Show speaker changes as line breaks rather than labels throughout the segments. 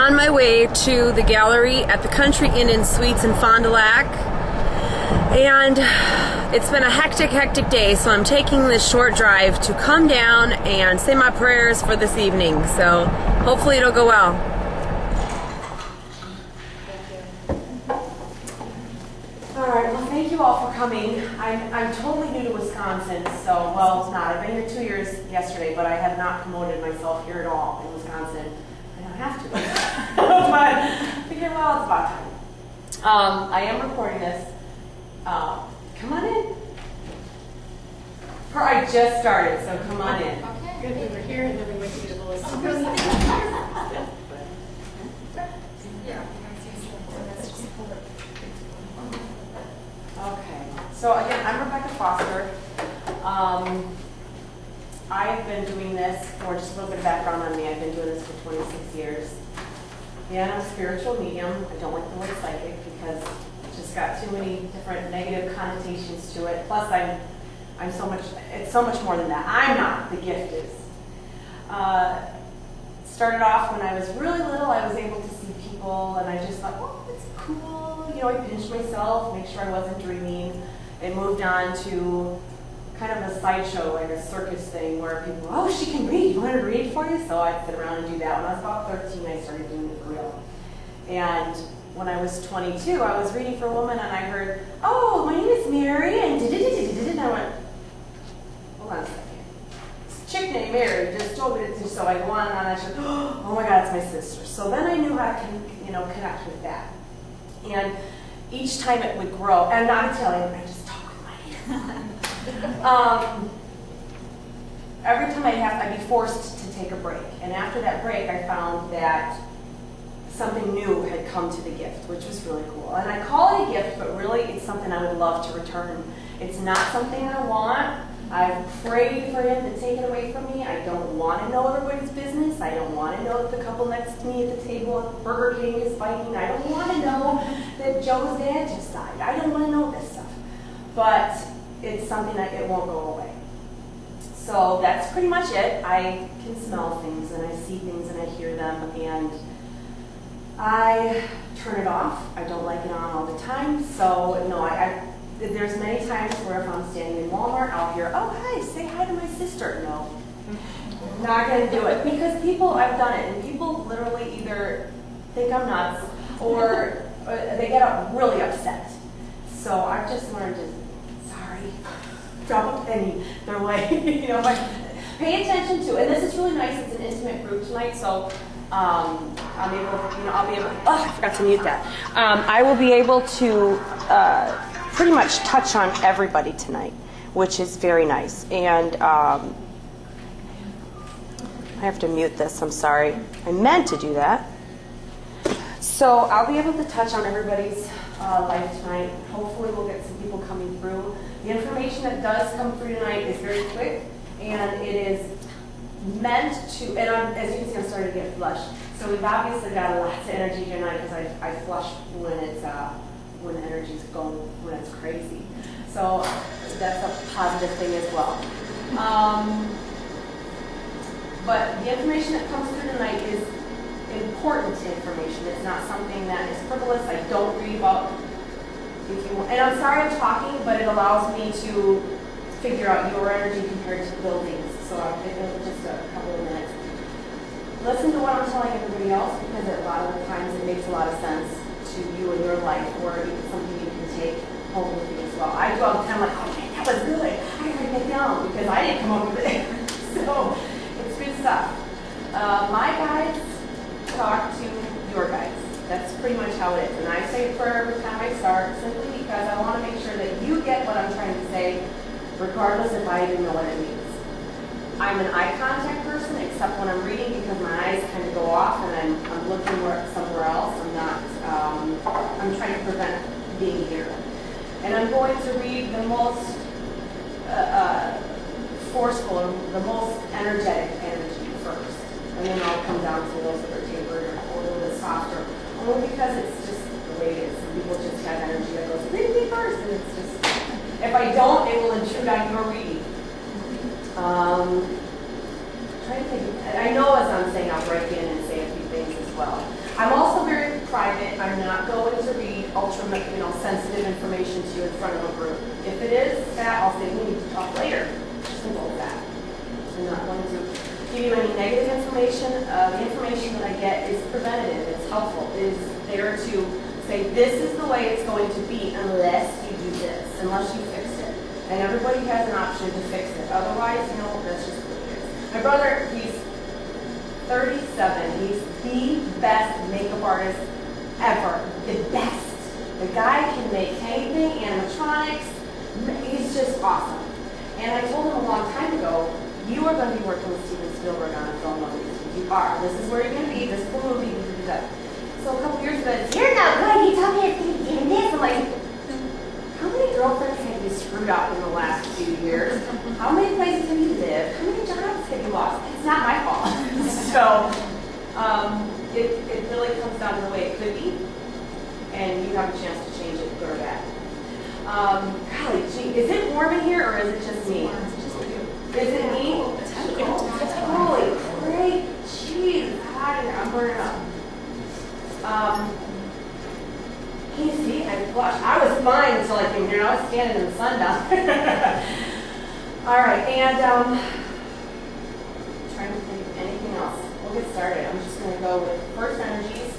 on my way to the gallery at the Country Inn and Suites in Fond du Lac, and it's been a hectic day, so I'm taking this short drive to come down and say my prayers for this evening, so hopefully it'll go well. Alright, well thank you all for coming. I'm totally new to Wisconsin, so, well it's not. I've been here 2 years yesterday, but I have not promoted myself here at all in Wisconsin. I don't have to. But I figured, well, it's about time. I am recording this. Come on in. I just started, so come on in.
Okay, good. We were here and then we went to the list.
Okay, so again, I'm Rebecca Foster. I've been doing this for just a little bit of background on me. I've been doing this for 26 years. And I'm a spiritual medium. I don't like the word psychic because it's just got too many different negative connotations to it. Plus, I'm so much, it's so much more than that. I'm not, the gift is. Started off when I was really little, I was able to see people and I just thought, oh, that's cool. You know, I pinched myself, make sure I wasn't dreaming. It moved on to kind of a sideshow, like a circus thing where people, oh, she can read, you want her to read for you? So I'd sit around and do that. When I was about 13, I started doing it for real. And when I was 22, I was reading for a woman and I heard, oh, my name is Mary, and and I went, hold on a second. This chick named Mary just told me to, so I go on and I said, oh my God, it's my sister. So then I knew how to connect with that. And each time it would grow, and not Italian, I just talk with my hands. Every time I'd be forced to take a break. And after that break, I found that something new had come to the gift, which was really cool. And I call it a gift, but really it's something I would love to return. It's not something I want. I've prayed for him to take it away from me. I don't want to know everybody's business. I don't want to know that the couple next to me at the table at Burger King is fighting. I don't want to know that Joe's dad just died. I don't want to know this stuff. But it's something that it won't go away. So that's pretty much it. I can smell things and I see things and I hear them and I turn it off. I don't like it on all the time. So no, there's many times where if I'm standing in Walmart, I'll hear, oh hi, say hi to my sister. No, not gonna do it. Because I've done it, and people literally either think I'm nuts or they get really upset. So I've just learned to, drop a penny their way, but pay attention to, and this is really nice, it's an intimate group tonight, so I'll be able, I forgot to mute that. I will be able to pretty much touch on everybody tonight, which is very nice, and I have to mute this, I'm sorry. I meant to do that. So I'll be able to touch on everybody's life tonight. Hopefully we'll get some people coming through. The information that does come through tonight is very quick, and it is meant to, and as you can see, I'm starting to get flushed. So we've obviously got lots of energy tonight because I flush when energy's going, when it's crazy. So that's a positive thing as well. But the information that comes through tonight is important information. It's not something that is frivolous. I don't read about. And I'm sorry I'm talking, but it allows me to figure out your energy compared to buildings. So I'll give it just a couple of minutes. Listen to what I'm telling everybody else, because a lot of the times it makes a lot of sense to you in your life, or it's something you can take home with you as well. I do all the time like, oh man, that was good. I gotta write that down because I didn't come up with it. So it's good stuff. My guides talk to your guides. That's pretty much how it is. And I say a prayer every time I start, simply because I want to make sure that you get what I'm trying to say, regardless if I even know what it means. I'm an eye contact person, except when I'm reading, because my eyes kind of go off and I'm looking somewhere else. I'm trying to prevent being here. And I'm going to read the most forceful, or the most energetic energy first. And then I'll come down to those that are tapered or a little bit softer. Only because it's just the way it is. Some people just have energy that goes, read me first, and it's just, if I don't, it will intrude on your reading. Trying to think, I know as I'm saying, I'll break in and say a few things as well. I'm also very private. I'm not going to read ultra, sensitive information to you in front of a group. If it is that, I'll say we need to talk later. Simple as that. I'm not going to give you any negative information. The information that I get is preventative. It's helpful. It is there to say this is the way it's going to be unless you do this, unless you fix it. And everybody has an option to fix it. Otherwise, that's just what it is. My brother, he's 37. He's the best makeup artist ever. The best. The guy can make anything, animatronics. He's just awesome. And I told him a long time ago, you are going to be working with Steven Spielberg on a film movie. You are. This is where you're going to be. This is the movie. So a couple years ago, you're not good. You told me it's going to be this. I'm like, how many girlfriends have you screwed up in the last few years? How many places have you lived? How many jobs have you lost? It's not my fault. So it really comes down to the way it could be, and you have a chance to change it, good or bad. Golly, gee, is it warm in here or is it just me? Is it me? Holy great, jeez, hot in here. I'm burning up. Can you see? I flushed. I was fine until I came here. I was standing in the sun down there. All right, and trying to think of anything else. We'll get started. I'm just going to go with first energies,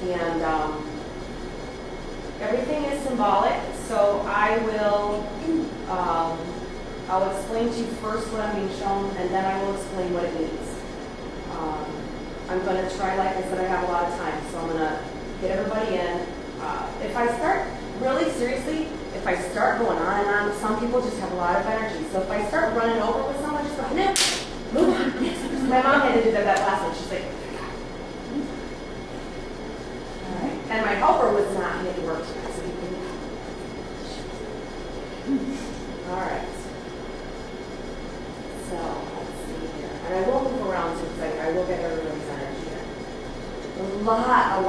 and everything is symbolic. So I will, I'll explain to you first what I'm being shown, and then I will explain what it means. I'm going to try, like I said, I have a lot of time, so I'm going to get everybody in. If I start, really seriously, if I start going on and on, some people just have a lot of energy. So if I start running over with someone, just go, no, move on. Yes. My mom had to do that last one. She's like, all right. And my helper was not making work tonight, so he couldn't. All right. So let's see here. And I will move around too, because I will get everybody's energy here. A lot of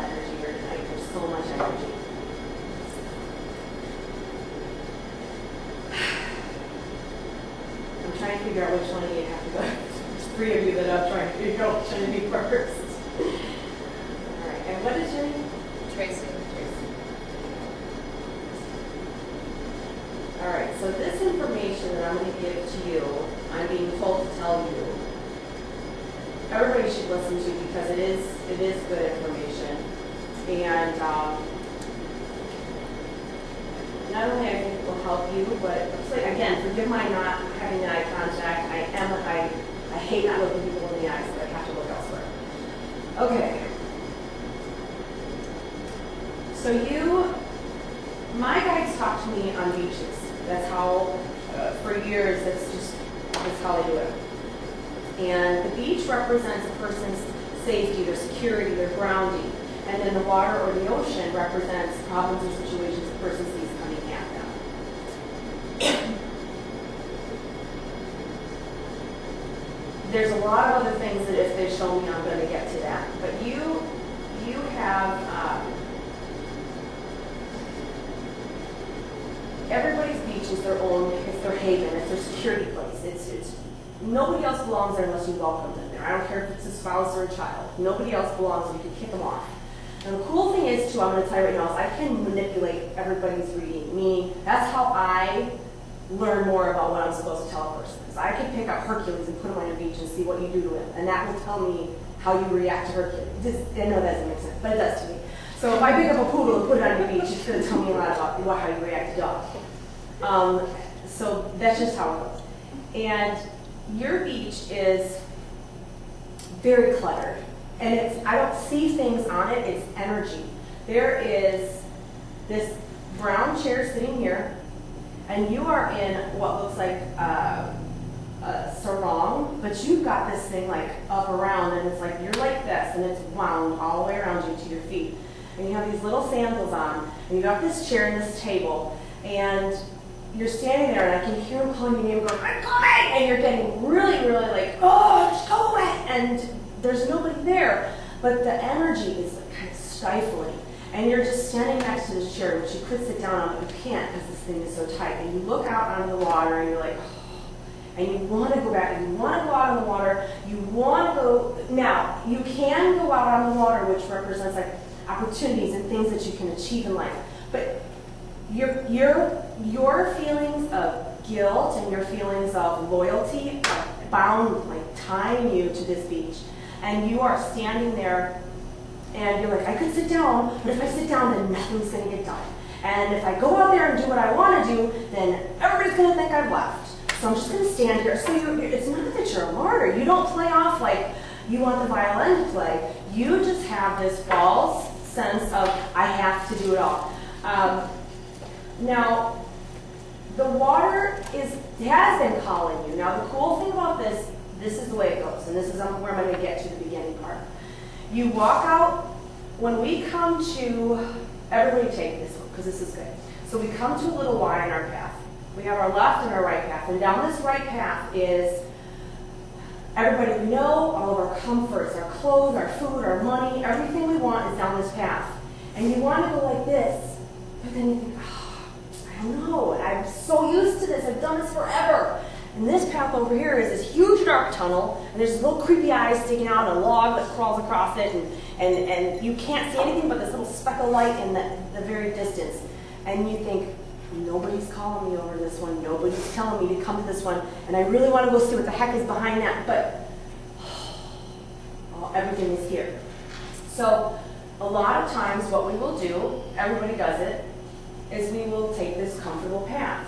energy here tonight. There's so much energy. I'm trying to figure out which one of you have to go. There's three of you that I'm trying to figure out which one to do first. All right. And what is your name?
Tracy.
All right. So this information that I'm going to give to you, I'm being told to tell you. Everybody should listen to because it is good information, and not only I think it will help you, but again, forgive my not having eye contact. I hate not looking people in the eyes, but I have to look elsewhere. Okay. So my guides talk to me on beaches. That's how, for years, that's how they do it. And the beach represents a person's safety, their security, their grounding. And then the water or the ocean represents problems or situations the person sees coming at them. There's a lot of other things that if they show me, I'm going to get to that. But you have, everybody's beach is their own, it's their haven, it's their security place. It's nobody else belongs there unless you welcome them there. I don't care if it's a spouse or a child. Nobody else belongs, and you can kick them off. And the cool thing is, too, I'm going to tell you right now, is I can manipulate everybody's reading, meaning that's how I learn more about what I'm supposed to tell a person. So I can pick up Hercules and put him on your beach and see what you do to him, and that will tell me how you react to Hercules. I know that doesn't make sense, but it does to me. So if I pick up a poodle and put it on your beach, it's going to tell me a lot about how you react to dogs. So that's just how it goes. And your beach is very cluttered. And I don't see things on it, it's energy. There is this brown chair sitting here, and you are in what looks like a sarong, but you've got this thing like up around, and it's like, you're like this, and it's wound all the way around you to your feet. And you have these little sandals on, and you got this chair and this table, and you're standing there, and I can hear him calling your name, going, I'm coming! And you're getting really, really like, oh, just go away! And there's nobody there, but the energy is like kind of stifling. And you're just standing next to this chair, which you could sit down on, but you can't because this thing is so tight. And you look out onto the water, and you're like, oh. and you want to go back, and you want to go out on the water, you want to go, now, you can go out on the water, which represents like opportunities and things that you can achieve in life, but your feelings of guilt and your feelings of loyalty are bound, like tying you to this beach, and you are standing there, and you're like, I could sit down, but if I sit down, then nothing's going to get done. And if I go out there and do what I want to do, then everybody's going to think I've left. So I'm just going to stand here. So it's not that you're a martyr. You don't play off like you want the violin to play. You just have this false sense of, I have to do it all. Now, the water has been calling you. Now, the cool thing about this is the way it goes. And this is where I'm going to get to the beginning part. You walk out, when we come to, everybody take this one, because this is good. So we come to a little Y in our path. We have our left and our right path. And down this right path is everybody we know, all of our comforts, our clothes, our food, our money, everything we want is down this path. And you want to go like this, but then you think, I don't know, I'm so used to this, I've done this forever. And this path over here is this huge dark tunnel, and there's little creepy eyes sticking out and a log that crawls across it, and you can't see anything but this little speck of light in the very distance. And you think, nobody's calling me over this one, nobody's telling me to come to this one, and I really want to go see what the heck is behind that, but everything is here. So a lot of times what we will do, everybody does it, is we will take this comfortable path.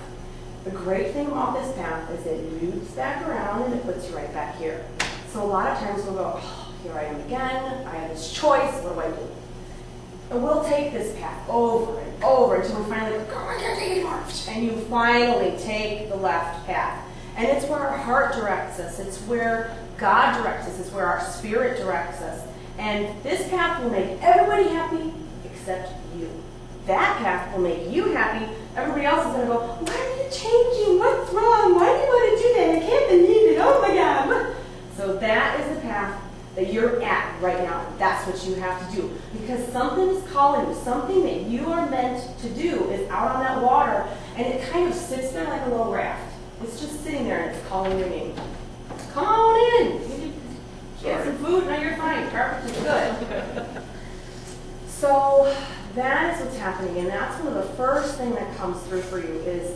The great thing about this path is it loops back around and it puts you right back here. So a lot of times we'll go, here I am again, I have this choice, what do I do? And we'll take this path over and over until we finally go, I can't take it anymore. And you finally take the left path. And it's where our heart directs us, it's where God directs us, it's where our spirit directs us. And this path will make everybody happy except you. That path will make you happy. Everybody else is going to go, why are you changing? What's wrong? Why do you want to do that? I can't believe it. Oh my God. So that is the path that you're at right now. That's what you have to do. Because something is calling you. Something that you are meant to do is out on that water, and it kind of sits there like a little raft. It's just sitting there and it's calling your name. Come on in. Get some food. No, you're fine. Carpet is good. So that is what's happening, and that's one of the first thing that comes through for you is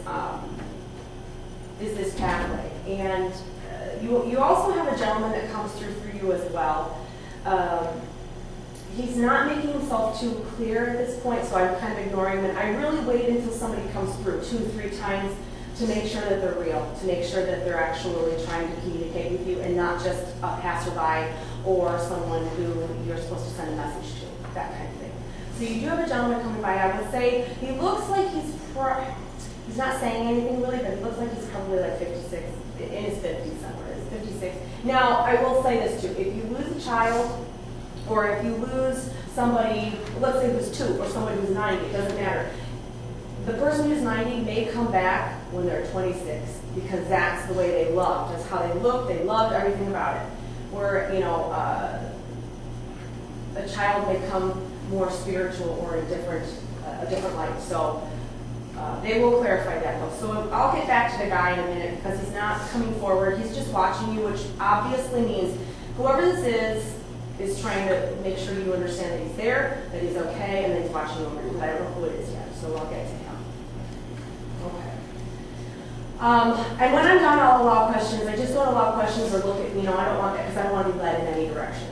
this pathway. And you also have a gentleman that comes through for you as well. He's not making himself too clear at this point, so I'm kind of ignoring him. And I really wait until somebody comes through 2 or 3 times to make sure that they're real, to make sure that they're actually trying to communicate with you and not just a passerby or someone who you're supposed to send a message to, that kind of thing. So you do have a gentleman coming by. I would say he looks like he's not saying anything really, but he looks like he's probably like 56, in his 50s somewhere. He's 56. Now, I will say this too. If you lose a child, or if you lose somebody, let's say who's 2, or somebody who's 90, it doesn't matter. The person who's 90 may come back when they're 26, because that's the way they loved. That's how they looked. They loved everything about it. Where, you know, a child may come more spiritual or a different light. So they will clarify that though. So I'll get back to the guy in a minute because he's not coming forward. He's just watching you, which obviously means whoever this is trying to make sure you understand that he's there, that he's okay, and that he's watching you over. But I don't know who it is yet, so I'll get to him. Okay. And when I'm done, I'll allow questions. I just don't allow questions or look at, I don't want that because I don't want to be led in any direction.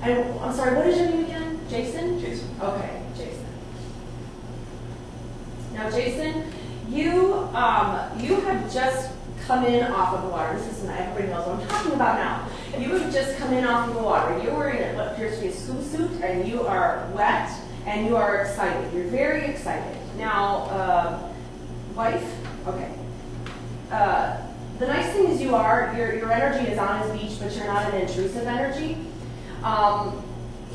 And I'm sorry, what is your name again? Jason? Jason. Okay, Jason. Now, Jason, you have just come in off of the water. This is not, everybody knows what I'm talking about now. You have just come in off of the water. You're wearing what appears to be a scuba suit, and you are wet, and you are excited. You're very excited. Now, wife? Okay. The nice thing is your energy is on his beach, but you're not an intrusive energy.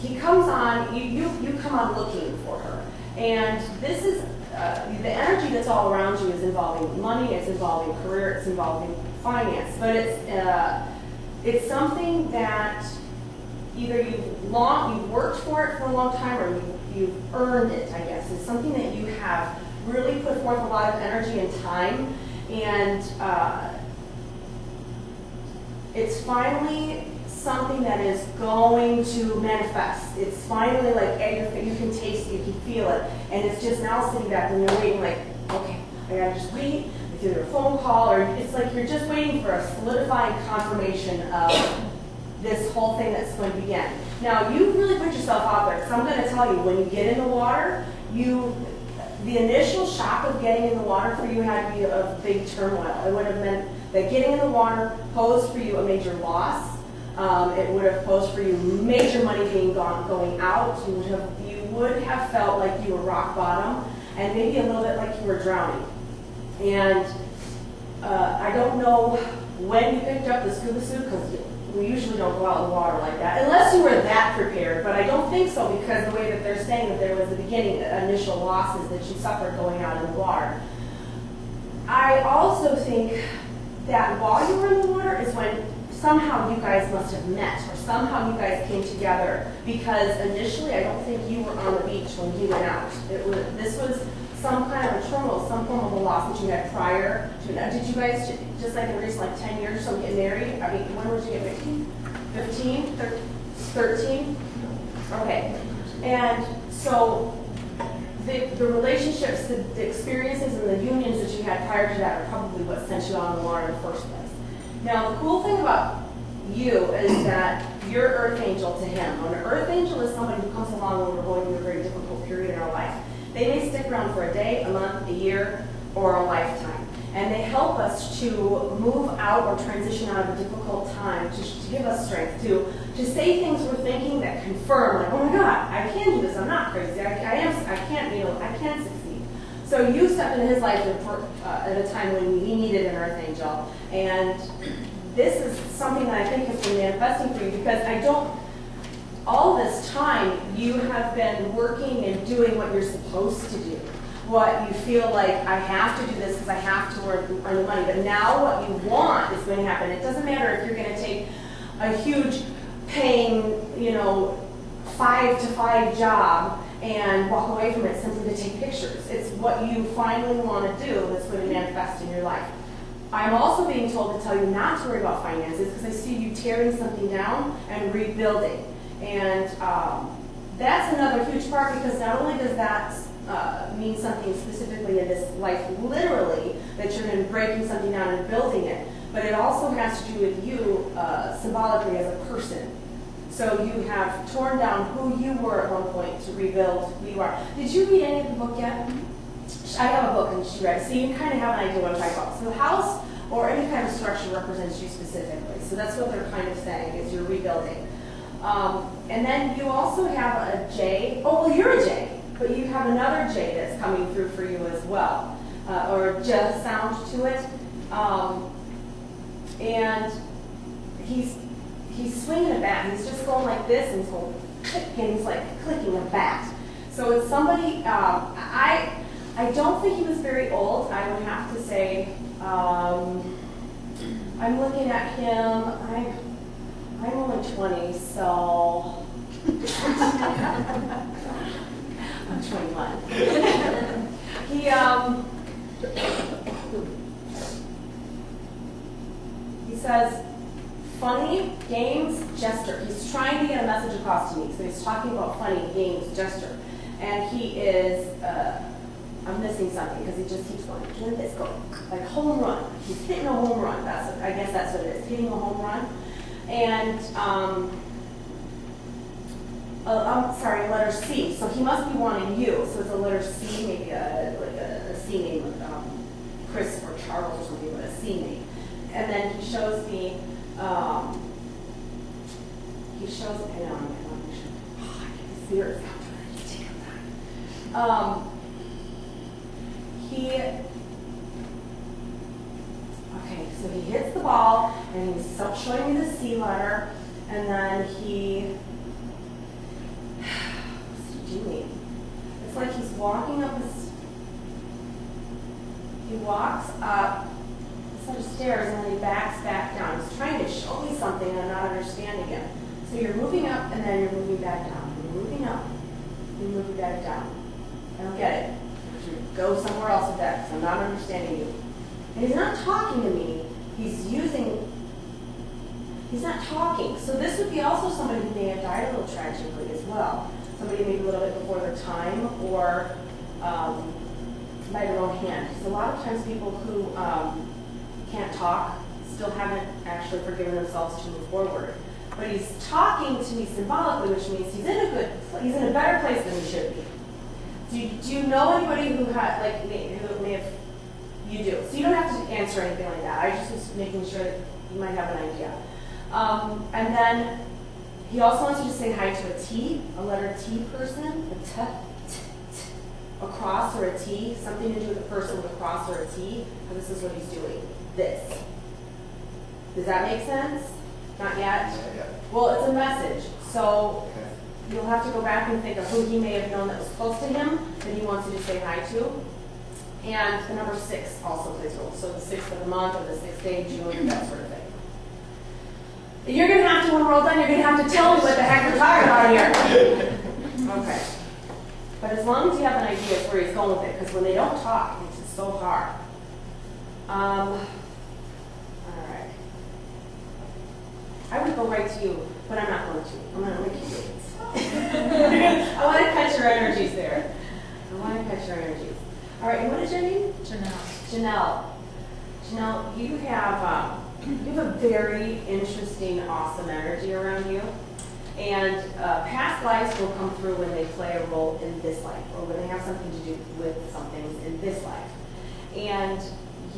He comes on, you come on looking for her. And this is, the energy that's all around you is involving money, it's involving career, it's involving finance. But it's something that either you've worked for it for a long time or you've earned it, I guess. It's something that you have really put forth a lot of energy and time. And it's finally something that is going to manifest. It's finally like at your face, you can taste it, you can feel it, and it's just now sitting back and you're waiting like, okay, I gotta just wait. It's either a phone call or it's like you're just waiting for a solidifying confirmation of this whole thing that's going to begin. Now, you really put yourself out there, because I'm going to tell you, when you get in the water, the initial shock of getting in the water for you had to be a big turmoil. It would have meant that getting in the water posed for you a major loss. It would have posed for you major money going out. You would have felt like you were rock bottom, and maybe a little bit like you were drowning. And I don't know when you picked up the scuba suit, because we usually don't go out in the water like that, unless you were that prepared, but I don't think so, because the way that they're saying that there was the beginning, initial losses that you suffered going out in the water. I also think that while you were in the water is when somehow you guys must have met, or somehow you guys came together, because initially I don't think you were on the beach when he went out. This was some kind of a turmoil, some form of a loss that you had prior to it. Did you guys, just like in recent, like 10 years or so, get married? I mean, when would you get married? 15? 13? Okay. And so the relationships, the experiences, and the unions that you had prior to that are probably what sent you out in the water in the first place. Now, the cool thing about you is that you're earth angel to him. An earth angel is somebody who comes along when we're going through a very difficult period in our life. They may stick around for a day, a month, a year, or a lifetime. And they help us to move out or transition out of a difficult time, to give us strength, to say things we're thinking that confirm, like, oh my God, I can do this, I'm not crazy, I can succeed. So you stepped into his life at a time when he needed an earth angel. And this is something that I think has been manifesting for you, because all this time, you have been working and doing what you're supposed to do. What you feel like, I have to do this because I have to earn the money. But now what you want is going to happen. It doesn't matter if you're going to take a huge paying, 5-to-5 job and walk away from it simply to take pictures. It's what you finally want to do that's going to manifest in your life. I'm also being told to tell you not to worry about finances, because I see you tearing something down and rebuilding. And that's another huge part, because not only does that mean something specifically in this life, literally, that you're going to be breaking something down and building it, but it also has to do with you symbolically as a person. So you have torn down who you were at one point to rebuild who you are. Did you read any of the book yet? I have a book and she read it, so you kind of have an idea what I'm talking about. So the house or any kind of structure represents you specifically. So that's what they're kind of saying, is you're rebuilding. And then you also have a J. Oh, well, you're a J, but you have another J that's coming through for you as well, or J sound to it. And he's swinging a bat. He's just going like this, and he's going click, and he's like clicking a bat. So it's somebody. I don't think he was very old. I would have to say. I'm looking at him. I'm only 20, so I'm 21. He says, funny, games, gesture. He's trying to get a message across to me, so he's talking about funny, games, gesture. And he is, I'm missing something, because he just keeps going, doing this, going, like home run. He's hitting a home run. I guess that's what it is, hitting a home run. And, I'm sorry, letter C. So he must be wanting you. So it's a letter C, maybe like a C name, like Chris or Charles or something, but a C name. And then he shows me, I know, I can see her. Okay, so he hits the ball, and he's showing me the C letter, and then what's he doing? It's like he's walking up he walks up a set of stairs, and then he backs back down. He's trying to show me something, and I'm not understanding it. So you're moving up, and then you're moving back down. You're moving up, you're moving back down. I don't get it. Go somewhere else with that, because I'm not understanding you. And he's not talking to me. He's using He's not talking. So this would be also somebody who may have died a little tragically as well. Somebody maybe a little bit before their time or by their own hand. Because a lot of times people who can't talk still haven't actually forgiven themselves to move forward. But he's talking to me symbolically, which means he's in a better place than he should be. Do you know anybody who had, like, who may have, you do. So you don't have to answer anything like that. I just was making sure that you might have an idea. And then he also wants you to say hi to a T, a letter T person, a T, a cross or a T, something to do with a person with a cross or a T. And this is what he's doing. This. Does that make sense? Not yet?
Not yet.
Well, it's a message. So
Okay.
you'll have to go back and think of who he may have known that was close to him that he wants you to say hi to. And the number 6 also plays a role. So the 6th of the month or the 6th day, June, that sort of thing. You're going to have to, when we're all done, you're going to have to tell me what the heck we're talking about here. Okay. But as long as you have an idea of where he's going with it, because when they don't talk, it's just so hard. All right. I would go right to you, but I'm not going to. I'm going to make you wait. I want to catch your energies there. All right, and what is your name? Janelle. Janelle, you have a very interesting, awesome energy around you. And past lives will come through when they play a role in this life, or when they have something to do with something in this life. And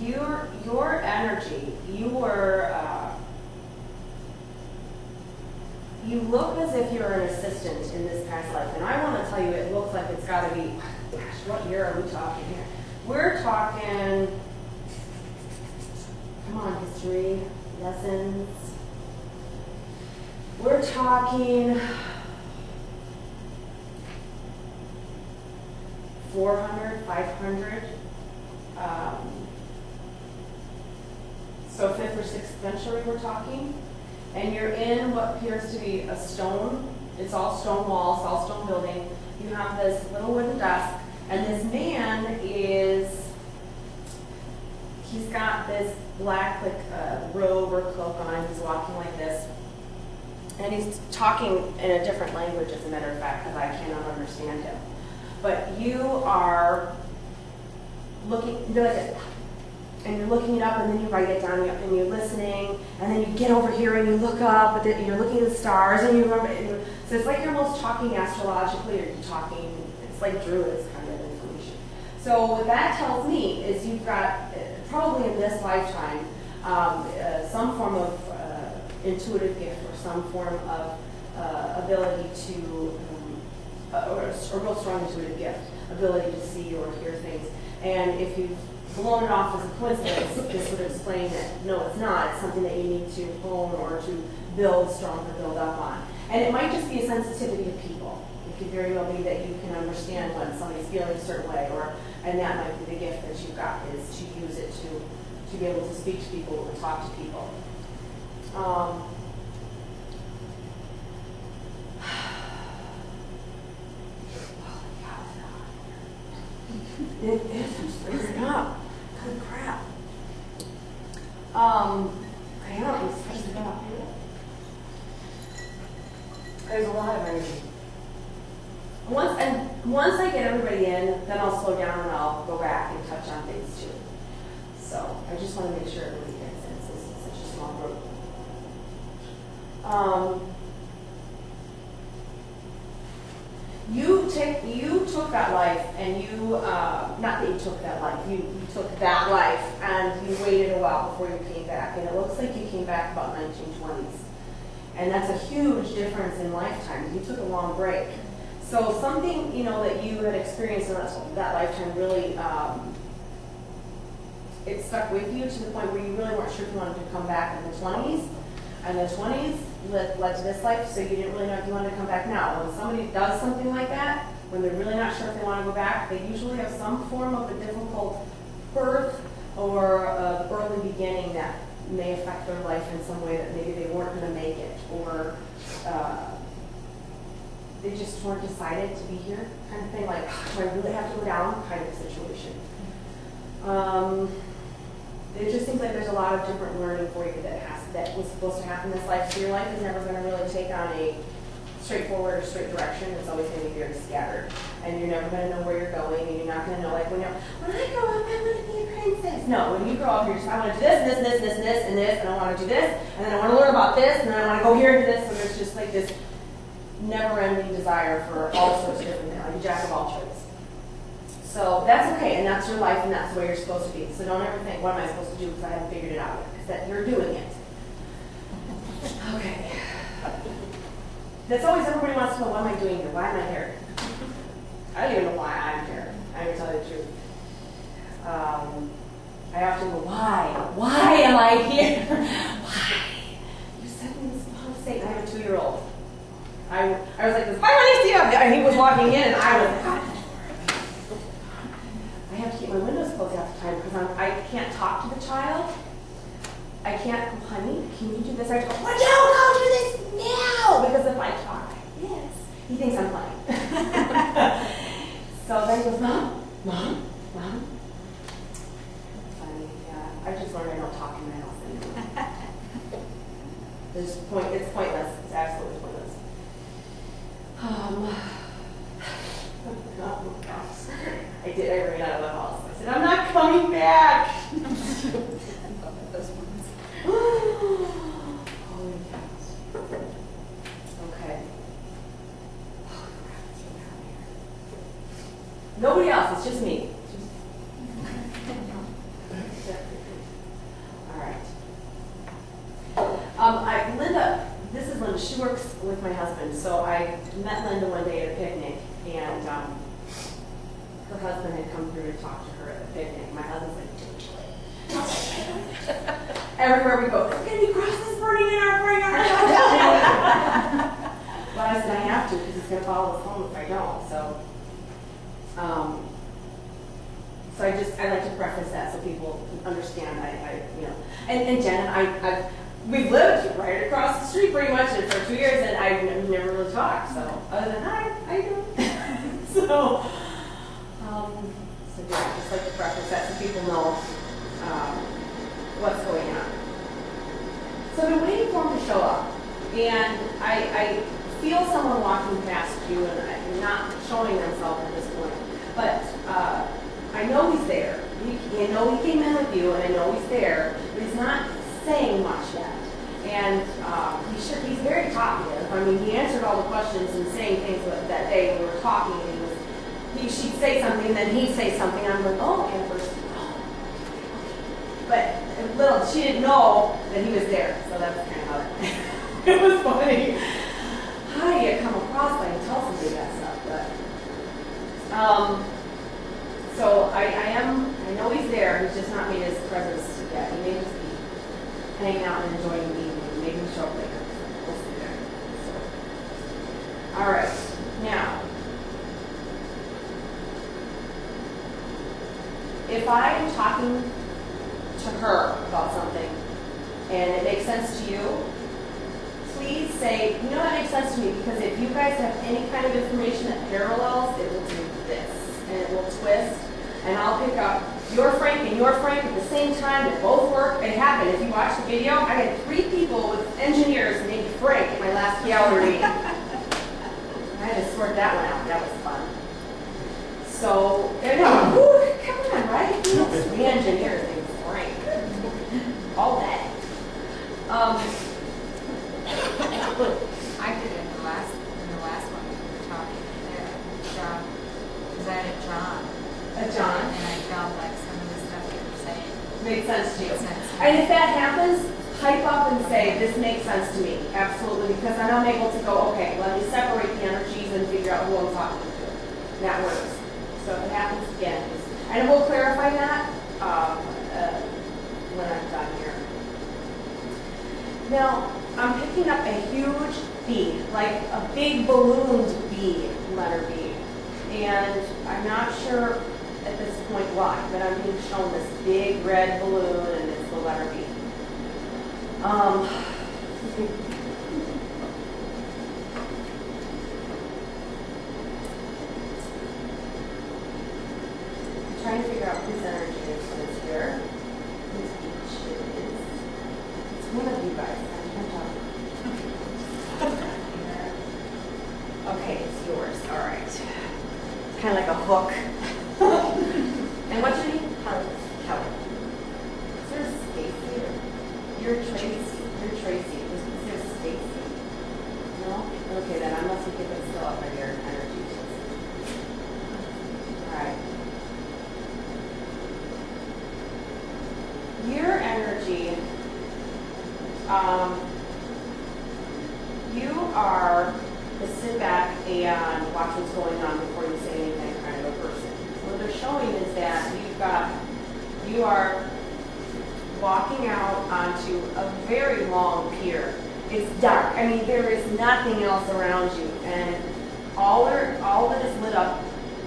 your energy, you look as if you're an assistant in this past life. And I want to tell you, it looks like it's got to be, gosh, what year are we talking here? We're talking, come on, history, lessons. We're talking 400, 500. So 5th or 6th century we're talking. And you're in what appears to be a stone. It's all stone walls, all stone building. You have this little wooden desk. And this man he's got this black robe or cloak on. He's walking like this. And he's talking in a different language, as a matter of fact, because I cannot understand him. But you are looking, you're like this, and you're looking it up, and then you write it down, and you're listening, and then you get over here and you look up, and you're looking at the stars, and you remember. So it's like you're almost talking astrologically, or you're talking. It's like druids kind of information. So what that tells me is you've got probably in this lifetime some form of intuitive gift or some form of ability to, or a real strong intuitive gift, ability to see or hear things. And if you've blown it off as a coincidence, this would explain that no, it's not. It's something that you need to hone or to build stronger, build up on. And it might just be a sensitivity to people. It could very well be that you can understand when somebody's feeling a certain way, and that might be the gift that you've got, is to use it to be able to speak to people and talk to people. It is. I'm stirring up. Good crap. I don't know. There's a lot of energy. Once I get everybody in, then I'll slow down and I'll go back and touch on things too. So I just want to make sure everybody gets in, since it's such a small group. You took that life, and not that you took that life, you took that life, and you waited a while before you came back, and it looks like you came back about 1920s. And that's a huge difference in lifetimes. You took a long break. So something, that you had experienced in that lifetime really, it stuck with you to the point where you really weren't sure if you wanted to come back in the 20s. And the 20s led to this life, so you didn't really know if you wanted to come back now. When somebody does something like that, when they're really not sure if they want to go back, they usually have some form of a difficult birth or early beginning that may affect their life in some way that maybe they weren't going to make it, or they just weren't decided to be here, kind of thing, like, do I really have to go down, kind of situation. It just seems like there's a lot of different learning for you that has that was supposed to happen in this life. So your life is never going to really take on a straightforward or straight direction. It's always going to be very scattered. And you're never going to know where you're going, and you're not going to know, like, when I grow up, I want to be a princess. No, when you grow up, you're just, I want to do this, and this, and this, and this, and this, and I want to do this, and then I want to learn about this, and then I want to go here and do this. So there's just like this never-ending desire for all sorts of different things, like a jack of all trades. So that's okay, and that's your life, and that's the way you're supposed to be. So don't ever think, what am I supposed to do because I haven't figured it out yet, because that you're doing it. Okay. That's always, everybody wants to know, what am I doing here? Why am I here? I don't even know why I'm here. I'm going to tell you the truth. I often go, why? Why am I here? Why? You sent me this long state. I have a 2-year-old. I was like this, why do I see him? And he was walking in, and I was like, I have to keep my windows closed half the time because I can't talk to the child. I can't go, honey, can you do this? I have to go, well, no, go do this now! Because if I talk like this, he thinks I'm playing. So then he goes, Mom. Funny, yeah. I just learned I don't talk in my house anymore. It's pointless. It's absolutely pointless. I ran out of the house. I said, I'm not coming back. Holy cows. Okay. Nobody else, it's just me. All right. This is Linda. She works with my husband. So I met Linda one day at a picnic, and her husband had come through to talk to her at the picnic. My husband's like, everywhere we go, there's going to be crosses burning in our front yard. But I said, I have to, because he's going to follow us home if I don't. So I like to preface that so people understand. And Jen, we've lived right across the street pretty much for 2 years, and I've never really talked. So other than hi, how you doing? So yeah, I just like to preface that so people know what's going on. So I've been waiting for him to show up, and I feel someone walking past you and not showing themselves at this point, but I know he's there. I know he came in with you, and I know he's there, but he's not saying much yet. And he's very talkative. I mean, he answered all the questions and saying things that day when we were talking. She'd say something, and then he'd say something. I'm like, oh, and first, but she didn't know that he was there, so that's kind of how it was funny. How do you come across like and tell somebody that stuff? But so I know he's there. He's just not made his presence yet. He may just be hanging out and enjoying the evening. Maybe he'll show up later. We'll see there. So, all right, now. If I'm talking to her about something and it makes sense to you, please say, you know, that makes sense to me, because if you guys have any kind of information that parallels, it will do this, and it will twist, and I'll pick up your Frank and your Frank at the same time that both work. It happened. If you watch the video, I had 3 people with engineers named Frank at my last gallery meeting. I had to sort that one out. That was fun. So, come on, right? You know, 3 engineers named Frank. All that.
I did it in the last one we were talking there. John. Was that a John?
A John.
And I felt like some of the stuff you were saying
made sense to you.
made sense.
And if that happens, hype up and say, this makes sense to me. Absolutely. Because then I'm able to go, okay, let me separate the energies and figure out who I'm talking to. That works. So if it happens again, and we'll clarify that when I'm done here. Now, I'm picking up a huge bead, like a big ballooned bead, letter bead. And I'm not sure at this point why, but I'm being shown this big red balloon, and it's the letter B. I'm trying to figure out whose energy is here. Whose each it is. It's one of you guys. kind of like a hook. And what's your name? Kelly. Kelly. Is there Stacy? You're Tracy. You're Tracy. Is there Stacy? No? Okay, then I must have given still up on your energy. Alright. Your energy, you are to sit back and watch what's going on before you say anything kind of a person. What they're showing is that you are walking out onto a very long pier. It's dark. I mean, there is nothing else around you, and all that is lit up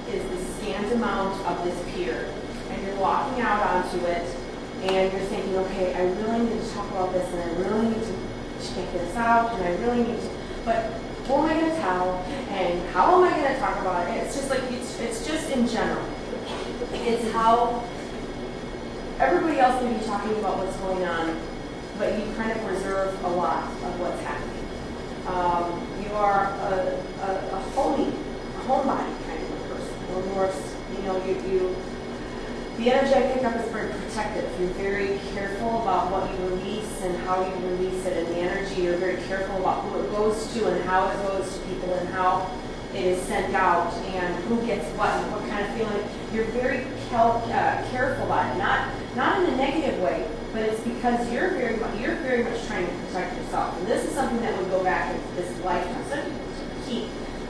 is the scant amount of this pier. And you're walking out onto it, and you're thinking, okay, I really need to talk about this, and I really need to check this out, and I really need to, but who am I going to tell, and how am I going to talk about it? It's just like, it's just in general. It's how everybody else may be talking about what's going on, but you kind of reserve a lot of what's happening. You are a homebody kind of a person. Or more, the energy I pick up is very protective. You're very careful about what you release and how you release it, and the energy, you're very careful about who it goes to and how it goes to people and how it is sent out and who gets what and what kind of feeling. You're very careful about it, not in a negative way, but it's because you're very much trying to protect yourself. And this is something that would go back into this lifetime. So keep.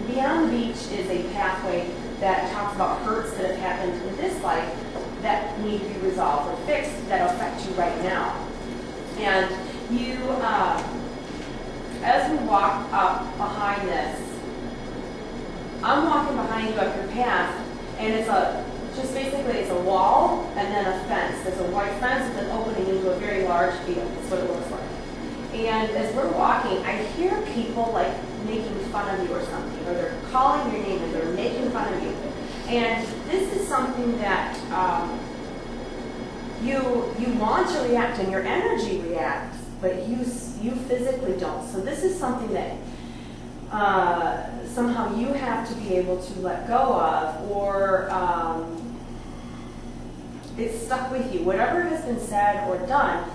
Beyond the Beach is a pathway that talks about hurts that have happened in this life that need to be resolved or fixed that affect you right now. And you, as we walk up behind this, I'm walking behind you up your path, and it's a wall and then a fence. There's a white fence with an opening into a very large field. That's what it looks like. And as we're walking, I hear people like making fun of you or something, or they're calling your name and they're making fun of you. And this is something that you want to react, and your energy reacts, but you physically don't. So this is something that somehow you have to be able to let go of, or it's stuck with you. Whatever has been said or done,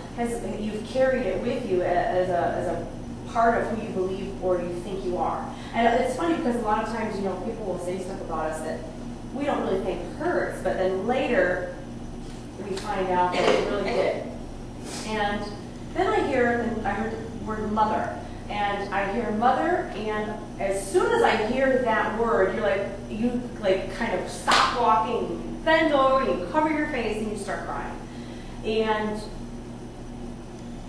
you've carried it with you as a part of who you believe or you think you are. And it's funny because a lot of times, people will say stuff about us that we don't really think hurts, but then later we find out that it really did. And then I heard the word mother. And I hear mother, and as soon as I hear that word, you kind of stop walking, you bend over, you cover your face, and you start crying. And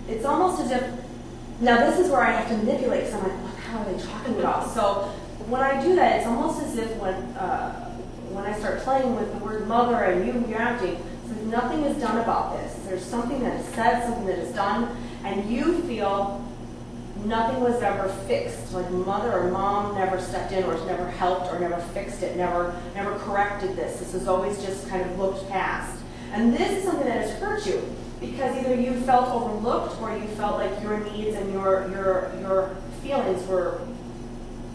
it's almost as if, now this is where I have to manipulate, because I'm like, what the hell are they talking about? So when I do that, it's almost as if when I start playing with the word mother and you reacting, it's like nothing is done about this. There's something that is said, something that is done, and you feel nothing was ever fixed. Like mother or mom never stepped in or never helped or never fixed it, never corrected this. This was always just kind of looked past. And this is something that has hurt you because either you felt overlooked or you felt like your needs and your feelings were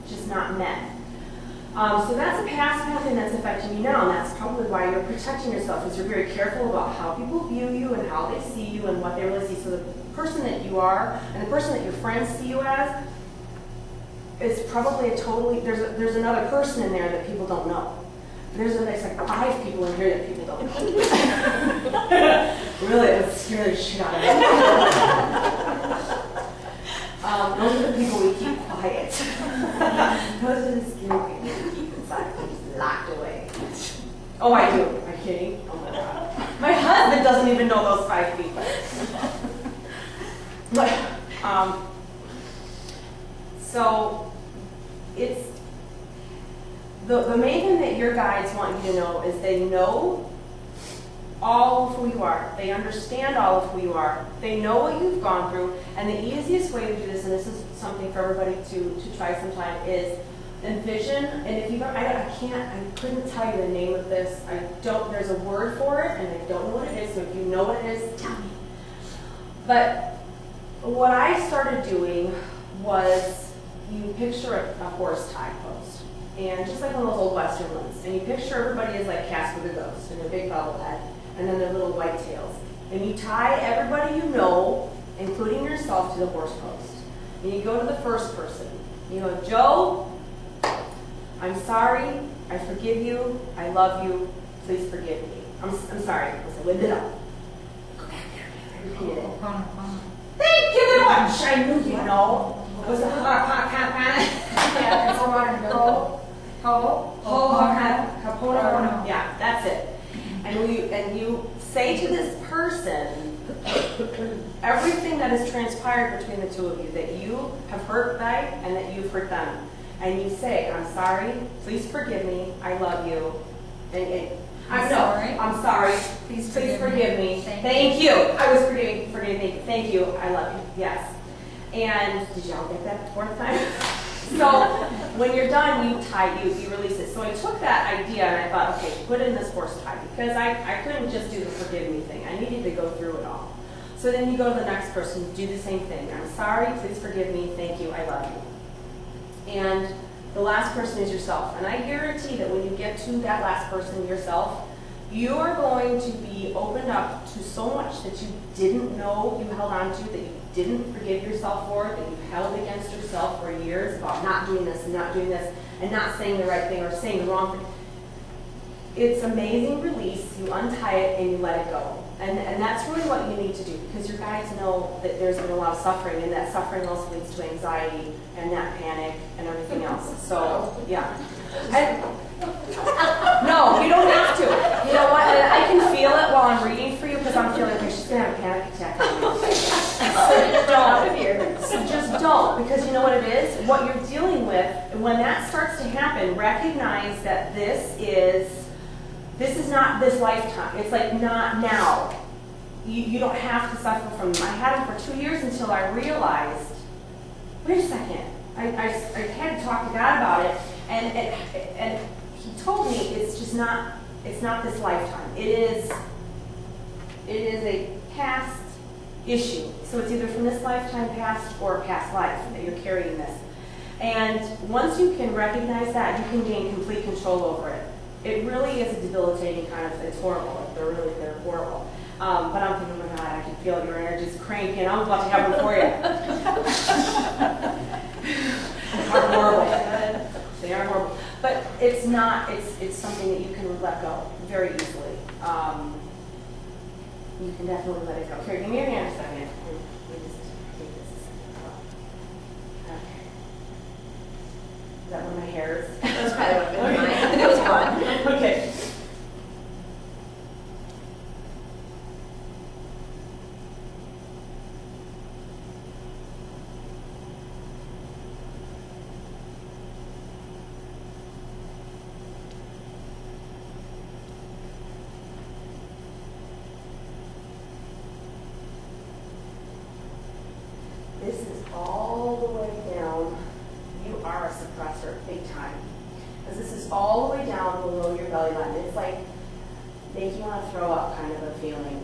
just not met. So that's a past thing that's affecting you now, and that's probably why you're protecting yourself, is you're very careful about how people view you and how they see you and what they really see. So the person that you are and the person that your friends see you as is probably there's another person in there that people don't know. There's like 5 people in here that people don't know. Really, it would scare the shit out of me. Those are the people we keep quiet. Those are the scary people we keep inside, just locked away. Oh, I do. Am I kidding? Oh my God. My husband doesn't even know those 5 people. But, so it's the main thing that your guides want you to know is they know all of who you are. They understand all of who you are. They know what you've gone through. And the easiest way to do this, and this is something for everybody to try sometime, is envision. And if you don't, I couldn't tell you the name of this. There's a word for it, and I don't know what it is. So if you know what it is, tell me. But what I started doing was you picture a horse tie post. and just like one of those old Western ones, and you picture everybody as like Casper the Ghost and their big bobble head, and then their little white tails. And you tie everybody you know, including yourself, to the horse post. And you go to the first person. You go, Joe, I'm sorry, I forgive you, I love you, please forgive me. I'm sorry, listen, wind it up. Go back there, repeat it. Thank you very much, I knew you know. Was it
Yeah, it's a water go.
Yeah, that's it. And you say to this person everything that has transpired between the two of you, that you have hurt them and that you've hurt them. And you say, I'm sorry, please forgive me, I love you. I'm sorry, please forgive me. Thank you. I was forgiving, thank you, I love you. Yes. And did y'all get that the fourth time? So when you're done, you release it. So I took that idea and I thought, okay, put in this horse tie, because I couldn't just do the forgive me thing. I needed to go through it all. So then you go to the next person, do the same thing. I'm sorry, please forgive me, thank you, I love you. And the last person is yourself. And I guarantee that when you get to that last person, yourself, you are going to be opened up to so much that you didn't know you held on to, that you didn't forgive yourself for, that you've held against yourself for years about not doing this and not doing this and not saying the right thing or saying the wrong thing. It's amazing release. You untie it and you let it go. And that's really what you need to do, because your guides know that there's been a lot of suffering, and that suffering also leads to anxiety and that panic and everything else. So, yeah. And, no, you don't have to. You know what? And I can feel it while I'm reading for you, because I'm feeling like she's going to have a panic attack on me. So just don't, because you know what it is? What you're dealing with, when that starts to happen, recognize that this is not this lifetime. It's like not now. You don't have to suffer from them. I had them for 2 years until I realized, wait a second. I had to talk to God about it, and He told me it's not this lifetime. It is a past issue. So it's either from this lifetime past or a past life that you're carrying this. And once you can recognize that, you can gain complete control over it. It really is a debilitating kind of, it's horrible. They're horrible. But I'm thinking, oh my God, I can feel your energy's cranking. I'm about to have them for you. They are horrible. They are horrible. But it's not, it's something that you can let go very easily. You can definitely let it go. Here, give me your hand a second. Let me just take this a second. Okay. Is that one of my hairs?
That was probably what it was mine. It was fun.
Okay. This is all the way down. You are a suppressor, big time. Because this is all the way down below your belly button. It's like make you want to throw up kind of a feeling.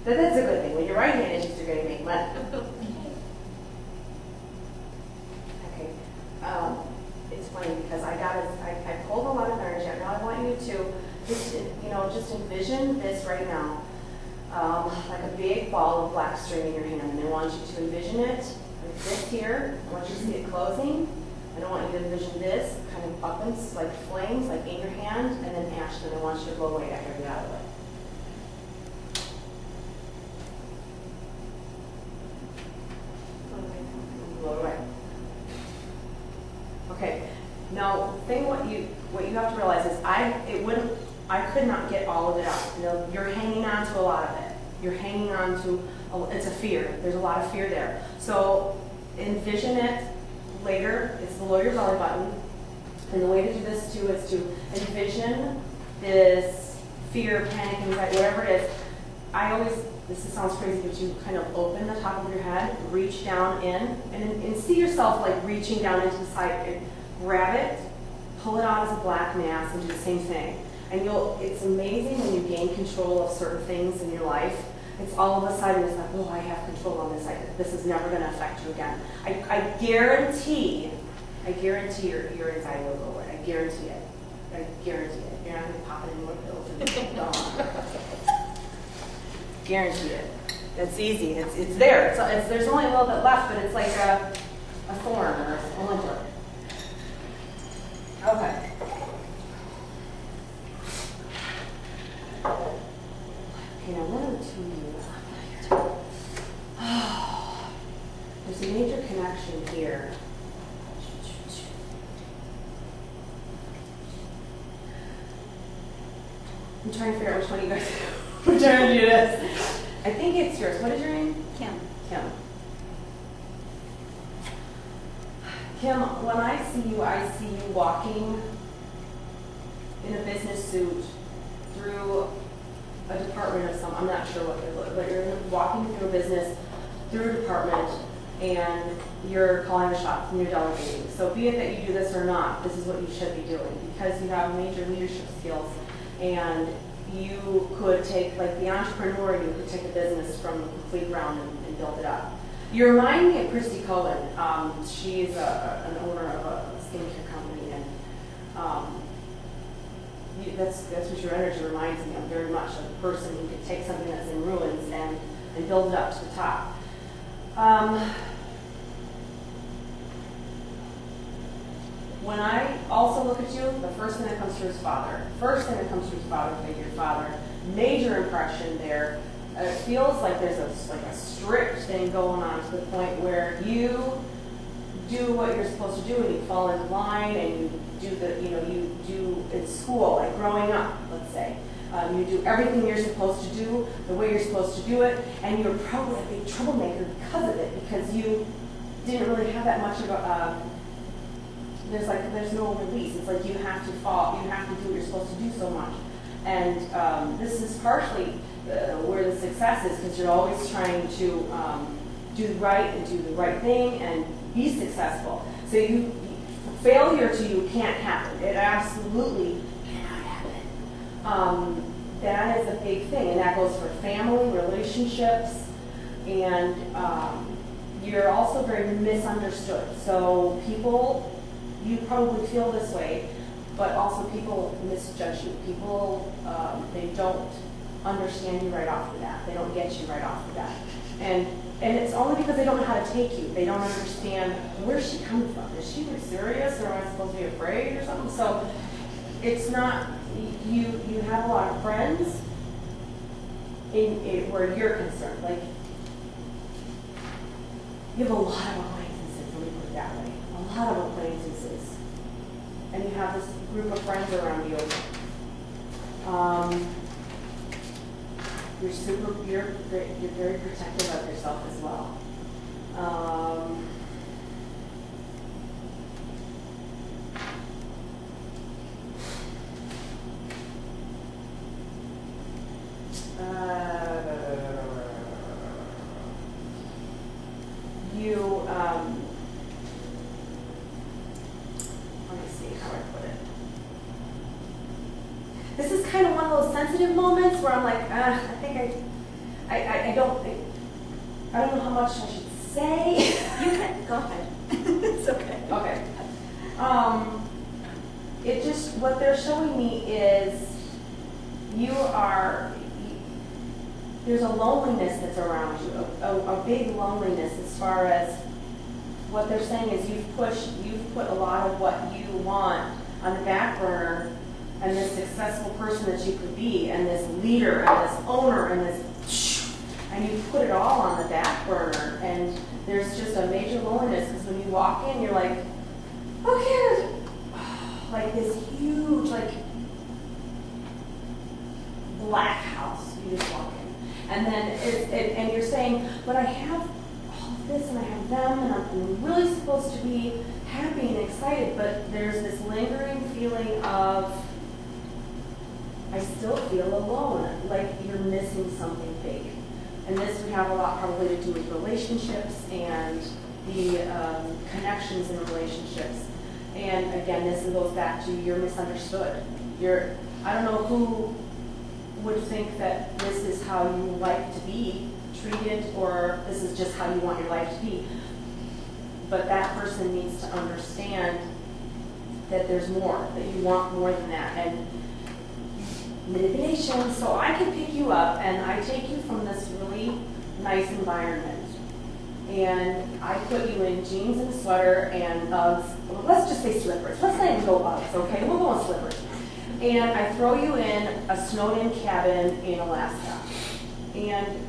That's a good thing. When you're right-handed, you're going to make money. Okay. It's funny because I pulled a lot of energy. Now I want you to just envision this right now, like a big ball of black string in your hand, and I want you to envision it like this here. I want you to see it closing. And I want you to envision this kind of up and like flames, like in your hand, and then ash. And I want you to blow away after you get out of it. Blow away. Okay. Now, what you have to realize is I could not get all of it out. You're hanging on to a lot of it. You're hanging on to it's a fear. There's a lot of fear there. So envision it later. It's below your belly button. And the way to do this too is to envision this fear, panic, anxiety, whatever it is. This sounds crazy, but you kind of open the top of your head, reach down in, and see yourself like reaching down into the side. Grab it, pull it out as a black mass, and do the same thing. And it's amazing when you gain control of certain things in your life. It's all of a sudden, it's like, oh, I have control on this. This is never going to affect you again. I guarantee your anxiety will go away. I guarantee it. I guarantee it. You're not going to pop it in more pills and it's gone. Guarantee it. It's easy. It's there. There's only a little bit left, but it's like a thorn or a splinter. Okay. Okay, now what are the two of you? There's a major connection here. I'm trying to figure out which one you guys are trying to do this. I think it's yours. What is your name?
Kim.
Kim. Kim, when I see you walking in a business suit through a department of I'm not sure what it looks like, but you're walking through a business, through a department, and you're calling the shots and you're delegating. So be it that you do this or not, this is what you should be doing because you have major leadership skills and you could take, like the entrepreneur, you could take a business from the complete ground and build it up. You remind me of Christy Cohen. She's an owner of a skincare company, and that's what your energy reminds me of very much, of a person who could take something that's in ruins and build it up to the top. When I also look at you, the first thing that comes through is father. First thing that comes through is father figure, father. Major impression there. It feels like there's a strict thing going on to the point where you do what you're supposed to do and you fall into line and you do in school, like growing up, let's say. You do everything you're supposed to do, the way you're supposed to do it, and you're probably a big troublemaker because of it, because you didn't really have that much of a, there's no release. It's like you have to do what you're supposed to do so much. And this is partially where the success is, because you're always trying to do right and do the right thing and be successful. So failure to you can't happen. It absolutely cannot happen. That is a big thing, and that goes for family, relationships, and you're also very misunderstood. So you probably feel this way, but also people misjudge you. People, they don't understand you right off the bat. They don't get you right off the bat. And it's only because they don't know how to take you. They don't understand, where's she coming from? Is she serious, or am I supposed to be afraid or something? So it's not, you have a lot of friends in where you're concerned. Like, you have a lot of acquaintances, let me put it that way. A lot of acquaintances. And you have this group of friends around you. You're very protective of yourself as well. Let me see how I put it. This is kind of one of those sensitive moments where I'm like, I don't know how much I should say.
You can, go ahead. It's okay.
Okay. It just, what they're showing me is there's a loneliness that's around you, a big loneliness as far as what they're saying is you've put a lot of what you want on the back burner, and this successful person that you could be, and this leader, and this owner, and you put it all on the back burner, and there's just a major loneliness because when you walk in, you're like, okay, like this huge, like, black house. You just walk in, and then and you're saying, but I have all of this, and I have them, and I'm really supposed to be happy and excited, but there's this lingering feeling of, I still feel alone, like you're missing something big. And this would have a lot probably to do with relationships and the connections in relationships. And again, this goes back to you're misunderstood. I don't know who would think that this is how you like to be treated, or this is just how you want your life to be. But that person needs to understand that there's more, that you want more than that. And manipulation, so I can pick you up and I take you from this really nice environment. And I put you in jeans and a sweater and let's just say slippers. Let's not even go Uggs, okay? We'll go on slippers. And I throw you in a snowed-in cabin in Alaska. And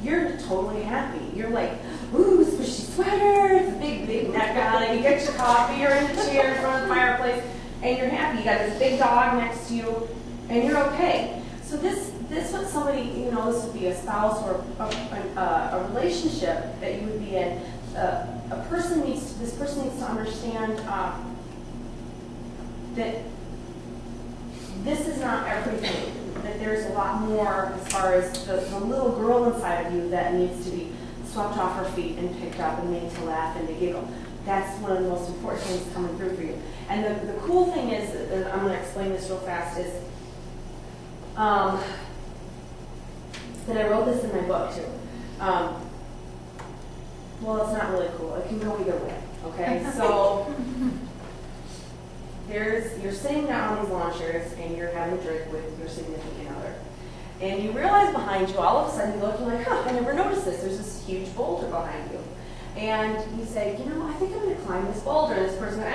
you're totally happy. You're like, ooh, squishy sweater, it's a big neck on it. You get your coffee, you're in the chair in front of the fireplace, and you're happy. You got this big dog next to you, and you're okay. So this what somebody, this would be a spouse or a relationship that you would be in. This person needs to understand that this is not everything. That there's a lot more as far as the little girl inside of you that needs to be swept off her feet and picked up and made to laugh and to giggle. That's one of the most important things coming through for you. And the cool thing is, and I'm going to explain this real fast, is that I wrote this in my book too. Well, it's not really cool. It can go either way. Okay, so you're sitting down on these lawn chairs and you're having a drink with your significant other, and you realize behind you, all of a sudden you look and you're like, I never noticed this. There's this huge boulder behind you, and you say, I think I'm going to climb this boulder. And this person goes,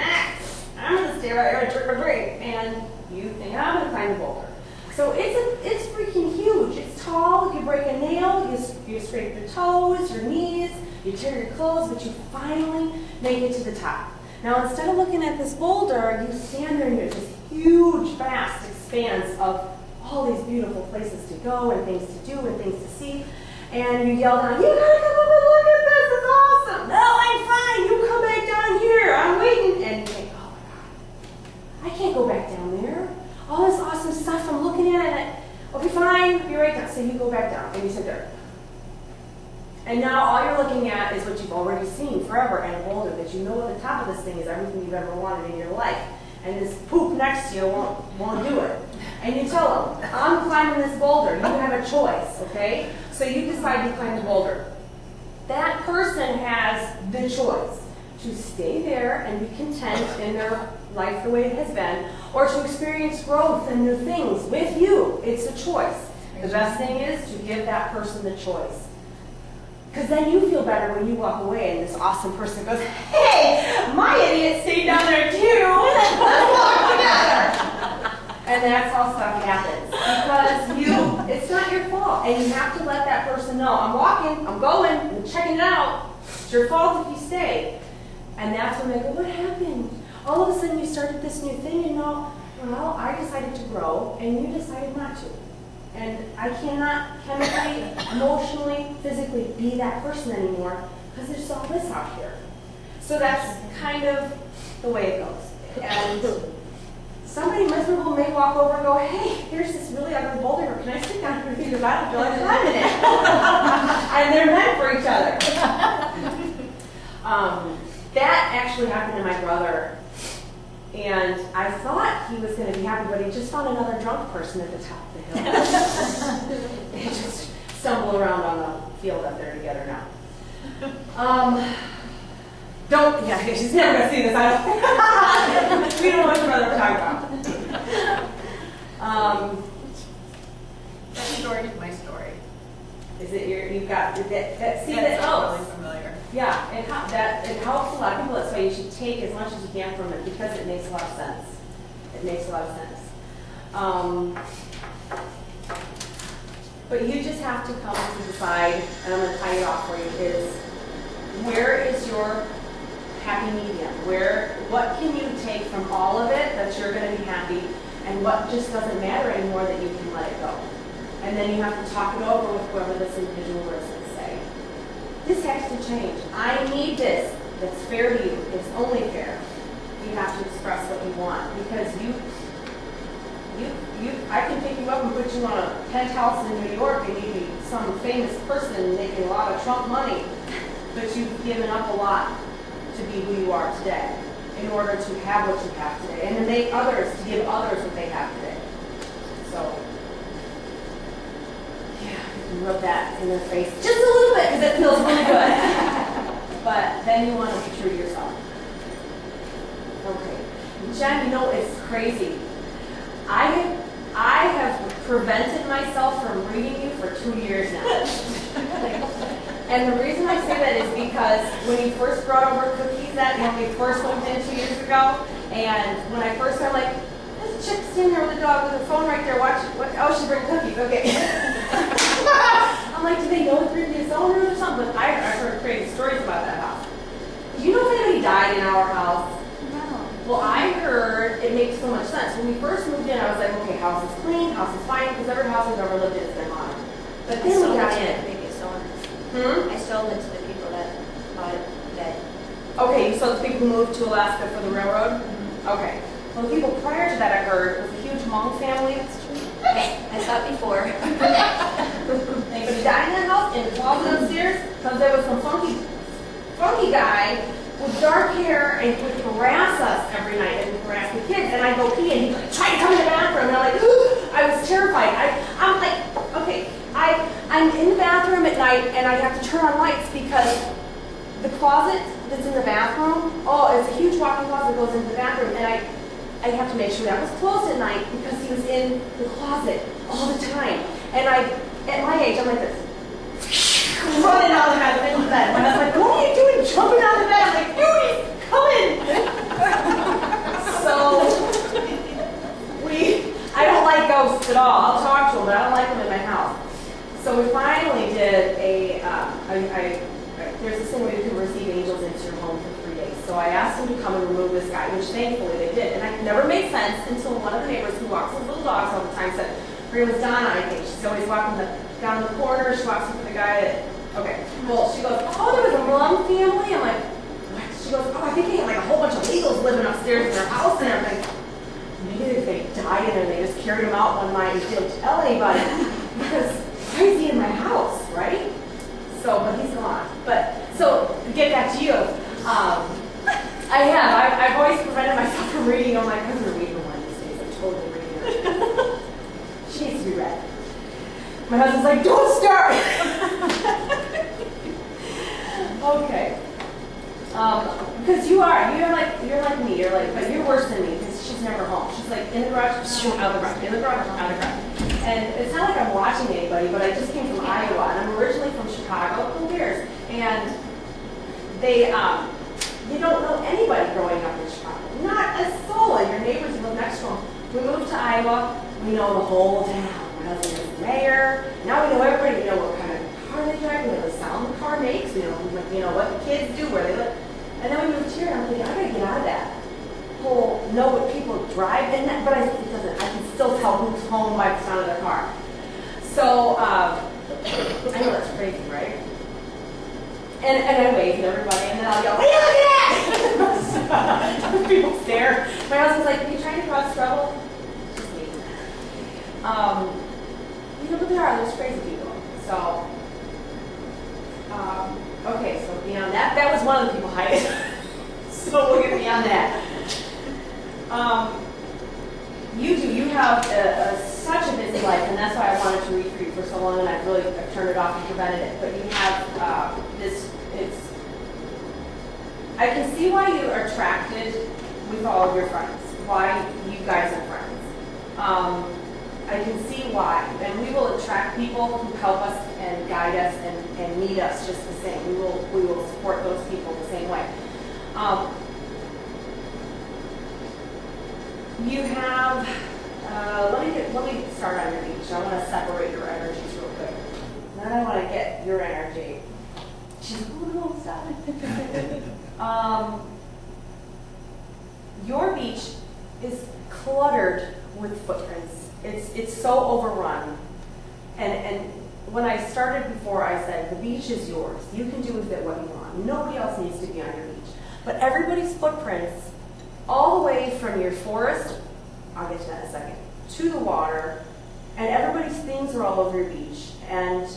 I'm going to stay right here and drink my drink, and you think I'm going to climb the boulder. So it's freaking huge. It's tall. You break a nail, you scrape your toes, your knees, you tear your clothes, but you finally make it to the top. Now, instead of looking at this boulder, you stand there and there's this huge, vast expanse of all these beautiful places to go and things to do and things to see. And you yell down, you gotta come up and look at this, it's awesome. No, I'm fine, you come back down here, I'm waiting. And you think, oh my God, I can't go back down there. All this awesome stuff, I'm looking at it. Okay, fine, be right down. So you go back down and you sit there. And now all you're looking at is what you've already seen forever and a boulder, that you know at the top of this thing is everything you've ever wanted in your life. And this poop next to you won't do it. And you tell them, I'm climbing this boulder. You have a choice, okay? So you decide to climb the boulder. That person has the choice to stay there and be content in their life the way it has been, or to experience growth and new things with you. It's a choice. The best thing is to give that person the choice. Because then you feel better when you walk away and this awesome person goes, hey, my idiot stayed down there too. Let's walk together. And that's how stuff happens. Because it's not your fault. And you have to let that person know, I'm walking, I'm going, I'm checking it out. It's your fault if you stay. And that's when they go, what happened? All of a sudden you started this new thing and well, I decided to grow and you decided not to. And I cannot chemically, emotionally, physically be that person anymore because there's all this out here. So that's kind of the way it goes. And somebody miserable may walk over and go, hey, here's this really ugly boulder. Can I sit down here and figure it out? I feel like climbing it. And they're meant for each other. That actually happened to my brother. And I thought he was going to be happy, but he just found another drunk person at the top of the hill. stumble around on the field up there together now. Yeah, she's never gonna see this. I don't. We don't know what your brother we're talking about.
That story is my story.
Is it you've got that see
That's
that helps.
really familiar.
Yeah, it helps a lot of people. That's why you should take as much as you can from it because it makes a lot of sense. It makes a lot of sense. But you just have to come to decide, and I'm going to tie it off for you, is where is your happy medium? What can you take from all of it that you're going to be happy, and what just doesn't matter anymore that you can let it go? And then you have to talk it over with whoever this individual is and say, this has to change. I need this. That's fair to you. It's only fair. You have to express what you want because I can pick you up and put you on a penthouse in New York and you be some famous person making a lot of Trump money, but you've given up a lot to be who you are today in order to have what you have today and to make others, to give others what they have today. So, yeah, you can rub that in their face just a little bit because it feels really good. But then you want to be true to yourself. Okay. Jen, you know, it's crazy. I have prevented myself from reading you for 2 years now. And the reason I say that is because when you first brought over cookies when we first moved in 2 years ago, and when I first started, like, this chick's sitting there with a dog with her phone right there watching, oh, she's bringing cookies, okay. I'm like, do they know it's in his own room or something? But I've heard crazy stories about that house. Do you know if anybody died in our house? Well, I heard it makes so much sense. When we first moved in, I was like, okay, house is clean, house is fine, because every house I've ever lived in has been haunted. But then we got in.
I sold it to the people that bought it dead.
Okay, you sold the people who moved to Alaska for the railroad? Mm-hmm. Okay. Well, the people prior to that, I heard, was a huge Hmong family. That's true.
I saw it before.
Anybody died in that house? In the closet upstairs? Because there was some funky guy with dark hair and would harass us every night and harass the kids. And I'd go pee and he'd like, try to come in the bathroom. And I'm like, ooh, I was terrified. I'm like, okay, I'm in the bathroom at night and I have to turn on lights because the closet that's in the bathroom, it's a huge walk-in closet that goes into the bathroom. And I have to make sure that was closed at night because he was in the closet all the time. And at my age, I'm like this. Running out of the bed. My husband's like, what are you doing jumping out of the bed? I'm like, dude, he's coming. So, I don't like ghosts at all. I'll talk to them, but I don't like them in my house. So we finally did there's this thing where you can receive angels into your home for 3 days. So I asked them to come and remove this guy, which thankfully they did. And it never made sense until one of the neighbors who walks with little dogs all the time said, her name was Donna, I think. She's always walking down the corner. She walks up to the guy that, okay. Well, she goes, oh, there was a Hmong family. I'm like, what? She goes, oh, I think they had like a whole bunch of illegals living upstairs in their house and everything. Maybe they died in there and they just carried him out one night and didn't tell anybody. Because why is he in my house, right? So, but he's gone. So, to get back to you, I've always prevented myself from reading. I'm like, I'm going to read her one of these days. I'm totally reading her. She needs to be read. My husband's like, don't start! Okay. Because you're like me, but you're worse than me because she's never home. She's like in the garage, out of the garage, in the garage, out of the garage. And it's not like I'm watching anybody, but I just came from Iowa, and I'm originally from Chicago. Who cares? And you don't know anybody growing up in Chicago. Not a soul, and your neighbors live next to them. We moved to Iowa, we know the whole town. My husband is the mayor. Now we know everybody. We know what kind of car they drive. We know the sound the car makes. We know what the kids do, where they live. And then we moved here, and I'm thinking, I gotta get out of that whole know what people drive in that, but it doesn't. I can still tell who's home by the sound of their car. So I know that's crazy, right? And I wave at everybody, and then I'll go, what are you looking at? People stare. My husband's like, are you trying to cause trouble? Just me. But there's crazy people. So, okay, so beyond that was one of the people hiding. So we'll get beyond that. You have such a business. is life, and that's why I wanted to read for you for so long, and I've turned it off and prevented it. But you have I can see why you are attracted with all of your friends, why you guys are friends. I can see why, and we will attract people who help us and guide us and meet us just the same. We will support those people the same way. You have, let me start on your beach. I want to separate your energies real quick. Then I want to get your energy. She's like, oh no, stop it. Your beach is cluttered with footprints. It's so overrun. And when I started before, I said, the beach is yours. You can do with it what you want. Nobody else needs to be on your beach. But everybody's footprints, all the way from your forest, I'll get to that in a second, to the water, and everybody's things are all over your beach. And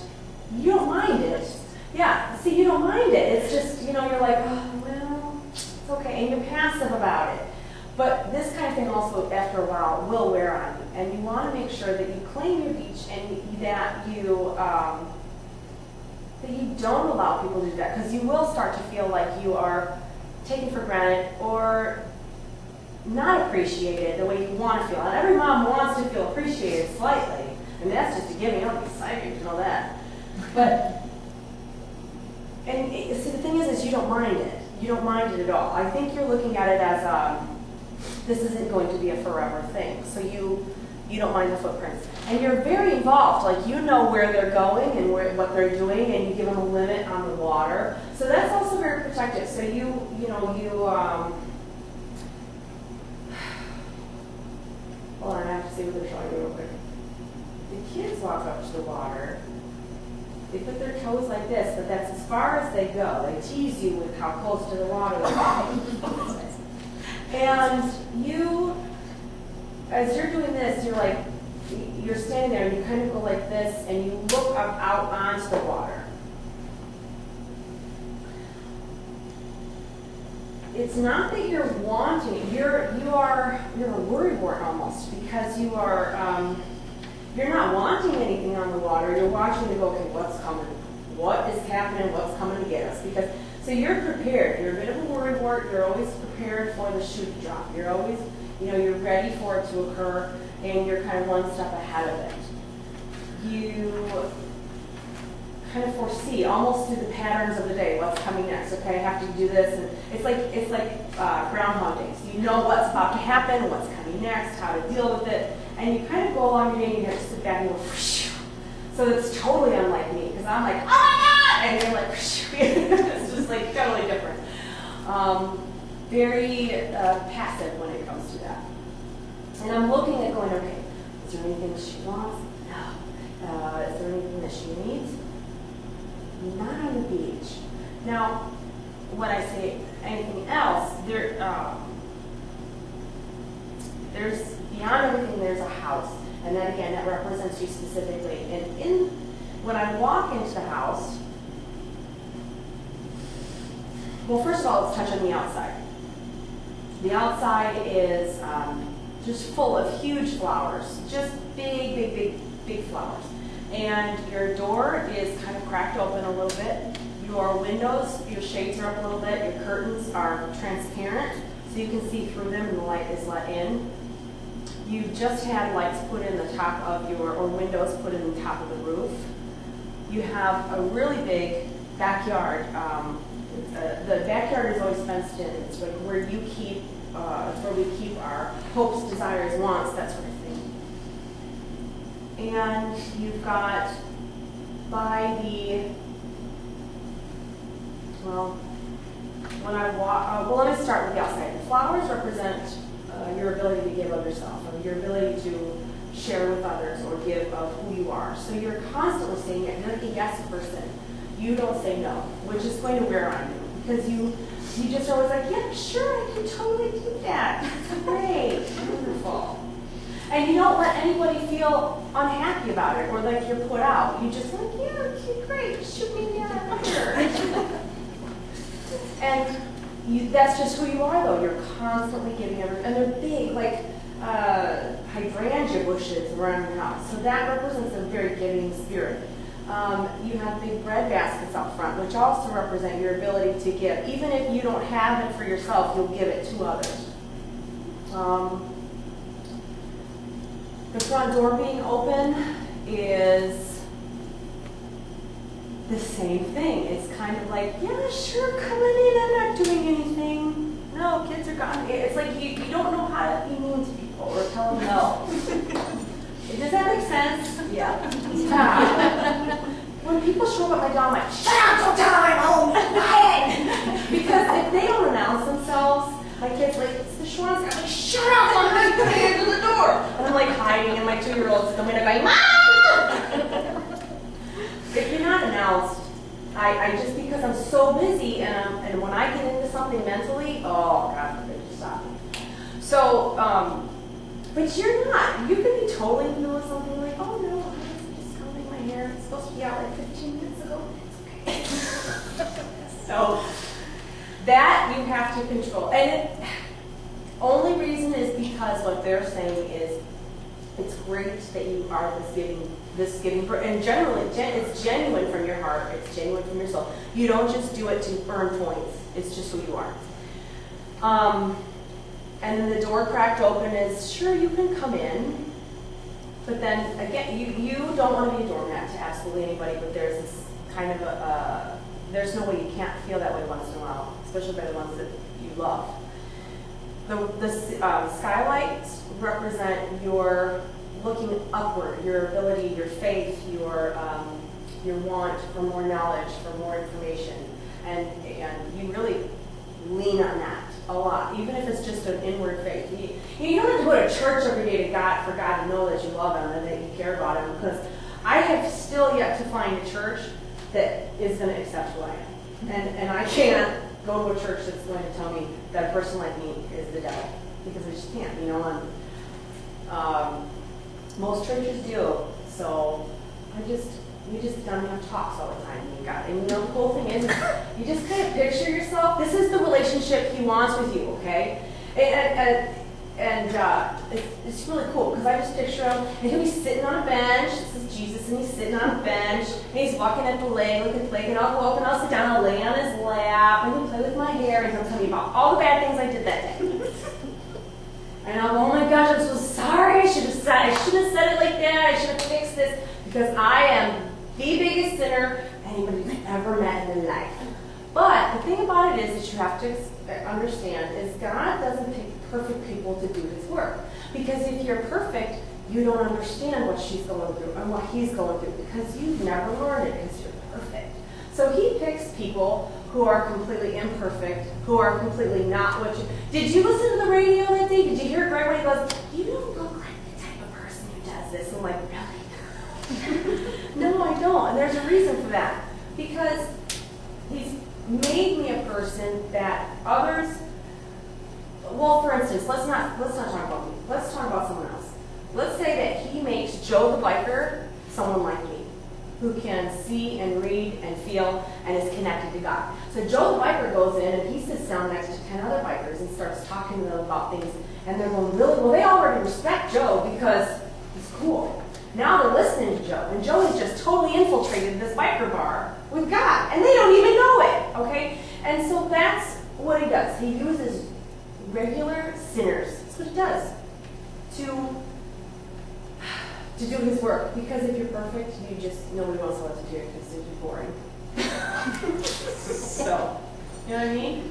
you don't mind it. Yeah, see, you don't mind it. It's just, you're like, oh, well, it's okay. And you're passive about it. But this kind of thing also, after a while, will wear on you. And you want to make sure that you claim your beach and that you don't allow people to do that. Because you will start to feel like you are taken for granted or not appreciated the way you want to feel. And every mom wants to feel appreciated slightly. And that's just a given. You don't be psychic to know that. But, see, the thing is you don't mind it. You don't mind it at all. I think you're looking at it as this isn't going to be a forever thing. So you don't mind the footprints. And you're very involved. Like, you know where they're going and what they're doing, and you give them a limit on the water. So that's also very protective. So hold on, I have to see what they're showing you real quick. The kids walk up to the water. They put their toes like this, but that's as far as they go. They tease you with how close to the water they go. And you, as you're doing this, you're standing there and you kind of go like this and you look up out onto the water. It's not that you're wanting it. You're a worrywart almost, because you are you're not wanting anything on the water. You're watching to go, okay, what's coming? What is happening? What's coming to get us? So you're prepared. You're a bit of a worrywart. You're always prepared for the shoe to drop. You're always, you're ready for it to occur, and you're kind of one step ahead of it. You kind of foresee almost through the patterns of the day what's coming next. Okay, I have to do this, and it's like Groundhog Day. So you know what's about to happen, what's coming next, how to deal with it, and you kind of go along your day and you have to sit back and go, whoosh. So it's totally unlike me, because I'm like, oh my God, and you're like, whoosh. It's just like totally different. Very passive when it comes to that. And I'm looking at going, okay, is there anything that she wants? No. Is there anything that she needs? Not on the beach. Now, when I say anything else, there's beyond everything, there's a house. And then again, that represents you specifically. And when I walk into the house, well, first of all, let's touch on the outside. The outside is just full of huge flowers, just big flowers. And your door is kind of cracked open a little bit. Your windows, your shades are up a little bit. Your curtains are transparent, so you can see through them and the light is let in. You just had lights put in the top of or windows put in the top of the roof. You have a really big backyard. The backyard is always fenced in. It's like where you keep, it's where we keep our hopes, desires, wants, that sort of thing. And you've got by the, when I walk, let me start with the outside. The flowers represent your ability to give of yourself, or your ability to share with others, or give of who you are. So you're constantly saying it. You're like a yes person. You don't say no, which is going to wear on you, because you just are always like, yeah, sure, I can totally do that. That's great, wonderful. And you don't let anybody feel unhappy about it or like you're put out. You just like, yeah, okay, great, shoot me down here. And that's just who you are, though. You're constantly giving everything. And they're big. Like, hydrangea bushes around your house. So that represents a very giving spirit. You have big bread baskets out front, which also represent your ability to give. Even if you don't have it for yourself, you'll give it to others. The front door being open is the same thing. It's kind of like, yeah, sure, come on in, I'm not doing anything. No, kids are gone. It's like you don't know how to be mean to people or tell them no. Does that make sense? Yeah. When people show up at my door, I'm like, shut up, don't tell them I'm home, quiet! Because if they don't announce themselves, my kid's like, it's the Schwans. I'm like, shut up, I'm not going to answer the door. And I'm like hiding, and my 2-year-old's coming in going, Mom! If you're not announced, I just, because I'm so busy, and when I get into something mentally, oh, God forbid you stop me. So, but you're not. You could be totally in the middle of something like, oh no, I'm just combing my hair. It's supposed to be out like 15 minutes ago. It's okay. So, that you have to control. And only reason is because what they're saying is, it's great that you are this giving, and generally, it's genuine from your heart. It's genuine from your soul. You don't just do it to earn points. It's just who you are. And then the door cracked open is, sure, you can come in. But then, again, you don't want to be a doormat to absolutely anybody, but there's this kind of there's no way you can't feel that way once in a while, especially by the ones that you love. The skylights represent your looking upward, your ability, your faith, your want for more knowledge, for more information. And you really lean on that a lot, even if it's just an inward faith. You don't have to go to church every day for God to know that you love Him and that you care about Him, because I have still yet to find a church that is going to accept who I am. And I can't go to a church that's going to tell me that a person like me is the devil, because I just can't, And most churches do. So we just don't have talks all the time. And the cool thing is, you just kind of picture yourself. This is the relationship He wants with you, okay? And it's really cool, because I just picture Him, and He'll be sitting on a bench. This is Jesus, and He's sitting on a bench, and He's walking up the lake, looking at the lake, and I'll go up and I'll sit down, I'll lay on His lap, and He'll play with my hair, and He'll tell me about all the bad things I did that day. And I'll go, oh my gosh, I'm so sorry. I shouldn't have said it like that. I should have fixed this, because I am the biggest sinner anybody's ever met in their life. But the thing about it is that you have to understand is God doesn't pick perfect people to do His work. Because if you're perfect, you don't understand what she's going through and what he's going through, because you've never learned it because you're perfect. So He picks people who are completely imperfect, who are completely not what you... Did you listen to the radio that day? Did you hear Greg when he goes, you don't look like the type of person who does this? I'm like, really? No, I don't. And there's a reason for that. Because He's made me a person that others... Well, for instance, let's not talk about me. Let's talk about someone else. Let's say that He makes Joe the biker someone like me, who can see and read and feel and is connected to God. So Joe the biker goes in and he sits down next to 10 other bikers and starts talking to them about things, and they're going, really? Well, they already respect Joe because he's cool. Now they're listening to Joe, and Joe has just totally infiltrated this biker bar with God, and they don't even know it, okay? And so that's what He does. He uses regular sinners, that's what He does, to do His work. Because if you're perfect, nobody wants to let you do it because it'd be boring. So, you know what I mean?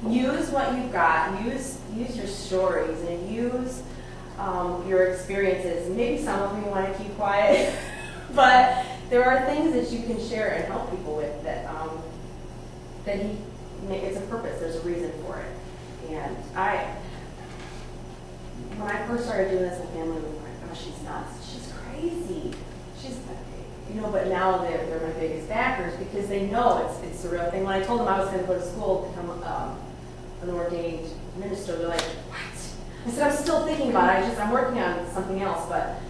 Use what you've got. Use your stories and use your experiences. Maybe some of them you want to keep quiet, but there are things that you can share and help people with that it's a purpose. There's a reason for it. And when I first started doing this, my family was like, oh, she's nuts. She's crazy. But now they're my biggest backers because they know it's the real thing. When I told them I was going to go to school to become an ordained minister, they're like, what? I said, I'm still thinking about it. I'm working on something else, but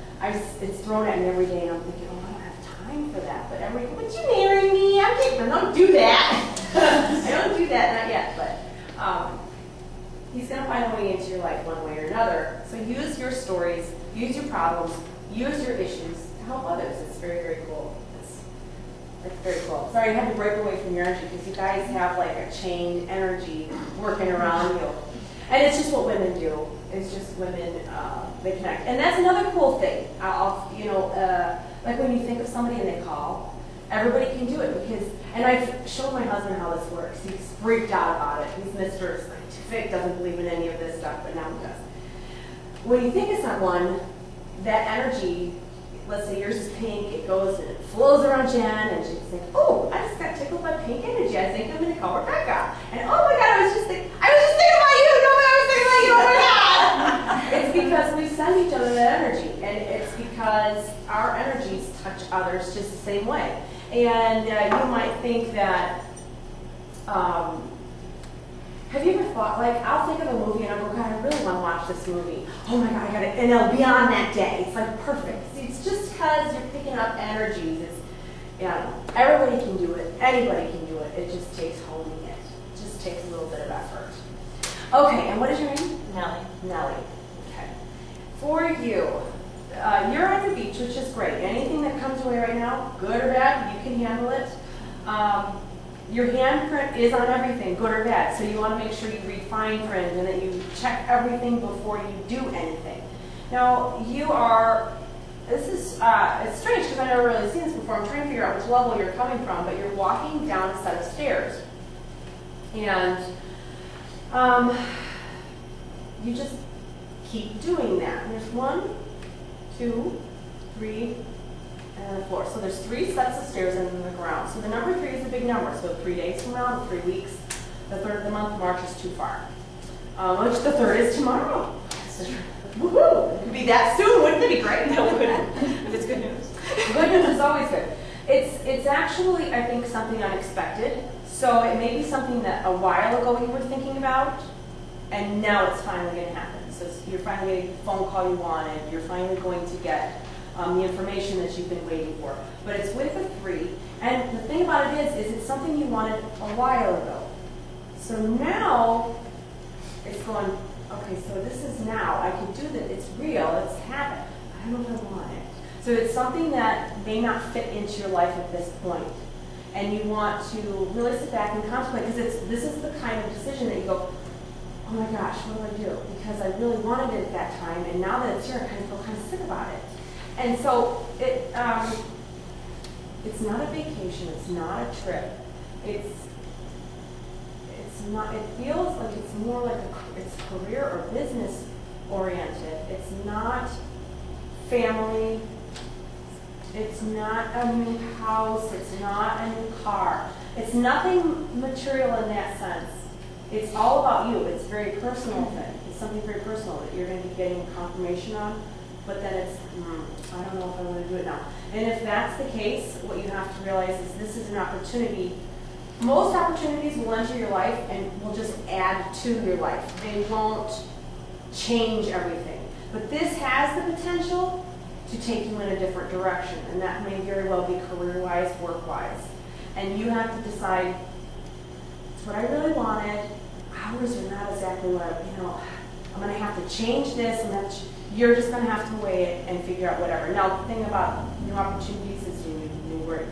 it's thrown at me every day, and I'm thinking, oh, I don't have time for that. But would you marry me? I don't do that. I don't do that, not yet, but He's going to find a way into your life one way or another. So use your stories, use your problems, use your issues to help others. It's very, very cool. It's very cool. Sorry, I had to break away from your energy because you guys have like a chained energy working around you. And it's just what women do. It's just women, they connect. And that's another cool thing. Like when you think of somebody and they call, everybody can do it because, and I've shown my husband how this works. He's freaked out about it. He's Mr. Scientific, doesn't believe in any of this stuff, but now he does. When you think of someone, that energy, let's say yours is pink, it goes and it flows around Jen, and she's like, oh, I just got tickled by pink energy. I think I'm going to call Rebecca. And oh my God, I was just thinking about you. Nobody I was thinking about you. Oh my God. It's because we send each other that energy, and it's because our energies touch others just the same way. And you might think that, have you ever thought, like, I'll think of a movie and I'll go, God, I really want to watch this movie. Oh my God, I got it. And it'll be on that day. It's like perfect. See, it's just because you're picking up energies. Everybody can do it. Anybody can do it. It just takes honing it. It just takes a little bit of effort. Okay, and what is your name?
Nellie.
Nellie. Okay. For you, you're on the beach, which is great. Anything that comes away right now, good or bad, you can handle it. Your handprint is on everything, good or bad. So you want to make sure you read fine print and that you check everything before you do anything. Now, this is, it's strange because I've never really seen this before. I'm trying to figure out which level you're coming from, but you're walking down a set of stairs. And you just keep doing that. And there's 1, 2, 3, and 4. So there's 3 sets of stairs in the ground. So the number 3 is a big number. So 3 days from now, 3 weeks, the 3rd of the month, March is too far. Which the 3rd is tomorrow. Woohoo! It could be that soon. Wouldn't it be great? No, it wouldn't. If it's good news. Good news is always good. It's actually, I think, something unexpected. So it may be something that a while ago you were thinking about, and now it's finally going to happen. So you're finally getting the phone call you wanted. You're finally going to get the information that you've been waiting for. But it's with a 3. And the thing about it is it's something you wanted a while ago. So now it's going, okay, so this is now. I can do that. It's real. It's happened. I don't know if I want it. So it's something that may not fit into your life at this point. And you want to really sit back and contemplate, because this is the kind of decision that you go, oh my gosh, what do I do? Because I really wanted it at that time, and now that it's here, I kind of feel kind of sick about it. And so it's not a vacation, it's not a trip. It's not. It feels like it's more like it's career or business oriented. It's not family. It's not a new house. It's not a new car. It's nothing material in that sense. It's all about you. It's a very personal thing. It's something very personal that you're going to be getting confirmation on. But then it's, I don't know if I want to do it now. And if that's the case, what you have to realize is this is an opportunity. Most opportunities will enter your life and will just add to your life. They won't change everything. But this has the potential to take you in a different direction. And that may very well be career-wise, work-wise. And you have to decide, it's what I really wanted. Hours are not exactly what I'm going to have to change this. You're just going to have to weigh it and figure out whatever. Now, the thing about new opportunities is new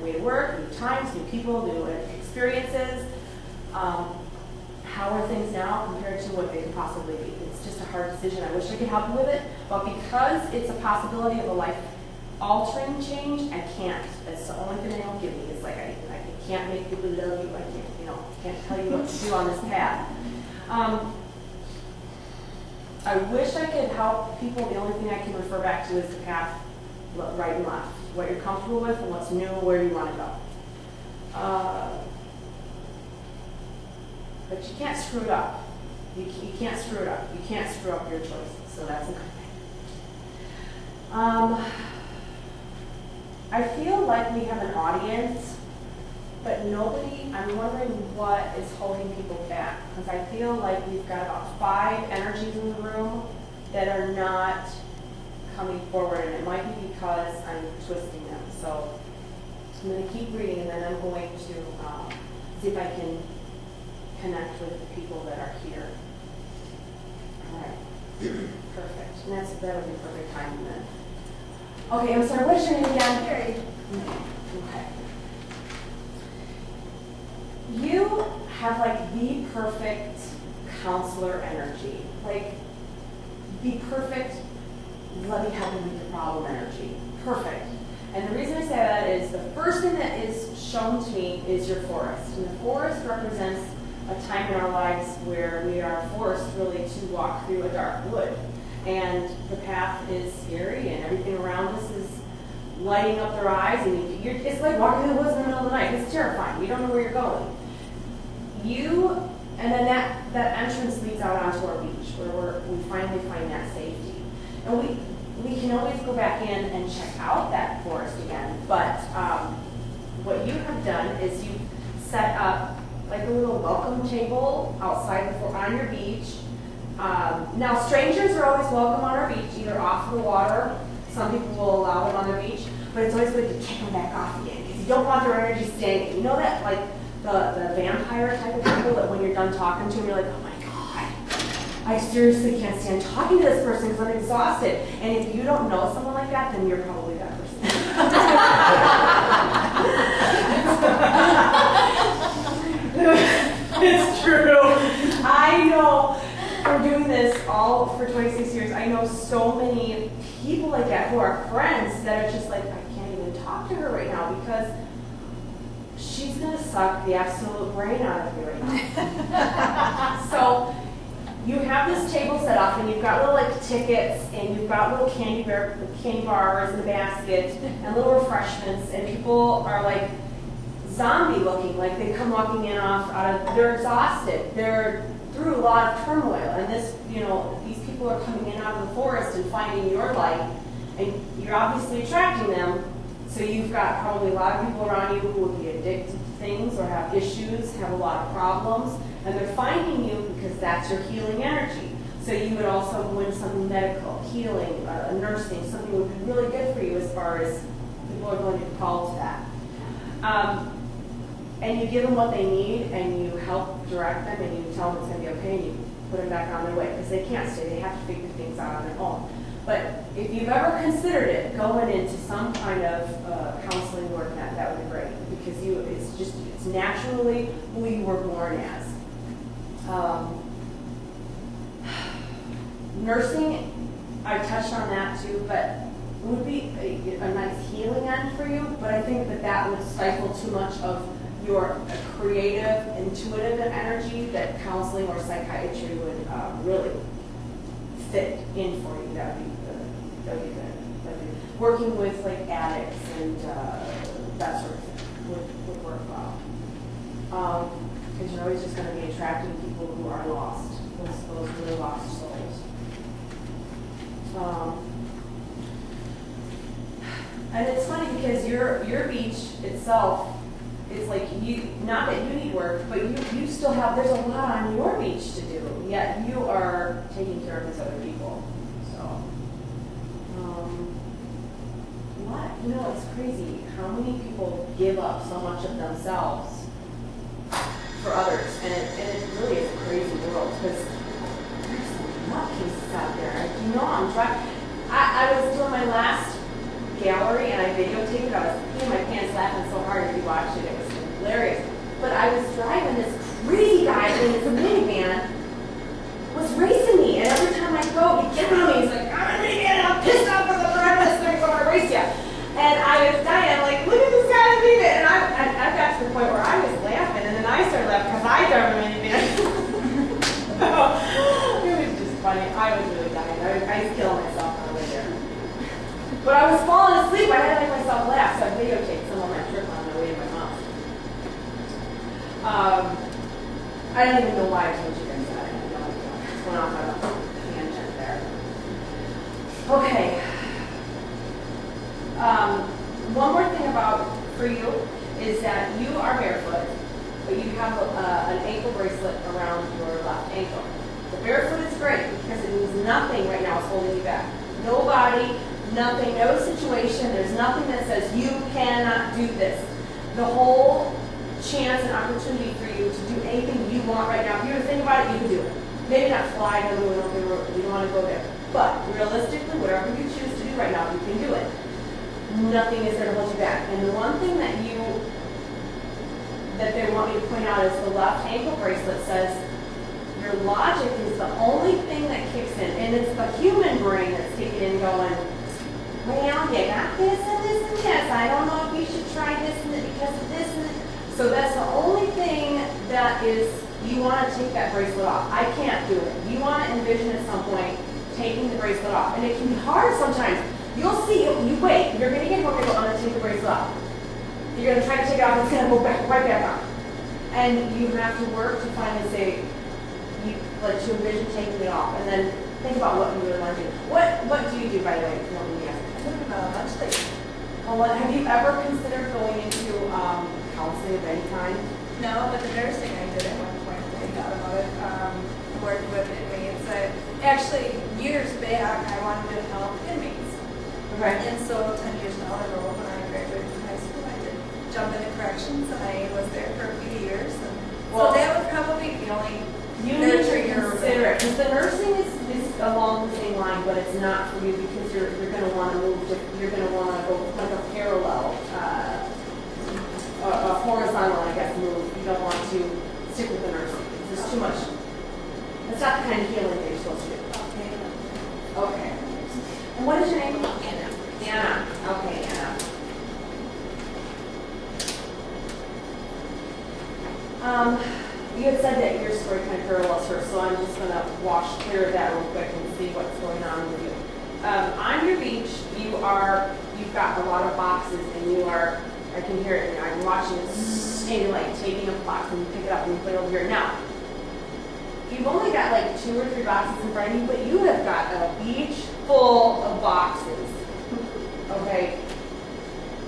way to work, new times, new people, new experiences. How are things now compared to what they could possibly be? It's just a hard decision. I wish I could help you with it, but because it's a possibility of a life-altering change, I can't. That's the only thing they don't give me. It's like I can't make people love you. I can't tell you what to do on this path. I wish I could help people. The only thing I can refer back to is the path, right and left. What you're comfortable with and what's new, where you want to go. But you can't screw it up. You can't screw it up. You can't screw up your choices. So that's a good thing. I feel like we have an audience, but nobody, I'm wondering what is holding people back. Because I feel like we've got about 5 energies in the room that are not coming forward. And it might be because I'm twisting them. So I'm going to keep reading, and then I'm going to see if I can connect with the people that are here. All right. Perfect. And that'll be perfect timing then. Okay, I'm sorry, what's your name again?
Carrie.
Okay. You have like the perfect counselor energy. Like the perfect, let me help you with your problem energy. Perfect. And the reason I say that is the first thing that is shown to me is your forest. And the forest represents a time in our lives where we are forced really to walk through a dark wood. And the path is scary and everything around us is lighting up their eyes. And it's like walking through the woods in the middle of the night. It's terrifying. You don't know where you're going. And then that entrance leads out onto our beach where we finally find that safety. And we can always go back in and check out that forest again. But what you have done is you set up like a little welcome table outside on your beach. Now, strangers are always welcome on our beach, either off the water. Some people will allow them on their beach, but it's always good to kick them back off again because you don't want their energy staying. You know that, like the vampire type of people that when you're done talking to them, you're like, oh my god, I seriously can't stand talking to this person because I'm exhausted. And if you don't know someone like that, then you're probably that person. It's true. I know. From doing this all for 26 years, I know so many people like that who are friends that are just like, I can't even talk to her right now because she's going to suck the absolute brain out of me right now. So you have this table set up and you've got little like tickets and you've got little candy bars in the basket and little refreshments, and people are like zombie looking, like they come walking in they're exhausted. They're through a lot of turmoil, and these people are coming in out of the forest and finding your light, and you're obviously attracting them. So you've got probably a lot of people around you who would be addicted to things or have issues, have a lot of problems, and they're finding you because that's your healing energy. So you would also go into something medical, healing, nursing, something that would be really good for you as far as people are going to call to that. And you give them what they need, and you help direct them, and you tell them it's going to be okay, and you put them back on their way, because they can't stay. They have to figure things out on their own. But if you've ever considered it, going into some kind of counseling work, that would be great, because it's naturally who you were born as. Nursing, I touched on that too, but would be a nice healing end for you, but I think that would stifle too much of your creative, intuitive energy that counseling or psychiatry would really fit in for you. That would be good. Working with like addicts and that sort of thing would work well. Because you're always just going to be attracting people who are lost, those really lost souls. And it's funny because your beach itself, it's like not that you need work, but you still there's a lot on your beach to do, yet you are taking care of these other people. So, it's crazy how many people give up so much of themselves for others, and it really is a crazy world because there's some nutcases out there. I'm trying. I was doing my last gallery and I videotaped it. I was peeing my pants laughing so hard. If you watched it, it was hilarious. But I was driving, this crazy guy in his minivan was racing me, and every time I go, he gets on me. He's like, I'm a minivan, I'm pissed off because I'm driving this thing, so I'm gonna race you. And I was dying. I'm like, look at this guy in the minivan. And I got to the point where I was laughing, and then I started laughing because I drive a minivan. It was just funny. I was really dying. I was killing myself on the way there. But I was falling asleep. I had to make myself laugh, so I videotaped some of my trip on my way to my mom. I don't even know why I told you guys that. I had no idea. I just went off on a tangent there. Okay. One more thing for you is that you are barefoot, but you have an ankle bracelet around your left ankle. The barefoot is great because it means nothing right now is holding you back. Nobody, nothing, no situation. There's nothing that says you cannot do this. The whole chance and opportunity for you to do anything you want right now. If you were to think about it, you can do it. maybe not fly to the moon, we don't want to go there. But realistically, whatever you choose to do right now, you can do it. Nothing is going to hold you back. And the one thing that they want me to point out is the left ankle bracelet says your logic is the only thing that kicks in. And it's the human brain that's kicking in going, well, you got this and this and this. I don't know if you should try this and this because of this and this. So that's the only thing that is, you want to take that bracelet off. I can't do it. You want to envision at some point taking the bracelet off. And it can be hard sometimes. You'll see, you wait, you're going to get home and go, I'm going to take the bracelet off. You're going to try to take it off, it's going to go back, right back on. And you have to work to finally say, to envision taking it off. And then think about what you really want to do. What do you do, by the way, if you want me to ask? Well, have you ever considered going into counseling of any kind?
No, but the nursing I did at one point, I thought about it, working with inmates. Actually, years back, I wanted to help inmates.
Okay.
And so 10 years now ago, when I graduated from high school, I did jump into corrections, and I was there for a few years. And
Well,
so that would probably be the only
you need to
nurturing your
consider it, because the nursing is along the same line, but it's not for you because you're going to want to move, you're going to want to go like a parallel, a horizontal, I guess, move. You don't want to stick with the nursing. There's too much. It's not the kind of healing that you're supposed to do. Okay. And what is your name? Anna. Anna. Okay, Anna. You had said that your story kind of parallels hers, so I'm just going to clear that real quick and see what's going on with you. On your beach, you've got a lot of boxes, and I can hear it, and I'm watching it, and you're like taking a box and you pick it up and you put it over here. Now, you've only got like 2 or 3 boxes in front of you, but you have got a beach full of boxes. Okay?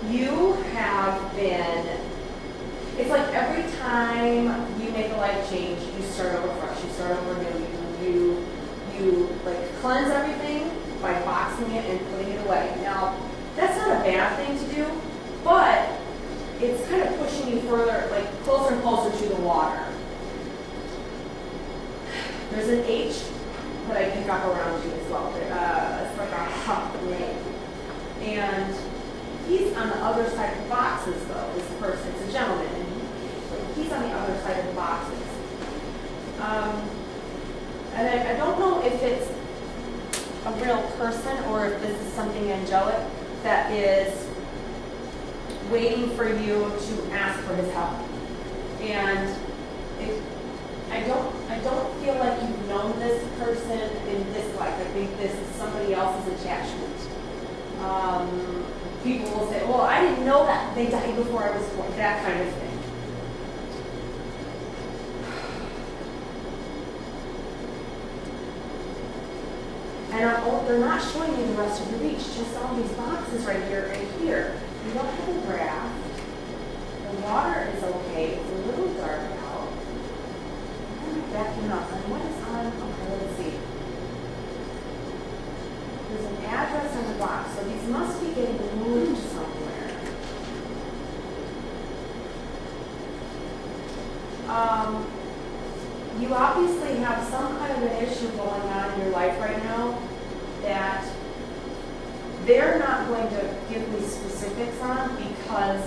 You have been, it's like every time you make a life change, you start over fresh, you start over new, you like cleanse everything by boxing it and putting it away. Now, that's not a bad thing to do, but it's kind of pushing you further, like closer and closer to the water. There's an H that I pick up around you as well. It's like a huck name. And he's on the other side of the boxes, though, this person. It's a gentleman, and he's on the other side of the boxes. And I don't know if it's a real person or if this is something angelic that is waiting for you to ask for his help. And I don't feel like you've known this person in this life. I think this is somebody else's attachment. People will say, well, I didn't know that. They died before I was born. That kind of thing. And they're not showing you the rest of the beach, just all these boxes right here and here. You don't have a draft. The water is okay. It's a little dark out. I'm backing up. And what is on? Okay, let's see. There's an address on the box, so these must be getting moved somewhere. You obviously have some kind of an issue going on in your life right now that they're not going to give me specifics on because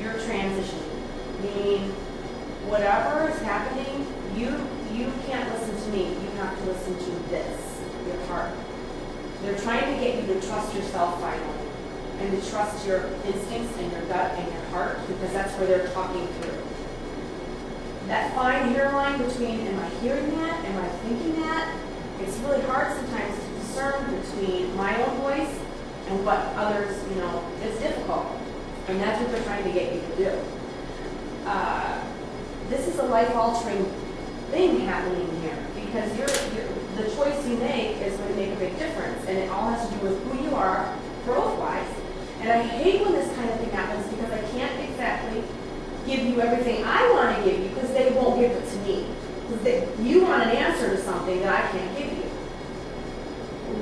you're transitioning. Meaning, whatever is happening, you can't listen to me. You have to listen to this, your heart. They're trying to get you to trust yourself finally and to trust your instincts and your gut and your heart because that's where they're talking through. That fine hairline between, am I hearing that? Am I thinking that? It's really hard sometimes to discern between my own voice and what others, it's difficult. And that's what they're trying to get you to do. This is a life-altering thing happening here because the choice you make is going to make a big difference. And it all has to do with who you are growth-wise. And I hate when this kind of thing happens because I can't exactly give you everything I want to give you because they won't give it to me. Because you want an answer to something that I can't give you.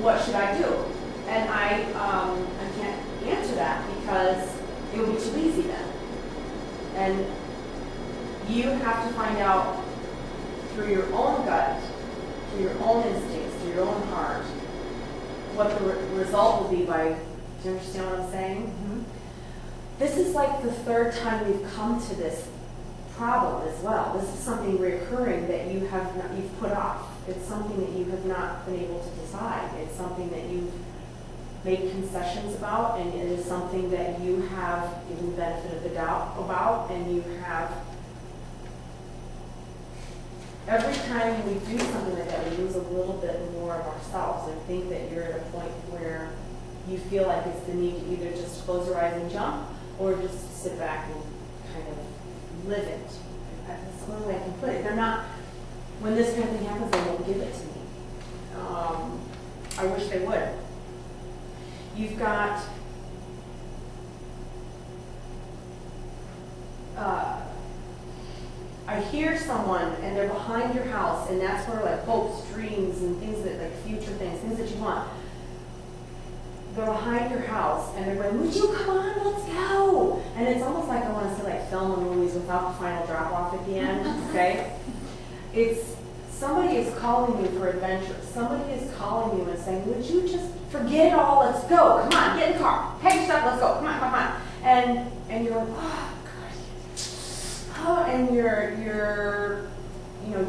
What should I do? And I can't answer that because it would be too easy then. And you have to find out through your own gut through your own instincts, through your own heart, what the result will be by, do you understand what I'm saying?
Mm-hmm.
This is like the third time we've come to this problem as well. This is something recurring that you've put off. It's something that you have not been able to decide. It's something that you've made concessions about, and it is something that you have given the benefit of the doubt about, and you have, every time we do something like that, we lose a little bit more of ourselves and think that you're at a point where you feel like it's the need to either just close your eyes and jump, or just sit back and kind of live it. That's the only way I can put it. They're not, when this kind of thing happens, they won't give it to me. I wish they would. You've got I hear someone and they're behind your house, and that's where like hopes, dreams, and things that like future things that you want. They're behind your house and they're going, would you come on, let's go. And it's almost like I want to say like film movies without the final drop off at the end, okay? It's somebody is calling you for adventure. Somebody is calling you and saying, would you just forget it all, let's go. Come on, get in the car. Pack your stuff, let's go. Come on, come on. And you're like, oh God. Oh, and you're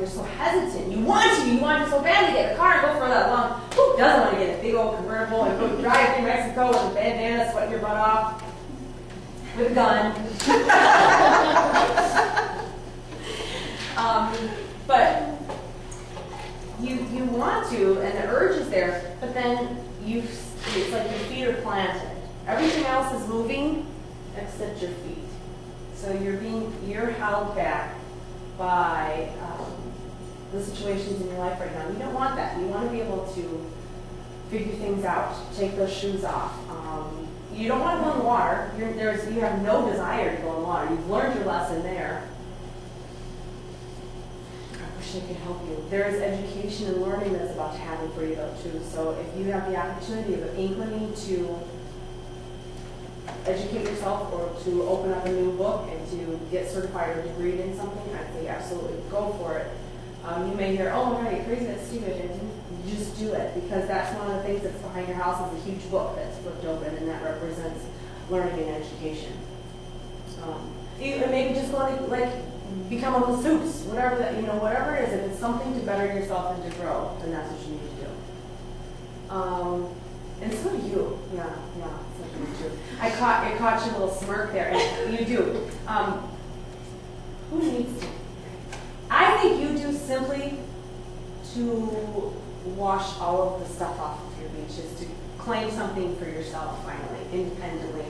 so hesitant. You want to so badly get in the car and go for that long. Who doesn't want to get a big old convertible and go drive through Mexico with a bandana, sweating your butt off with a gun? But you want to, and the urge is there, but then it's like your feet are planted. Everything else is moving except your feet. So you're held back by the situations in your life right now. You don't want that. You want to be able to figure things out, take those shoes off. You don't want to go in the water. You have no desire to go in the water. You've learned your lesson there. I wish I could help you. There is education and learning that's about to happen for you though too. So if you have the opportunity of an inkling to educate yourself or to open up a new book and to get certified or degreed in something, I'd say absolutely go for it. You may hear, oh my God, you're crazy, that's stupid. And you just do it, because that's one of the things that's behind your house is a huge book that's flipped open, and that represents learning and education. Maybe just going to like become a masseuse, whatever that, whatever it is. If it's something to better yourself and to grow, then that's what you need to do. And so do you. Yeah, so do you too. I caught your little smirk there, and you do. Who needs to? I think you do simply to wash all of the stuff off of your beaches, to claim something for yourself finally, independently.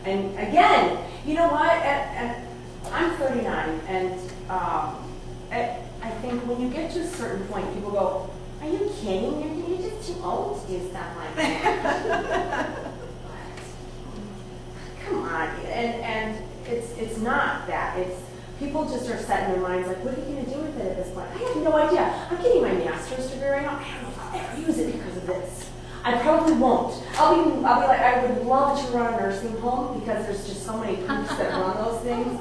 And again, you know what? I'm 39, and I think when you get to a certain point, people go, are you kidding? You're just too old to do stuff like that. Come on. And it's not that. It's people just are set in their minds like, what are you going to do with it at this point? I have no idea. I'm getting my master's degree right now. I don't know if I'll ever use it because of this. I probably won't. I'll be like, I would love to run a nursing home because there's just so many peeps that run those things.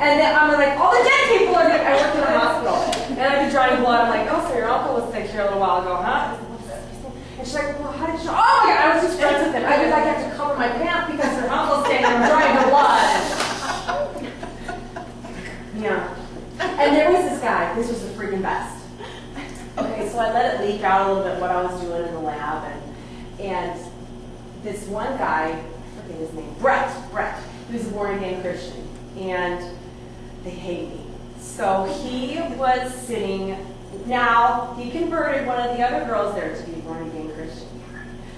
And then I'm like, all the dead people are I worked in a hospital. And I'd be drawing blood. I'm like, oh, so your uncle was sick here a little while ago, huh? And she's like, well, how did you? Oh my God, I was just friends with him. I was like, I had to cover my pants because her uncle's standing there drawing her blood. Yeah. And there was this guy. This was the freaking best. Okay, so I let it leak out a little bit what I was doing in the lab, and this one guy, I forget his name, Brett, he was a born-again Christian, and they hate me. So he was sitting, now he converted one of the other girls there to be a born-again Christian.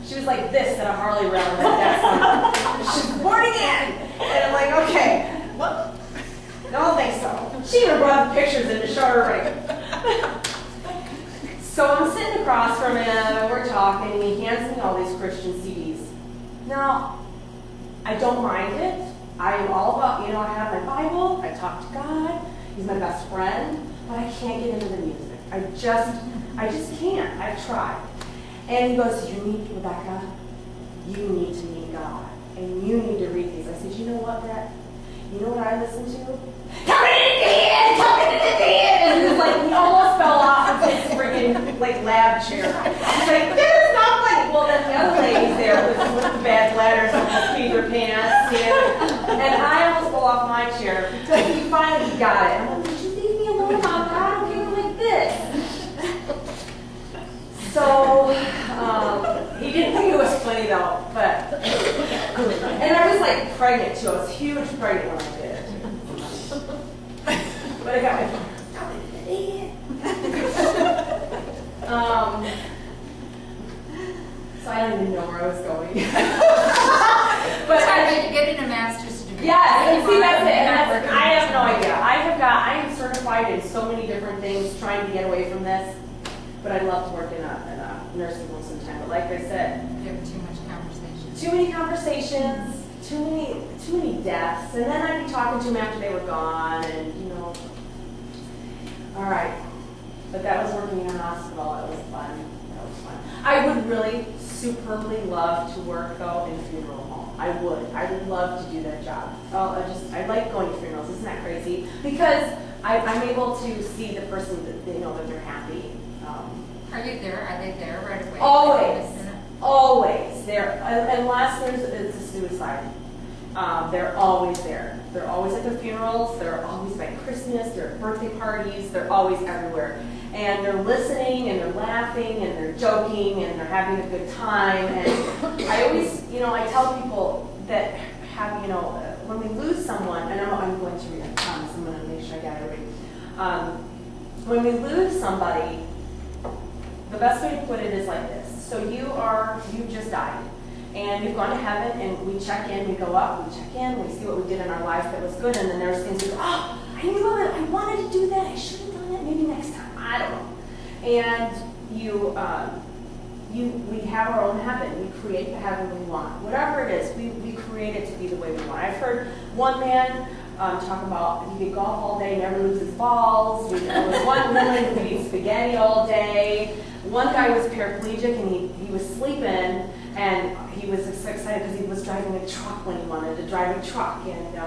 She was like this at a Harley rally like that. She's born again! And I'm like, okay, what? I don't think so. She even brought the pictures in to show her right. So I'm sitting across from him, we're talking, and he hands me all these Christian CDs. Now, I don't mind it. I am all about, I have my Bible, I talk to God, he's my best friend, but I can't get into the music. I just can't. I've tried. And he goes, Rebecca, you need to meet God, and you need to read these. I said, you know what, Brett? You know what I listen to? Coming in the end! And he was like, he almost fell off of his friggin' like your pants, you know? And I almost fell off my chair because he finally got it. I'm like, would you leave me alone, Mom? I don't care like this. So, he didn't think it was funny though, but, and I was like pregnant too. I was huge pregnant when I did it. But I got my so I don't even know where I was going. But
Sorry, getting a master's degree.
yes, and see that's it. And I have no idea. I am certified in so many different things, trying to get away from this. But I love to work in a nursing home sometime. But like I said,
You have too much conversation.
too many conversations, too many deaths, and then I'd be talking to them after they were gone, and you know. All right, but that was working in a hospital. It was fun. That was fun. I would really superbly love to work though in a funeral home. I would. I would love to do that job. I like going to funerals. Isn't that crazy? Because I'm able to see the person that they know that they're happy.
Are you there? Are they there right away?
Always. Always there, unless it's a suicide. They're always there. They're always at their funerals. They're always at Christmas. They're at birthday parties. They're always everywhere. And they're listening and they're laughing and they're joking and they're having a good time. And I always, I tell people that have, when we lose someone, and I'm going to read, I promise, I'm going to make sure I got it right. When we lose somebody, the best way to put it is like this. So you just died. And you've gone to heaven, and we check in, we go up, we check in, we see what we did in our life that was good, and then there's things we go, oh, I knew it, I wanted to do that, I should have done that, maybe next time, I don't know. And we have our own heaven, we create the heaven we want. Whatever it is, we create it to be the way we want. I've heard one man talk about he could golf all day, never lose his balls. There was one woman who could eat spaghetti all day. One guy was paraplegic, and he was sleeping, and he was excited because he was driving a truck when he wanted to drive a truck. And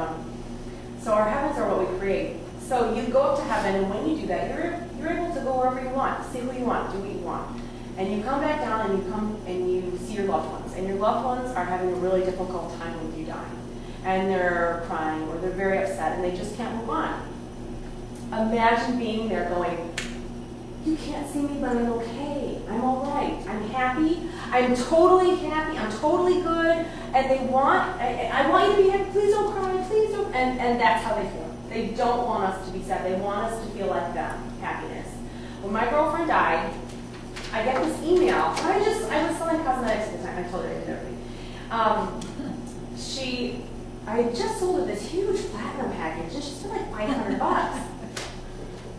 so our heavens are what we create. So you go up to heaven, and when you do that, you're able to go wherever you want, see who you want, do what you want. And you come back down, and you come and you see your loved ones. And your loved ones are having a really difficult time with you dying. And they're crying, or they're very upset, and they just can't move on. Imagine being there going, you can't see me, but I'm okay. I'm all right. I'm happy. I'm totally happy. I'm totally good. And they want, I want you to be happy. Please don't cry. Please don't. And that's how they feel. They don't want us to be sad. They want us to feel like them, happiness. When my girlfriend died, I get this email. I was selling cosmetics at the time. I told her I did everything. I just sold her this huge platinum package, and she spent like $500.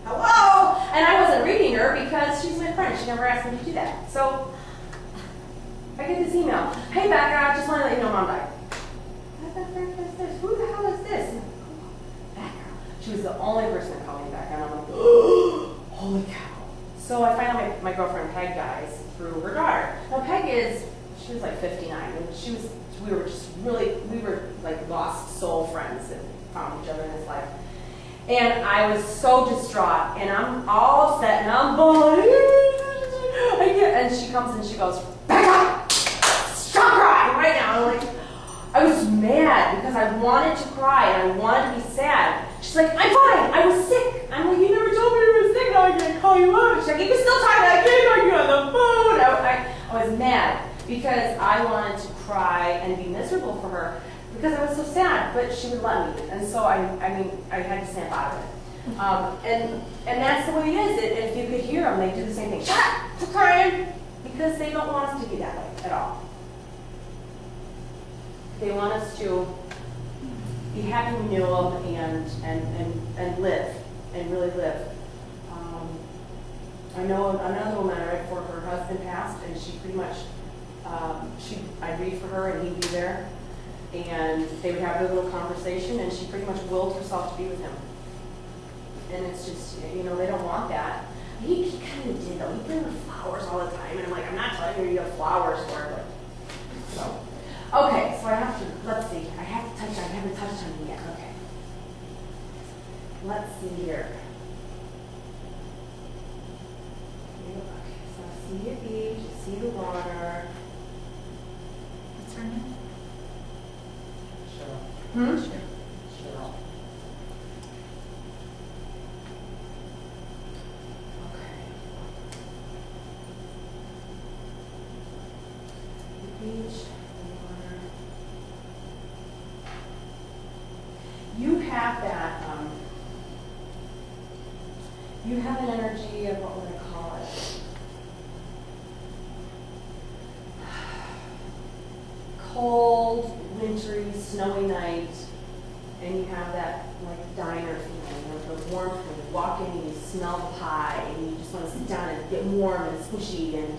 Hello? And I wasn't reading her because she's my friend. She never asked me to do that. So I get this email. Hey, Becca, I just want to let you know Mom died. What the frick is this? Who the hell is this? And I'm like, Becca. She was the only person that called me Becca. And I'm like, oh, holy cow. So I find out my girlfriend Peg dies through her daughter. Now Peg she was like 59, and we were like lost soul friends that found each other in this life. And I was so distraught, and I'm all upset, and I'm bawling. And she comes and she goes, Becca, stop crying right now. And I'm like, I was mad because I wanted to cry and I wanted to be sad. She's like, I'm fine, I was sick. I'm like, you never told me you were sick, now I can't call you up. She's like, you can still talk, I can't talk you on the phone. I was mad because I wanted to cry and be miserable for her because I was so sad, but she would let me. And so I had to snap out of it. And that's the way it is. If you could hear them, they do the same thing. Shut up, quit crying, because they don't want us to be that way at all. They want us to be happy renewal and live, and really live. I know another woman right before her husband passed, and she pretty much, I'd read for her and he'd be there, and they would have a little conversation, and she pretty much willed herself to be with him. And it's just, they don't want that. He kind of did, though. He bring her flowers all the time, and I'm like, I'm not telling you have flowers for her, but so. Okay, so I have to, let's see, I haven't touched on it yet, okay. Let's see here. Okay, so I see the beach, I see the water.
What's her name?
Hmm?
Cheryl.
Okay. The beach, the water. You have that, you have an energy of, what would I call it? Cold, wintry, snowy night, and you have that like diner feeling, like the warmth when you walk in and you smell the pie and you just want to sit down and get warm and squishy and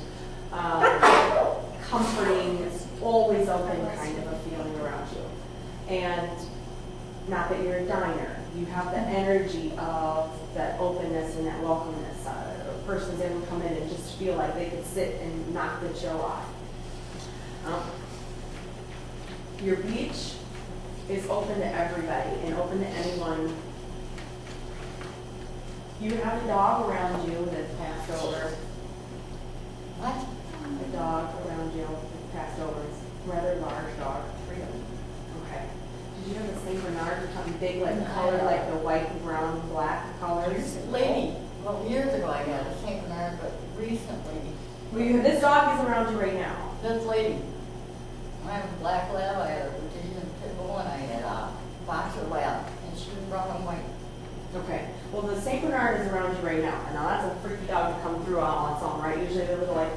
comforting, always open kind of a feeling around you. And not that you're a diner, you have the energy of that openness and that welcomeness. A person's able to come in and just feel like they could sit and knock the chill off. Your beach is open to everybody and open to anyone. You have a dog around you that's passed over.
What?
A dog around you that's passed over. It's a rather large dog. 3 of them. Okay. Did you have the St. Bernard or something big, like color, like the white, brown, black colors?
Lady, well, years ago I had a St. Bernard, but recently,
Well, this dog is around you right now.
this lady, I have a black lab, I had a Virginian pit bull, and I had a boxer lab, and she was brown and white.
Okay. Well, the St. Bernard is around you right now. And now that's a freaky dog to come through all on its own, right? Usually they're a little like.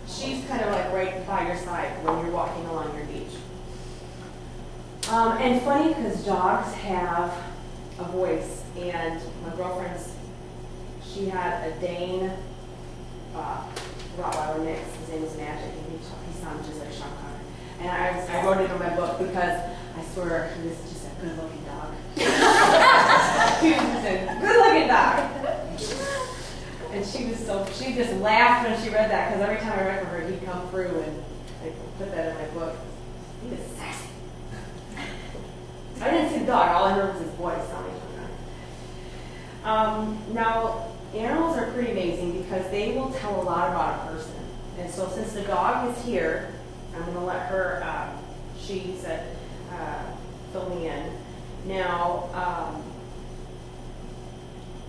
She's kind of like right by your side when you're walking along your beach. And funny because dogs have a voice, and my girlfriend's, she had a Dane Rottweiler mix. His name was Magic, and he sounded just like Sean Connery. And I wrote it in my book because I swear he was just a good-looking dog. He was just a good-looking dog. And she just laughed when she read that, because every time I read for her, he'd come through and I put that in my book. He was sassy. I didn't see the dog, all I heard was his voice sounding like that. Now, animals are pretty amazing because they will tell a lot about a person. And so since the dog is here, I'm going to let her, she said, fill me in. Now,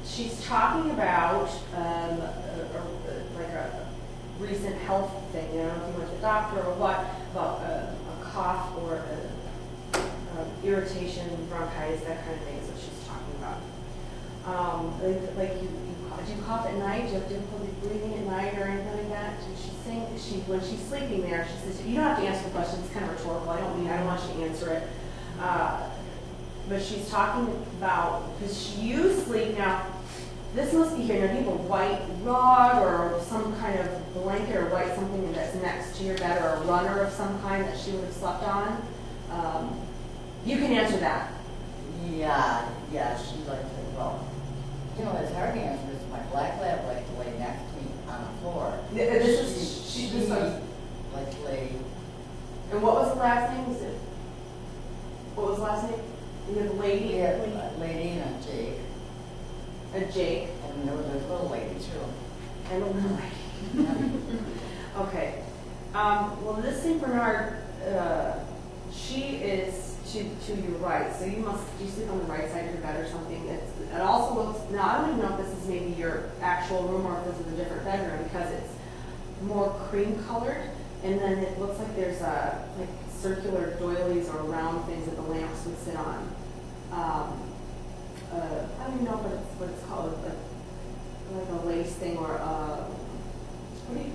she's talking about like a recent health thing. You know, if you went to the doctor or what, about a cough or irritation, bronchitis, that kind of thing is what she's talking about. Like do you cough at night? Do you have difficulty breathing at night or anything like that? She's saying when she's sleeping there, she says, you don't have to answer the question. It's kind of rhetorical. I don't want you to answer it. But she's talking about, because you sleep now. This must be here. Now, do you have a white rug or some kind of blanket or white something that's next to your bed, or a runner of some kind that she would have slept on? You can answer that.
Yeah, she liked it. Well, you know, it's hard to answer this. My black lab liked to lay next to me on the floor.
She
like lay.
And what was the last name? What was the last name? You have a lady?
We had a lady and a Jake.
A Jake.
And there was a little lady too.
And a little lady. Okay. Well, this St. Bernard, she is to your right. So do you sleep on the right side of your bed or something? It also looks, now I don't even know if this is maybe your actual room or if this is a different bedroom, because it's more cream colored. And then it looks like there's like circular doilies or round things that the lamps would sit on. I don't even know what it's called, like a lace thing or what do you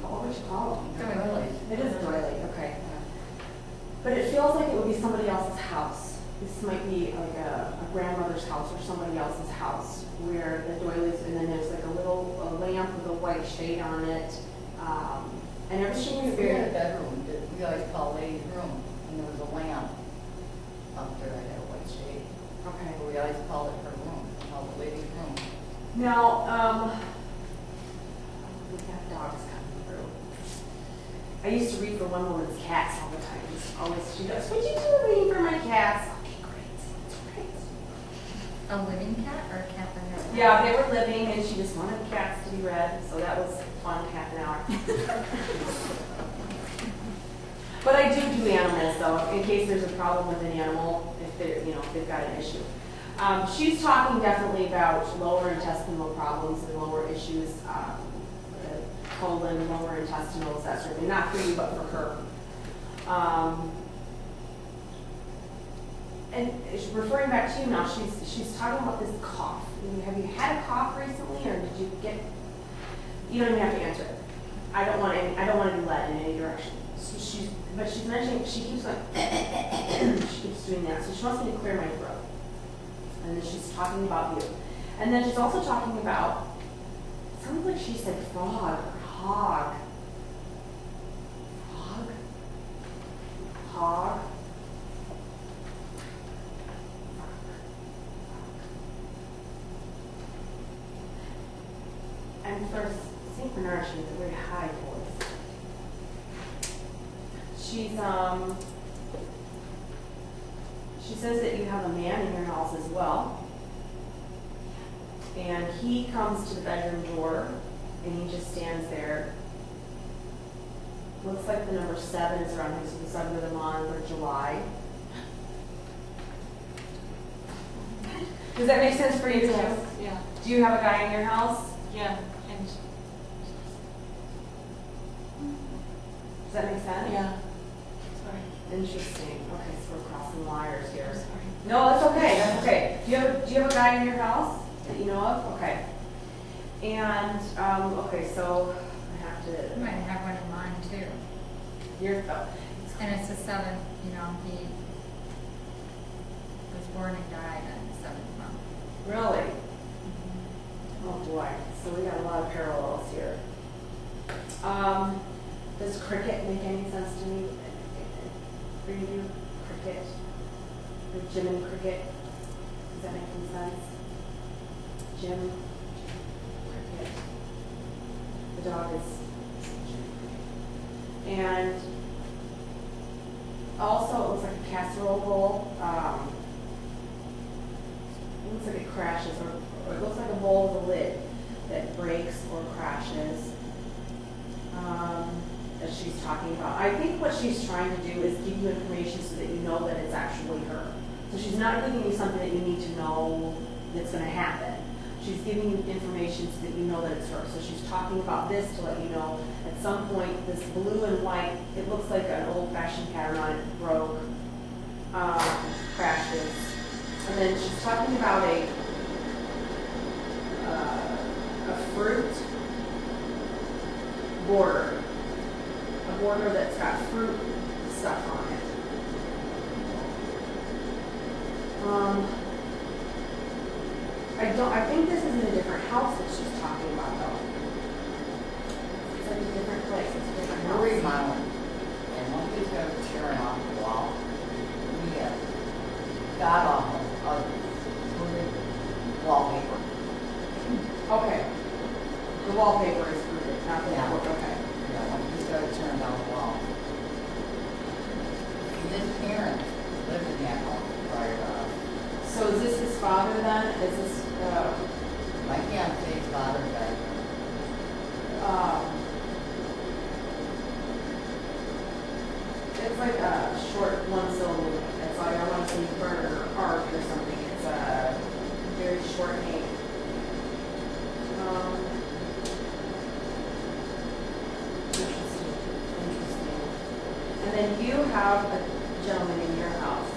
call them?
Doilies.
It is a doily, okay. But it feels like it would be somebody else's house. This might be like a grandmother's house or somebody else's house where the doilies, and then there's like a little lamp with a white shade on it. And everything is
We had a
very,
bedroom that we always call ladies' room, and there was a lamp up there that had a white shade.
okay.
But we always called it her room, called the ladies' room.
Now, we've got dogs coming through. I used to read for one woman's cats all the time. She goes, would you do reading for my cats? Okay, great.
A living cat or a cat that has?
Yeah, they were living, and she just wanted the cats to be read, so that was fun. fun half an hour. But I do animal meds though, in case there's a problem with an animal, if they're, if they've got an issue. She's talking definitely about lower intestinal problems and lower issues, colon, lower intestinals, that sort of thing. Not for you, but for her. And referring back to you now, she's talking about this cough. Have you had a cough recently, or did you get? You don't even have to answer it. I don't want to be led in any direction. So she's mentioning, she keeps like, she keeps doing that. So she wants me to clear my throat. And then she's talking about you. And then she's also talking about, it sounds like she said frog or hog. Hog? Hog? And for St. Bernard, she has a very high voice. She says that you have a man in your house as well. And he comes to the bedroom door and he just stands there. Looks like the number 7 is around him, so the 7th of the month or July. Does that make sense for you too?
Yeah.
Do you have a guy in your house?
Yeah. And
Does that make sense?
yeah. Sorry.
Interesting. Okay, so we're crossing wires here.
Sorry.
No, that's okay. That's okay. Do you have a guy in your house that you know of? Okay. And okay, so I have
I
to.
might have one in mind too.
You're
And it's a 7, he was born and died on the 7th month.
really. Oh boy. So we got a lot of parallels here. Does cricket make any sense to me? For you, cricket, with Jim and cricket. Does that make any sense? Jim, cricket. The dog is Jim. And also, it looks like a casserole bowl. It looks like it crashes, or it looks like a bowl with a lid that breaks or crashes. That she's talking about. I think what she's trying to do is give you information so that you know that it's actually her. So she's not giving you something that you need to know that's going to happen. She's giving you information so that you know that it's her. So she's talking about this to let you know at some point this blue and white, it looks like an old-fashioned pattern on it, broke, crashes. And then she's talking about a fruit border. A border that's got fruit stuff on it. I think this is in a different house that she's talking about though. It's like a different place, it's a different house.
We're remodeling, and once we started tearing off the wall, we got off of fruited wallpaper.
Okay. The wallpaper is fruited, not the
Yeah.
wood, okay.
Yeah, once we started tearing down the wall. And his parents lived in that house prior to us.
So is this his father then? Is this,
My fiance's father died.
it's like a short one syllable. It's like, I want to say bird or ark or something. It's a very short name. Interesting. And then you have a gentleman in your house.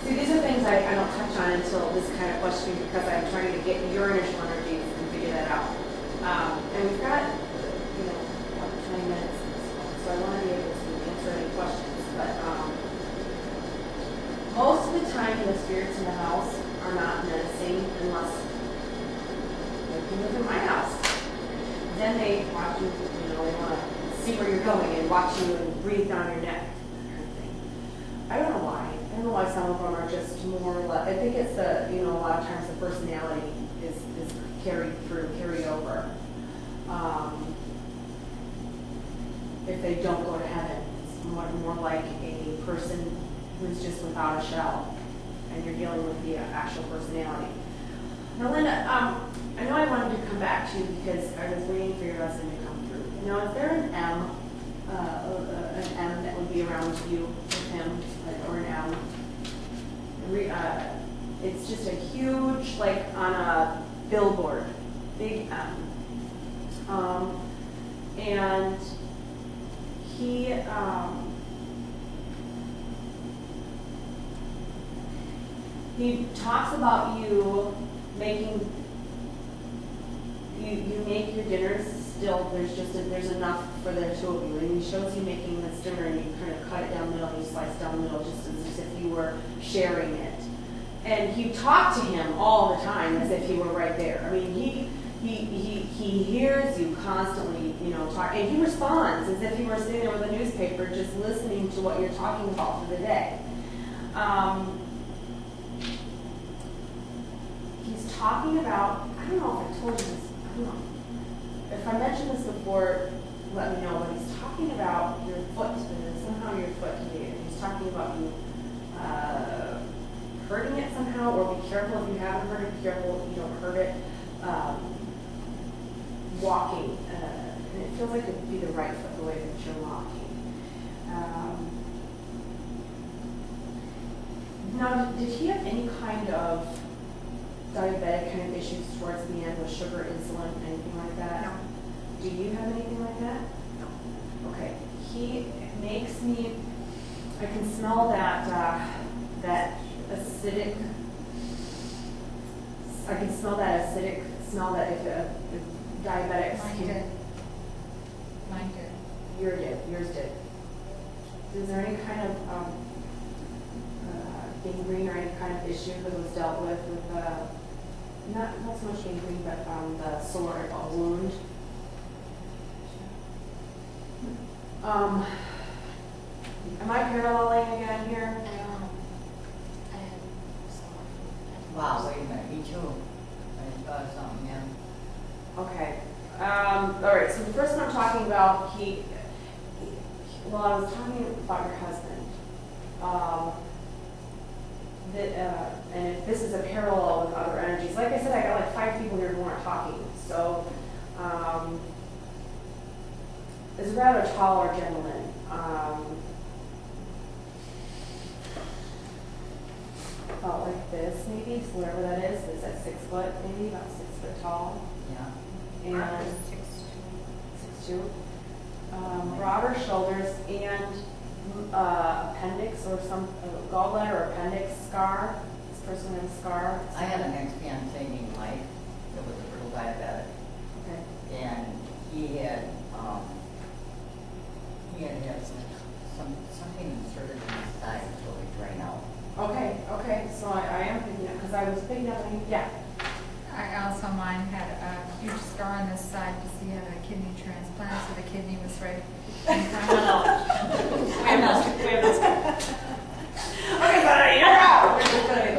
See, these are things I don't touch on until this kind of question because I'm trying to get your initial energies and figure that out. And we've got, 20 minutes, so I want to be able to answer any questions. But most of the time, the spirits in the house are not menacing unless you live in my house. Then they watch you, they want to see where you're going and watch you and breathe down your neck. Kind of thing. I don't know why. I don't know why some of them are just more or less. I think it's a lot of times the personality is carried through, carried over. If they don't go to heaven, it's more like a person who's just without a shell, and you're dealing with the actual personality. Now, Linda, I know I wanted to come back to you because I was waiting for your lesson to come through. Now, is there an M that would be around you with him, like, or an M? It's just a huge, like, on a billboard, big M. And he talks about you making, you make your dinners still, there's enough for the two of you, and he shows you making this dinner and you kind of cut it down the middle, and you slice down the middle just as if you were sharing it. And you talk to him all the time as if he were right there. I mean, he hears you constantly, talk, and he responds as if he were sitting there with a newspaper just listening to what you're talking about for the day. He's talking about, I don't know if I told you this, I don't know. If I mentioned this before, let me know, but he's talking about your foot, and somehow your foot, he's talking about you hurting it somehow, or be careful if you haven't hurt it, be careful if you don't hurt it. Walking, and it feels like it would be the right foot, the way that you're walking. Now, did he have any kind of diabetic kind of issues towards the end with sugar, insulin, anything like that?
No.
Do you have anything like that?
No.
Okay. He makes me, I can smell that acidic, I can smell that acidic smell that if diabetics
Mine did. Mine did.
Yours did. Is there any kind of gangrene or any kind of issue that was dealt with not so much gangrene, but the sore, a wound? Am I paralleling again here?
I had some.
Wow, wait a minute, me too. I thought something, yeah.
Okay. All right. So the first one I'm talking about, well, I was talking about your husband. And if this is a parallel with other energies, like I said, I got like 5 people here who aren't talking. So, is a rather taller gentleman. About like this, maybe, so whatever that is. It's at 6 foot, maybe about 6 foot tall.
Yeah.
And 6'2". Broader shoulders and appendix or some gallbladder or appendix scar. This person has a scar.
I had an ex-fiancé named Mike that was a real diabetic,
Okay.
and he had something inserted in his side until we drain out.
Okay. So I am picking up because I was picking up. Yeah.
Mine had a huge scar on this side because he had a kidney transplant, so the kidney was right in front of
We have this. Okay, but you're out.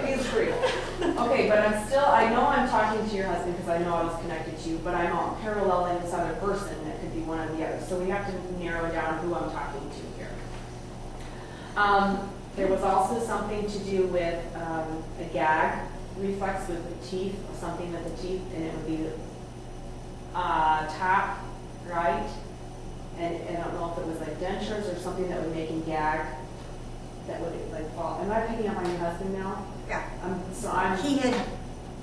He's free. Okay, but I know I'm talking to your husband because I know I was connected to you, but I'm paralleling this other person that could be one of the others. So we have to narrow down who I'm talking to here. There was also something to do with a gag reflex with the teeth, something with the teeth, and it would be the top right, and I don't know if it was like dentures or something that would make him gag, that would like fall. Am I picking up on your husband now?
Yeah. He had,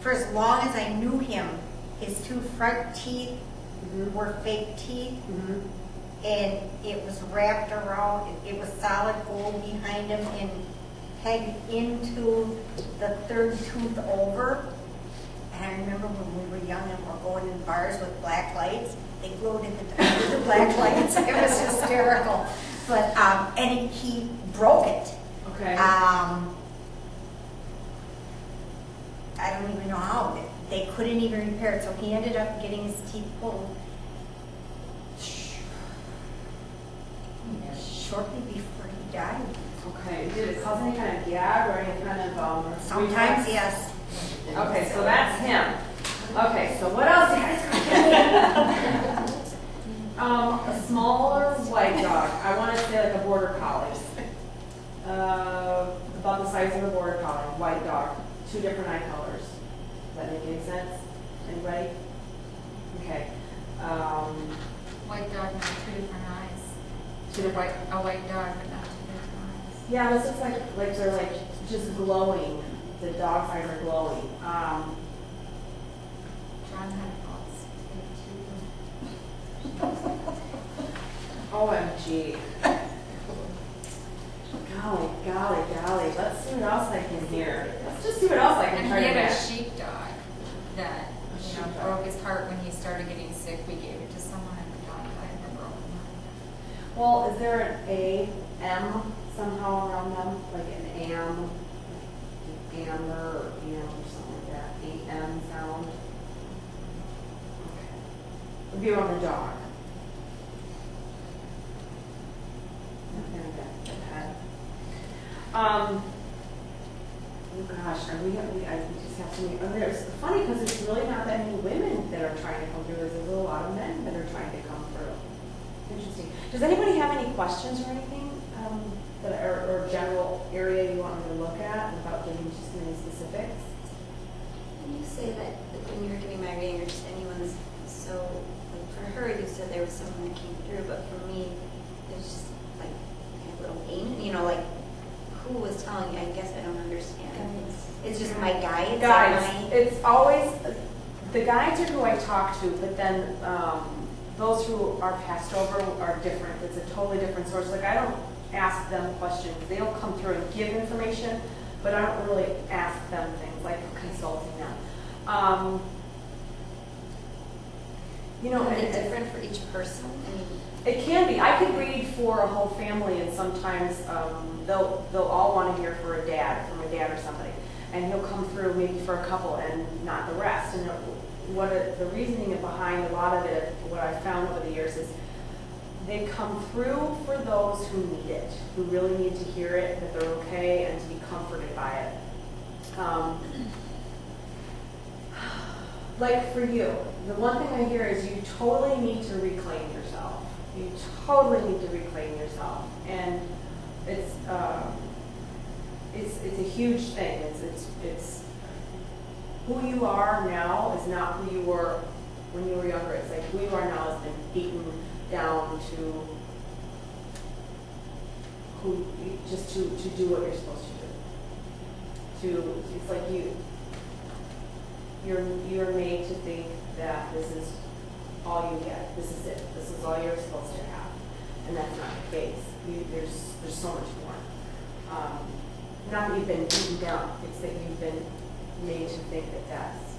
for as long as I knew him, his 2 front teeth were fake teeth, and it was wrapped around, it was solid gold behind him and pegged into the 3rd tooth over. And I remember when we were young and we're going in bars with black lights, they glowed in the black lights. It was hysterical. But, and he broke it.
Okay.
I don't even know how. They couldn't even repair it, so he ended up getting his teeth pulled shortly before he died.
Okay. Did it cause any kind of gag or any kind of
Sometimes,
reflex?
yes.
Okay, so that's him. Okay, so what else you guys got? A smaller white dog. I want to say like a border collie. About the size of a border collie, white dog. 2 different eye colors. Does that make any sense? Anybody? Okay.
White dog, not two different eyes.
Two different-
A white dog, but not two different eyes.
Yeah, this looks like they're like just glowing. The dog's eyes are glowing.
John had thoughts.
OMG. Golly. Let's see what else I can hear. Let's just see what else I can
And
try
he
to
had a
get.
sheepdog that,
sheepdog.
broke his heart when he started getting sick. We gave it to someone and the dog died of a broken heart.
Well, is there an A-M somehow around them? Like an AM, like amber or AM or something like that? A-M sound? Okay. Would be around the dog. Nothing like that. Oh gosh, I just have to make, it's funny because it's really not that many women that are trying to come through. There's a lot of men that are trying to come through. Interesting. Does anybody have any questions or anything, or general area you want me to look at without giving just any specifics?
When you say that, like, when you were giving my reading, or just anyone's, so, like, for her, you said there was someone that came through, but for me, it's just, like, a little pain, like, who was telling you? I guess I don't understand. It's just my guides.
Guides. It's always, the guides are who I talk to, but then those who are passed over are different. It's a totally different source. Like, I don't ask them questions. They'll come through and give information, but I don't really ask them things, like consulting them.
Is it different for each person? I mean,
it can be. I could read for a whole family, and sometimes they'll all want to hear from a dad or somebody, and he'll come through maybe for a couple and not the rest. And the reasoning behind a lot of it, what I've found over the years, is they come through for those who need it, who really need to hear it, that they're okay, and to be comforted by it. Like for you, the one thing I hear is you totally need to reclaim yourself. You totally need to reclaim yourself, and it's a huge thing. It's who you are now is not who you were when you were younger. It's like who you are now has been beaten down to to do what you're supposed to do. It's like you're made to think that this is all you get. This is it. This is all you're supposed to have, and that's not the case. There's so much more. Not that you've been beaten down. It's that you've been made to think that that's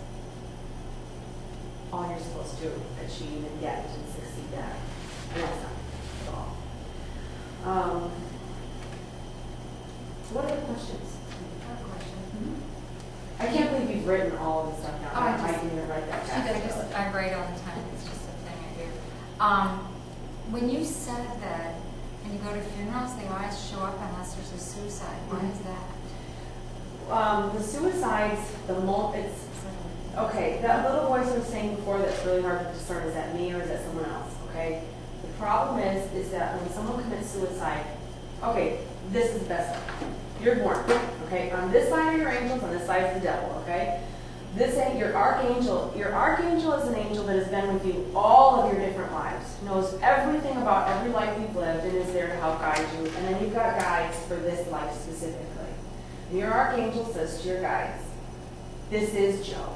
all you're supposed to achieve and get and succeed at, and that's not at all. What other questions?
I have a question.
I can't believe you've written all of this stuff down.
Oh, I
didn't even write that down.
I write all the time. It's just a thing I do. When you said that when you go to funerals, they always show up unless there's a suicide. Why is that?
The suicides, it's okay. That little voice I was saying before that's really hard to discern, is that me or is that someone else? Okay. The problem is that when someone commits suicide, okay, this is the best one. You're born, okay? On this side are your angels, on this side is the devil, okay? This ain't your archangel. Your archangel is an angel that has been with you all of your different lives, knows everything about every life you've lived, and is there to help guide you. And then you've got guides for this life specifically. And your archangel says to your guides, this is Joe.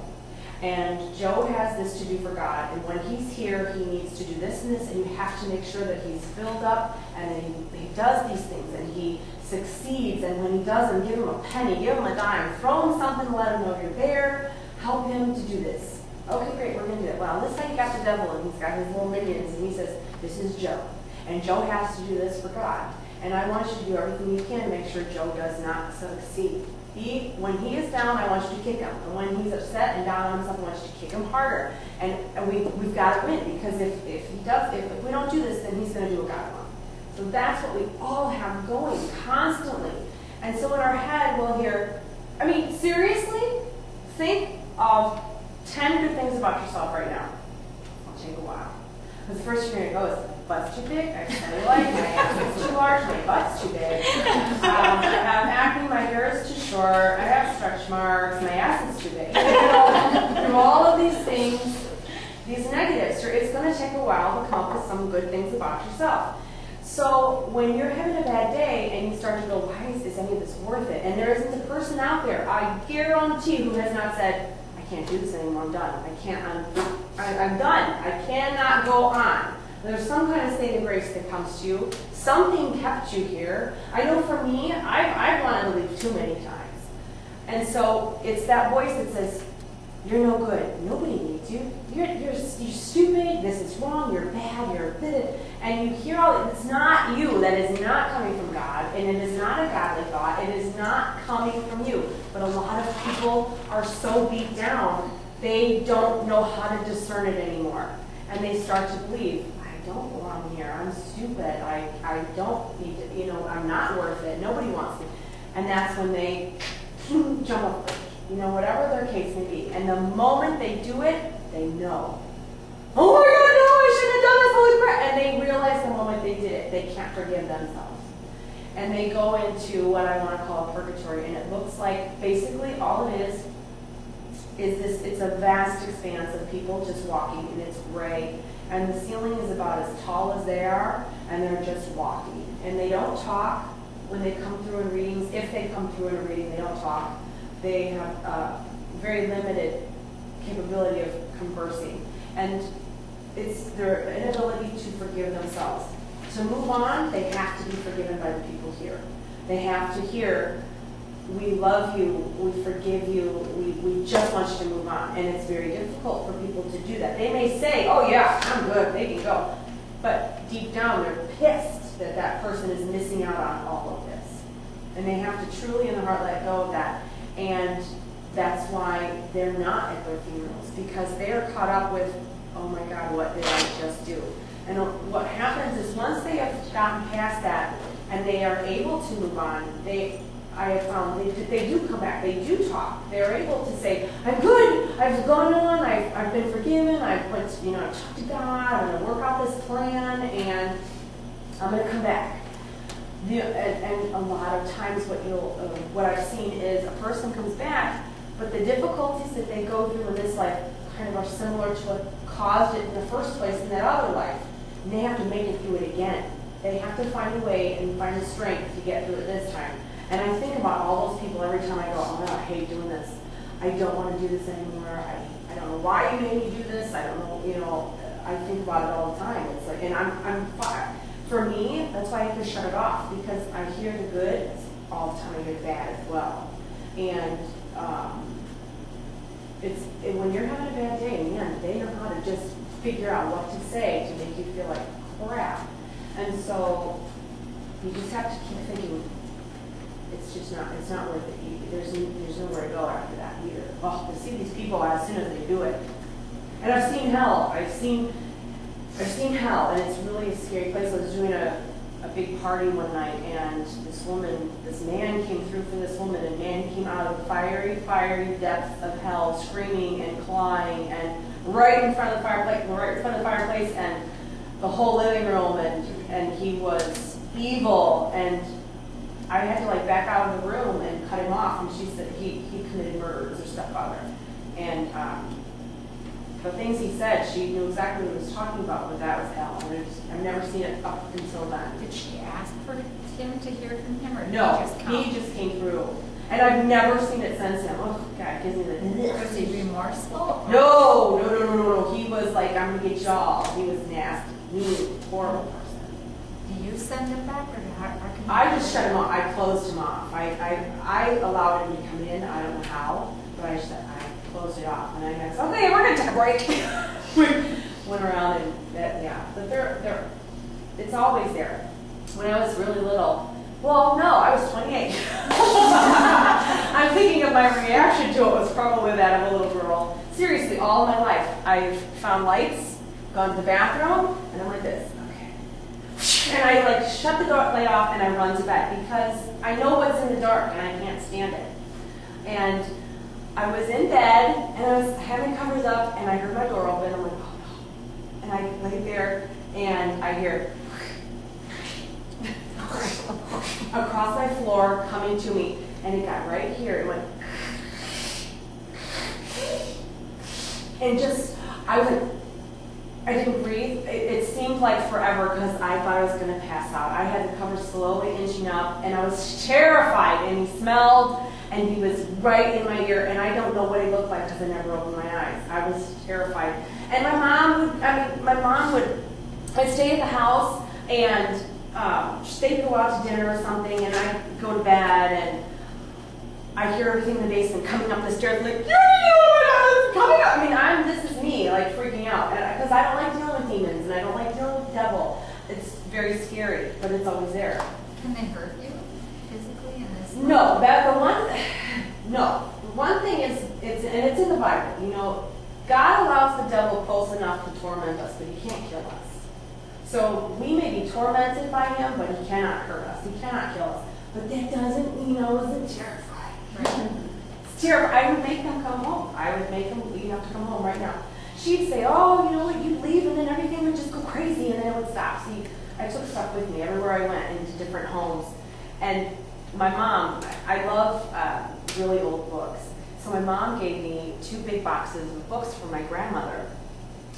And Joe has this to do for God. And when he's here, he needs to do this and this, and you have to make sure that he's filled up and that he does these things and he succeeds. And when he doesn't, give him a penny, give him a dime, throw him something to let him know you're there, help him to do this. Okay, great, we're going to do it. Well, on this side you got the devil, and he's got his little minions, and he says, this is Joe. And Joe has to do this for God. And I want you to do everything you can to make sure Joe does not succeed. When he is down, I want you to kick him. And when he's upset and down on himself, I want you to kick him harder. And we've got to win, because if we don't do this, then he's going to do what God wants. So that's what we all have going constantly. And so in our head, we'll hear, seriously, think of 10 good things about yourself right now. It'll take a while. Because the first you're going to go is, butt's too big, I have cellulite, my ass is too large, my butt's too big. I have acne, my hair is too short, I have stretch marks, my ass is too big. You're through all of these things, these negatives. It's going to take a while to come up with some good things about yourself. So when you're having a bad day and you start to go, why is any of this worth it? And there isn't a person out there, I guarantee, who has not said, I can't do this anymore, I'm done. I'm done. I cannot go on. There's some kind of saving grace that comes to you. Something kept you here. I know for me, I've wanted to leave too many times. And so it's that voice that says, you're no good. Nobody needs you. You're stupid. This is wrong. You're bad. You're bitter. And you hear all that. It's not you. That is not coming from God. And it is not a godly thought. It is not coming from you. But a lot of people are so beat down, they don't know how to discern it anymore. And they start to believe, I don't belong here. I'm stupid. I don't need to, I'm not worth it. Nobody wants me. And that's when they jump up, whatever their case may be. And the moment they do it, they know. Oh my God, no, I shouldn't have done this, holy crap. And they realize the moment they did it, they can't forgive themselves. And they go into what I want to call a purgatory. And it looks like basically all it is this, it's a vast expanse of people just walking, and it's gray. And the ceiling is about as tall as they are, and they're just walking. And they don't talk when they come through in readings. If they come through in a reading, they don't talk. They have very limited capability of conversing. And it's their inability to forgive themselves. To move on, they have to be forgiven by the people here. They have to hear, we love you, we forgive you, we just want you to move on. And it's very difficult for people to do that. They may say, oh yeah, I'm good, they can go. But deep down, they're pissed that that person is missing out on all of this. And they have to truly in the heart let go of that. And that's why they're not at their funerals, because they're caught up with, oh my God, what did I just do? And what happens is once they have gotten past that and they are able to move on, I have found they do come back, they do talk. They're able to say, I'm good, I've gone on, I've been forgiven, I've talked to God, I'm going to work out this plan, and I'm going to come back. And a lot of times what I've seen is a person comes back, but the difficulties that they go through in this life kind of are similar to what caused it in the first place in that other life. And they have to make it through it again. They have to find a way and find the strength to get through it this time. And I think about all those people every time I go, oh, I hate doing this. I don't want to do this anymore. I don't know why you made me do this. I don't know, I think about it all the time. It's like, and I'm for me, that's why I have to shut it off, because I hear the good all the time. I hear the bad as well. And when you're having a bad day, man, they know how to just figure out what to say to make you feel like crap. And so you just have to keep thinking, it's not worth it. There's nowhere to go after that either. Oh, to see these people as soon as they do it. And I've seen hell. I've seen hell, and it's really a scary place. I was doing a big party one night, and this man came through for this woman, and man came out of the fiery, fiery depths of hell, screaming and clawing, and right in front of the fireplace, and the whole living room, and he was evil, and I had to back out of the room and cut him off, and she said he committed murder as her stepfather. And the things he said, she knew exactly what he was talking about, but that was hell. And I've never seen it up until then.
Did she ask for him to hear from him, or
no,
did he just come?
He just came through. And I've never seen it since then. Oh, God, it gives me the...
Was he remorseful?
No. He was like, I'm going to get y'all. He was nasty, mean, horrible person.
Do you send him back, or how can you...
I just shut him off. I closed him off. I allowed him to come in. I don't know how, but I closed it off. And I guess, okay, we're going to take a break. We went around and, but it's always there. When I was really little, well, no, I was 28. I'm thinking of my reaction to it was probably that of a little girl. Seriously, all my life, I've found lights, gone to the bathroom, and I'm like this. Okay. And I shut the light off and I run to bed because I know what's in the dark and I can't stand it. And I was in bed and I was having covers up and I heard my door open. I'm like, oh no. And I lay there and I hear across my floor coming to me, and it got right here. It went, And just, I was like, I didn't breathe. It seemed like forever because I thought I was going to pass out. I had the cover slowly inching up, and I was terrified. And he smelled, and he was right in my ear, and I don't know what he looked like because I never opened my eyes. I was terrified. And my mom would, I'd stay at the house, and they'd go out to dinner or something, and I'd go to bed, and I hear everything in the basement coming up the stairs, like, oh my God, it's coming up. I mean, this is me, like, freaking out. Because I don't like dealing with demons, and I don't like dealing with the devil. It's very scary, but it's always there.
Can they hurt you physically in this?
No, one thing is, it's in the Bible, you know, God allows the devil close enough to torment us, but he can't kill us. So we may be tormented by him, but he cannot hurt us. He cannot kill us. But that doesn't mean I wasn't terrified.
Right.
It's terrible. I would make them come home. I would make them, you have to come home right now. She'd say, oh, you know what, you'd leave and then everything would just go crazy and then it would stop. See, I took stuff with me everywhere I went into different homes. And my mom, I love really old books. So my mom gave me 2 big boxes of books for my grandmother,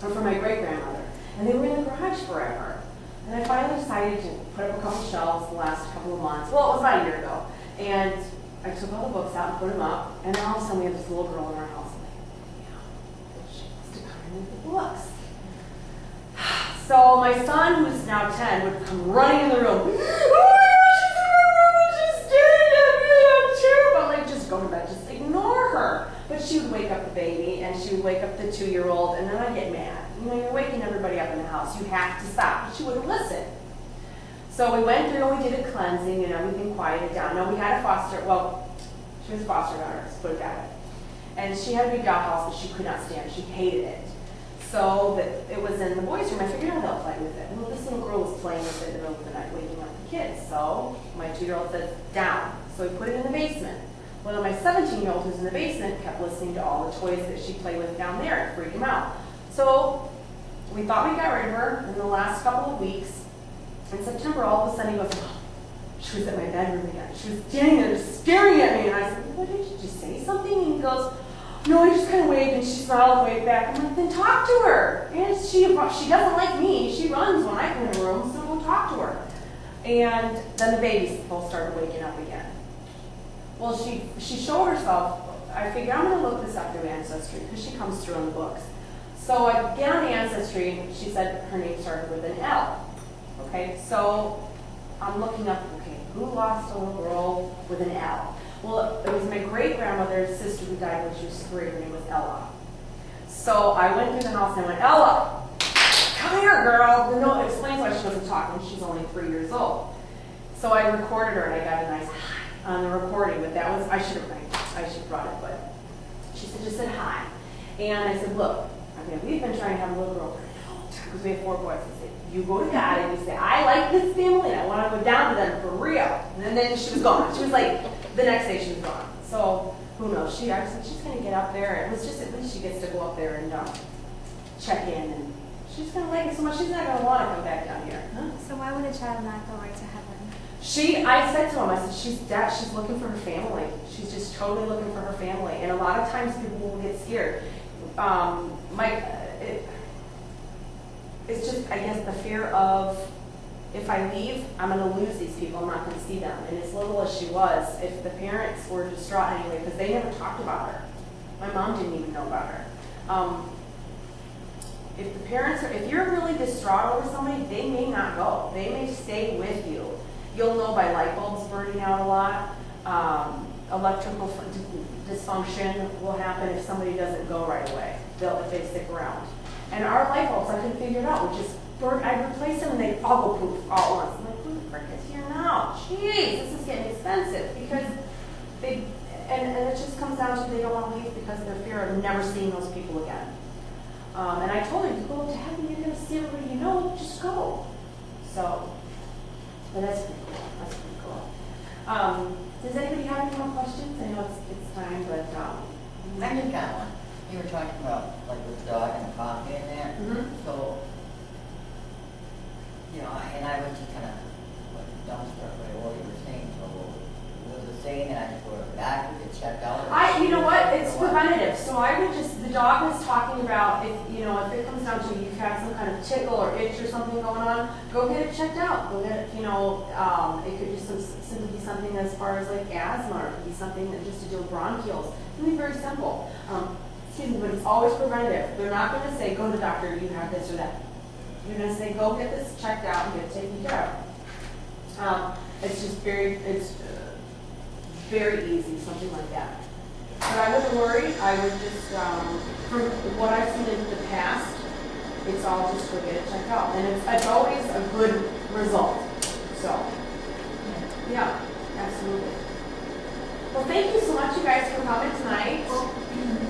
or for my great-grandmother. And they were in the garage forever. And I finally decided to put up a couple shelves the last couple of months. Well, it was about a year ago. And I took all the books out and put them up. And then all of a sudden we have this little girl in our house. I'm like, yeah, she must have come in with the books. So my son, who's now 10, would come running in the room. Oh my gosh, she's staring at me. I'm terrified. I'm like, just go to bed. Just ignore her. But she would wake up the baby, and she would wake up the 2-year-old, and then I'd get mad. You know, you're waking everybody up in the house. You have to stop. But she wouldn't listen. So we went through and we did a cleansing, and everything quieted down. Now, we had a she was a foster daughter, let's put it that way. And she had a big dollhouse that she could not stand. She hated it. So it was in the boys' room. I figured out how to play with it. Well, this little girl was playing with it in the middle of the night, waking up the kids. So my 2-year-old said, down. So we put it in the basement. Well, my 17-year-old who's in the basement kept listening to all the toys that she played with down there and freaked him out. So we thought we got rid of her in the last couple of weeks. In September, all of a sudden he goes, oh, she was at my bedroom again. She was standing there staring at me. And I said, what, did you just say something? And he goes, no, I just kind of waved, and she smiled and waved back. I'm like, then talk to her. And she doesn't like me. She runs when I come in the room, so we'll talk to her. And then the babies both started waking up again. Well, she showed herself. I figured I'm going to look this up through Ancestry because she comes through in the books. So I get on the Ancestry, and she said her name started with an L. Okay, so I'm looking up, okay, who lost a little girl with an L? Well, it was my great-grandmother's sister who died when she was 3. Her name was Ella. So I went through the house and I went, Ella, come here, girl. No, it explains why she wasn't talking. She's only 3 years old. So I recorded her, and I got a nice hi on the recording, but that was, I should have brought it, but she just said hi. And I said, look, we've been trying to have a little girl for a long time because we have 4 boys. I said, you go to God and you say, I like this family and I want to go down to them for real. And then she was gone. She was like, the next day she was gone. So who knows? I said, she's going to get up there. It was just at least she gets to go up there and check in. And she's going to like it so much, she's not going to want to come back down here. Huh?
So why would a child not go right to heaven?
I said to him, I said, she's looking for her family. She's just totally looking for her family. And a lot of times people will get scared. It's just, I guess, the fear of if I leave, I'm going to lose these people. I'm not going to see them. And as little as she was, if the parents were distraught anyway, because they never talked about her. My mom didn't even know about her. If you're really distraught over somebody, they may not go. They may stay with you. You'll know by light bulbs burning out a lot. Electrical dysfunction will happen if somebody doesn't go right away. If they stick around. And our light bulbs, I couldn't figure it out. We just I'd replace them and they'd all go poof all at once. I'm like, who the frick is here now? Jeez, this is getting expensive because and it just comes down to they don't want to leave because of their fear of never seeing those people again. And I told her, you go up to heaven, you're going to see everybody you know, just go. So, but that's pretty cool. That's pretty cool. Does anybody have any more questions? I know it's time, but
I just got one. You were talking about like with the dog and the coffee in there.
Mm-hmm.
So, you know, and I was just kind of like dumbstruck by what you were saying. So, was it saying that I just go to the doctor to check out?
You know what? It's preventative. So I would just, the dog is talking about, if it comes down to you've had some kind of tickle or itch or something going on, go get it checked out. Go get it, it could just simply be something as far as like asthma, or it could be something that just to do with bronchioles. It can be very simple. But it's always preventative. They're not going to say, go to the doctor, you have this or that. You're going to say, go get this checked out and get it taken care of. It's just very easy, something like that. But I wouldn't worry. I would just, from what I've seen in the past, it's all just go get it checked out. And it's always a good result. So, yeah, absolutely. Well, thank you so much, you guys, for coming tonight.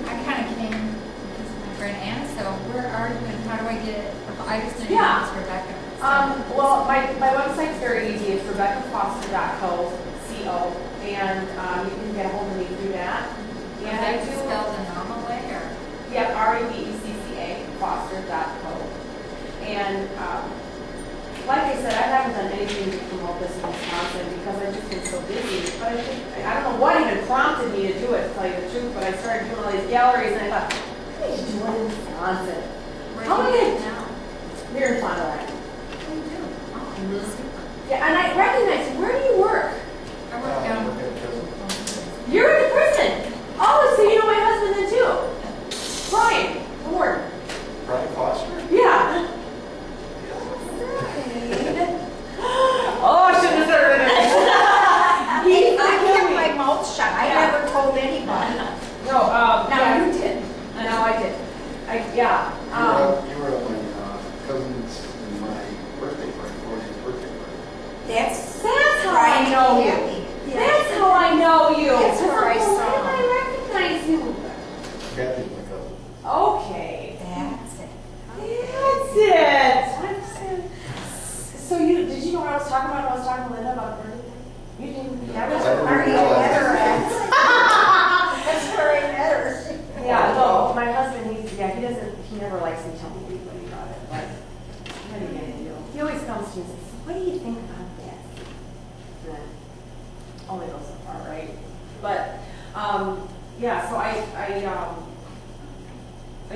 I kind of came because of my friend Anna, so where are you and how do I get, I just didn't
Yeah.
know it's Rebecca.
Well, my website's very easy. It's RebeccaFoster.co, and you can get a hold of me through that. And I
Rebecca
do,
spelled the normal way, or?
yep, REBECCA, Foster.co. And like I said, I haven't done anything to promote this in Wisconsin because I've just been so busy. But I don't know what even prompted me to do it, to tell you the truth, but I started doing all these galleries and I thought, I need to do one in Wisconsin.
Where
How
do
am
you
I
live now?
Here in Fond du Lac.
What do you do? Oh, super.
Yeah, and I recognize you. Where do you work?
I work down.
You're in the prison. Oh, so you know my husband then too. Brian, the warden.
Brian Foster?
Yeah. Oh, I shouldn't have started it.
I kept my mouth shut. I never told anybody.
No,
Now
yeah.
you did.
No, I did. Yeah.
You were at my cousin's and my birthday party, 40th birthday party.
That's
How I know you. That's how I know you.
That's where I saw
Why did I recognize you?
Kathy's my cousin.
Okay.
That's it.
That's it. So did you know what I was talking about when I was talking to Linda about her birthday? You didn't.
I
That was
didn't
Where you
realize
met her
that.
at. That's where I met her.
Yeah, no, my husband, he never likes me telling anybody about it, but what are you gonna do? He always comes to me and says, what do you think about this? And then, only goes so far, right? But, yeah, so I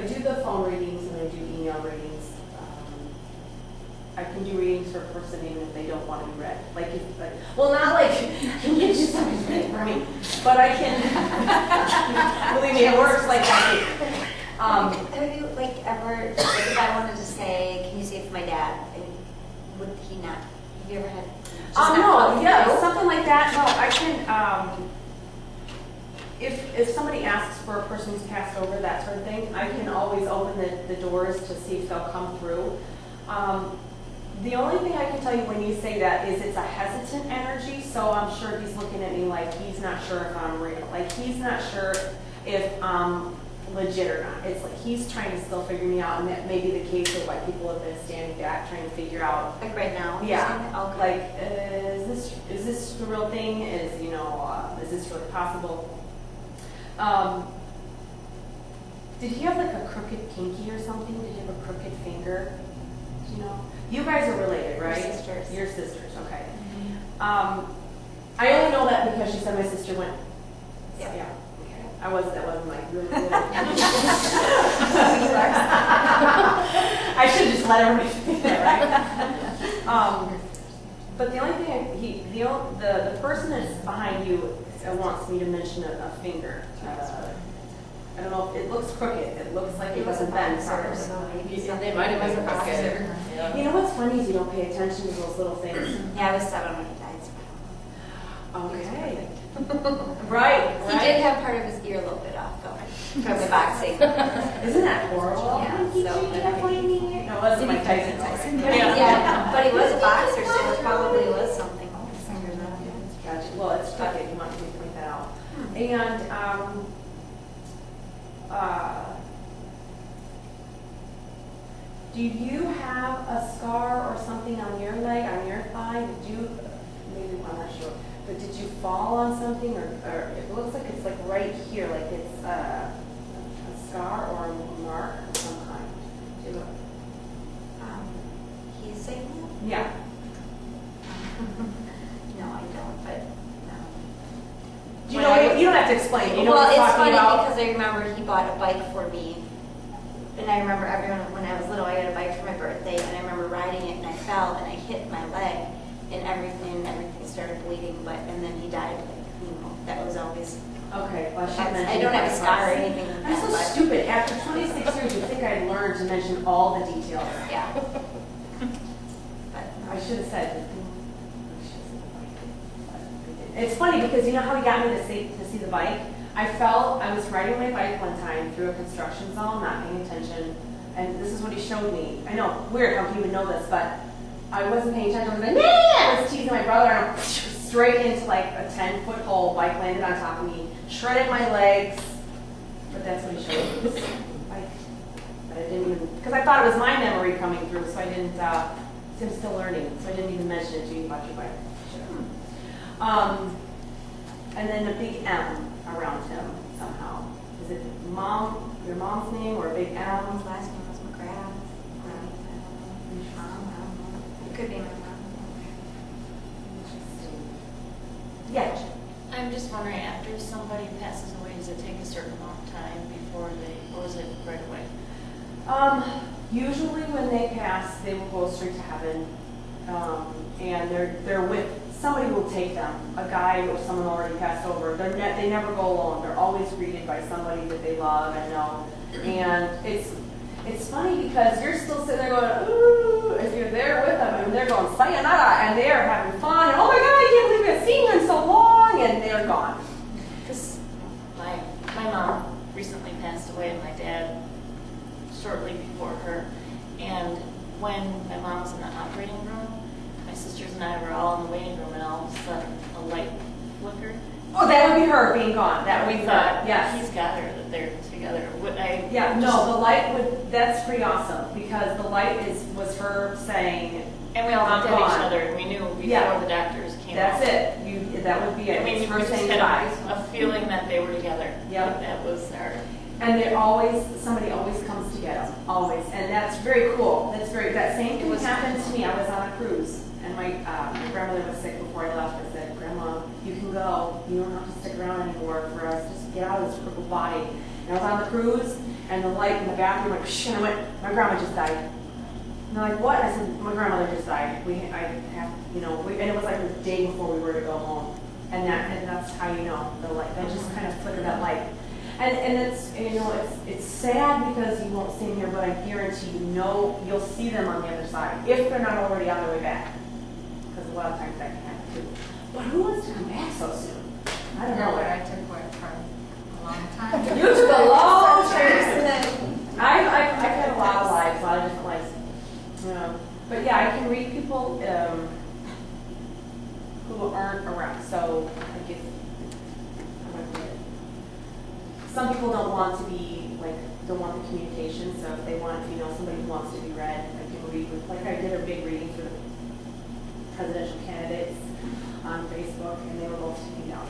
do the phone readings and I do email readings. I can do readings for a person even if they don't want to be read. Well, not like, can you do something for me? But I can, believe me, it works like that.
Have you ever, if I wanted to say, can you say it for my dad? Would he not? Have you ever had?
No, yeah, something like that. No, I can, if somebody asks for a person who's passed over, that sort of thing, I can always open the doors to see if they'll come through. The only thing I can tell you when you say that is it's a hesitant energy, so I'm sure he's looking at me like he's not sure if I'm real. Like he's not sure if I'm legit or not. It's like he's trying to still figure me out, and that may be the case of why people have been standing back trying to figure out.
Like right now?
Yeah.
Okay.
Like, is this the real thing? Is this really possible? Did he have like a crooked pinky or something? Did he have a crooked finger? Do you know? You guys are related, right?
We're sisters.
You're sisters, okay. I only know that because she said my sister went.
Yeah.
Yeah. Okay. That wasn't like really good. I should just let everybody think that, right? But the only thing the person that's behind you wants me to mention a finger. I don't know if it looks crooked. It looks like it doesn't bend properly.
They might have been crooked.
You know what's funny is you don't pay attention to those little things.
Yeah, I was 7 when he died.
Okay. Right.
He did have part of his ear a little bit off, though, from the boxing.
Isn't that horrible?
Yeah,
He
so-
changed up my knee. No, it wasn't Mike Tyson.
Yeah, but he was a boxer, so it probably was something.
Gotcha. Well, it's crooked. You want me to point that out. And do you have a scar or something on your leg, on your thigh? Maybe I'm not sure, but did you fall on something, or it looks like it's like right here, like it's a scar or a mark of some kind? Do you
He's saying that?
Yeah.
No, I don't, but
Do you know You don't have to explain. You know
Well,
what I'm
it's
talking
funny
about?
because I remember he bought a bike for me. And I remember everyone, when I was little, I got a bike for my birthday, and I remember riding it, and I fell, and I hit my leg, and everything started bleeding, and then he died, that was always,
Okay, well,
I don't have a scar or anything like
I'm
that,
so
but-
stupid. After 26 years, you'd think I'd learned to mention all the details.
Yeah. But,
I should have said. It's funny because you know how he got me to see the bike? I was riding my bike one time through a construction zone, not paying attention, and this is what he showed me. I know, weird how he would know this, but I wasn't paying attention. I was like, yeah! I was teasing my brother, and I straight into like a 10-foot hole. Bike landed on top of me, shredded my legs. But that's what he showed me. Bike. But I didn't even, because I thought it was my memory coming through, so I didn't. I'm still learning, so I didn't even mention it to you about your bike. And then a big M around him somehow. Is it your mom's name, or a big M?
his last name was McGrath. I don't know. It could be my mom.
Yeah.
I'm just wondering, after somebody passes away, does it take a certain amount of time before or is it right away?
Usually when they pass, they will go straight to heaven, and they're with somebody will take them, a guide or someone already passed over. They never go alone. They're always greeted by somebody that they love and know. And it's funny because you're still sitting there going, ooh, if you're there with them, and they're going sayonara, and they're having fun, and oh my God, I can't believe we haven't seen you in so long, and they're gone.
Because my mom recently passed away and my dad shortly before her. And when my mom was in the operating room, my sisters and I were all in the waiting room, and all of a sudden a light flickered.
Oh, that would be her being gone. That would
We
be
thought,
her. Yes.
he's got her, that they're together.
Yeah, no, the light that's pretty awesome because the light was her saying,
And we all
I'm
looked at
gone.
each other, and we knew before
Yeah.
the doctors came
that's
out.
it. That would be it.
I mean,
It's
we
her
just
saying
had
goodbye.
a feeling that they were together.
Yep.
That was our.
And somebody always comes to get them, always. And that's very cool. That same thing happened to me. I was on a cruise, and my grandmother was sick before I left. I said, Grandma, you can go. You don't have to stick around anymore for us. Just get out of this crippled body. And I was on the cruise, and the light in the bathroom went, psh, and I went, my grandma just died. And they're like, what? I said, my grandmother just died. And it was like the day before we were to go home. And that's how you know the light. That just kind of flickered that light. And it's sad because you won't see them here, but I guarantee you'll see them on the other side if they're not already on their way back. Because a lot of times that can happen too. But who wants to come back so soon? I don't know.
I took what for a long time.
You took a long time. I've had a lot of lives, a lot of different lives. But yeah, I can read people who aren't around. So I guess some people don't want to be don't want the communication. So if they want, somebody who wants to be read, I can read with. Like I did a big reading for the presidential candidates on Facebook, and they were both taken down.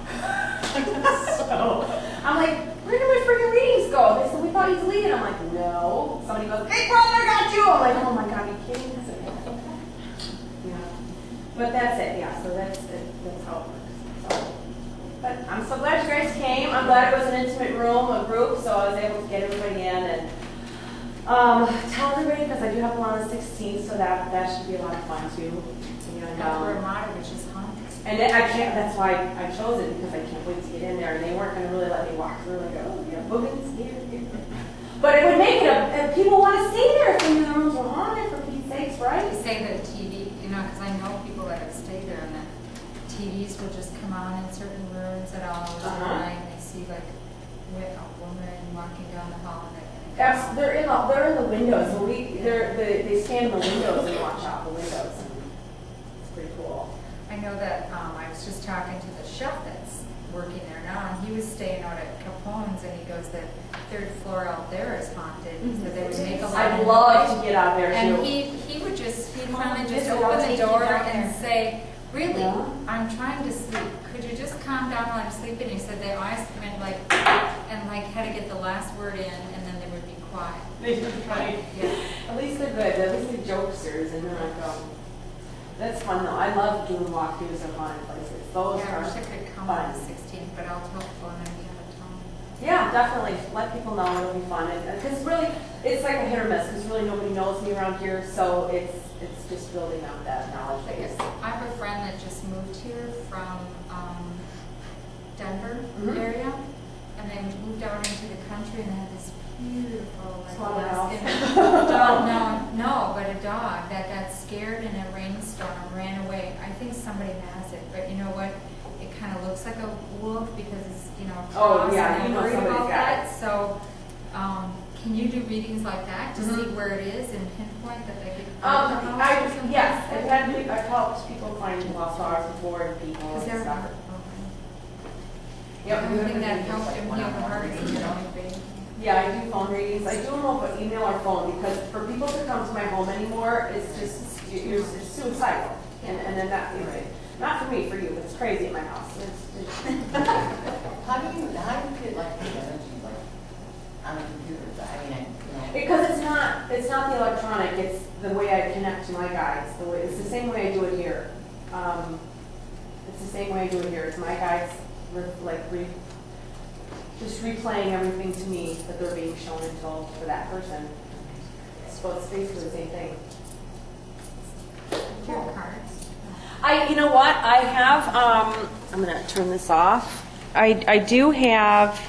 So I'm like, where did my freaking readings go? They said, we thought you deleted. I'm like, no. Somebody goes, hey brother, got you. I'm like, oh my God, are you kidding? I said, yeah. But that's it, yeah. So that's it. That's how it works. So, but I'm so glad you guys came. I'm glad it was an intimate room, a group, so I was able to get everybody in and tell everybody, because I do have one on the 16th, so that should be a lot of fun too. And,
Ramada, which is haunted.
and I can't, that's why I chose it, because I can't wait to get in there. And they weren't going to really let me walk through and go, yeah, boogans here. But it would make it people want to stay there if they knew the rooms were haunted, for Pete's sakes, right?
They say the TV, because I know people that have stayed there, and the TVs will just come on in certain rooms at all hours of the night, and they see like a woman walking down the hall.
They're in the windows. So they stand in the windows and watch out the windows. It's pretty cool.
I know that I was just talking to the chef that's working there now, and he was staying out at Capone's, and he goes, the third floor out there is haunted. So they would make a lot
I'd
of
love
noise.
to get out there
And
too.
he'd finally just
Visit, I'll
open the
take you
door
down
and
there.
say, really,
Yeah.
I'm trying to sleep. Could you just calm down while I'm sleeping? He said they always come in and had to get the last word in, and then they would be quiet.
Right.
Yeah.
At least they're good. At least they're jokesters and they're like, That's fun though. I love doing walkthroughs of haunted places. Those
Yeah, I
are
wish I could come
fun.
on the 16th, but I'll tell people when I get out of town.
Yeah, definitely. Let people know it'll be fun. Because really, it's like a hit or miss. Because really nobody knows me around here, so it's just building up that knowledge base.
I have a friend that just moved here from Denver
Mhm.
area, and they moved out into the country and they had this beautiful like
Slaughterhouse.
dog. No, but a dog that got scared in a rainstorm, ran away. I think somebody has it, but you know what? It kind of looks like a wolf because it's
Oh,
crossed,
yeah,
and
you
I'm
know
worried
somebody's
about
got
that. So, can you do readings like that to see
Mhm.
where it is and pinpoint that they could find the house or something?
Yes, I've helped people find lost flowers before and people
Because
and
they're
stuff.
not.
Yep.
The only thing that helped him heal the heart is baby.
Yeah, I do phone readings. I do them over email or phone because for people to come to my home anymore, it's just it's suicidal. And then that not for me, for you. It's crazy at my house.
How do you get like the energy like on a computer? I mean,
Because it's not the electronic. It's the way I connect to my guides. It's the same way I do it here. It's the same way I do it here. It's my guides just replaying everything to me that they're being shown and told for that person. So it's basically the same thing.
Do you have cards?
You know what? I have, I'm going to turn this off. I do have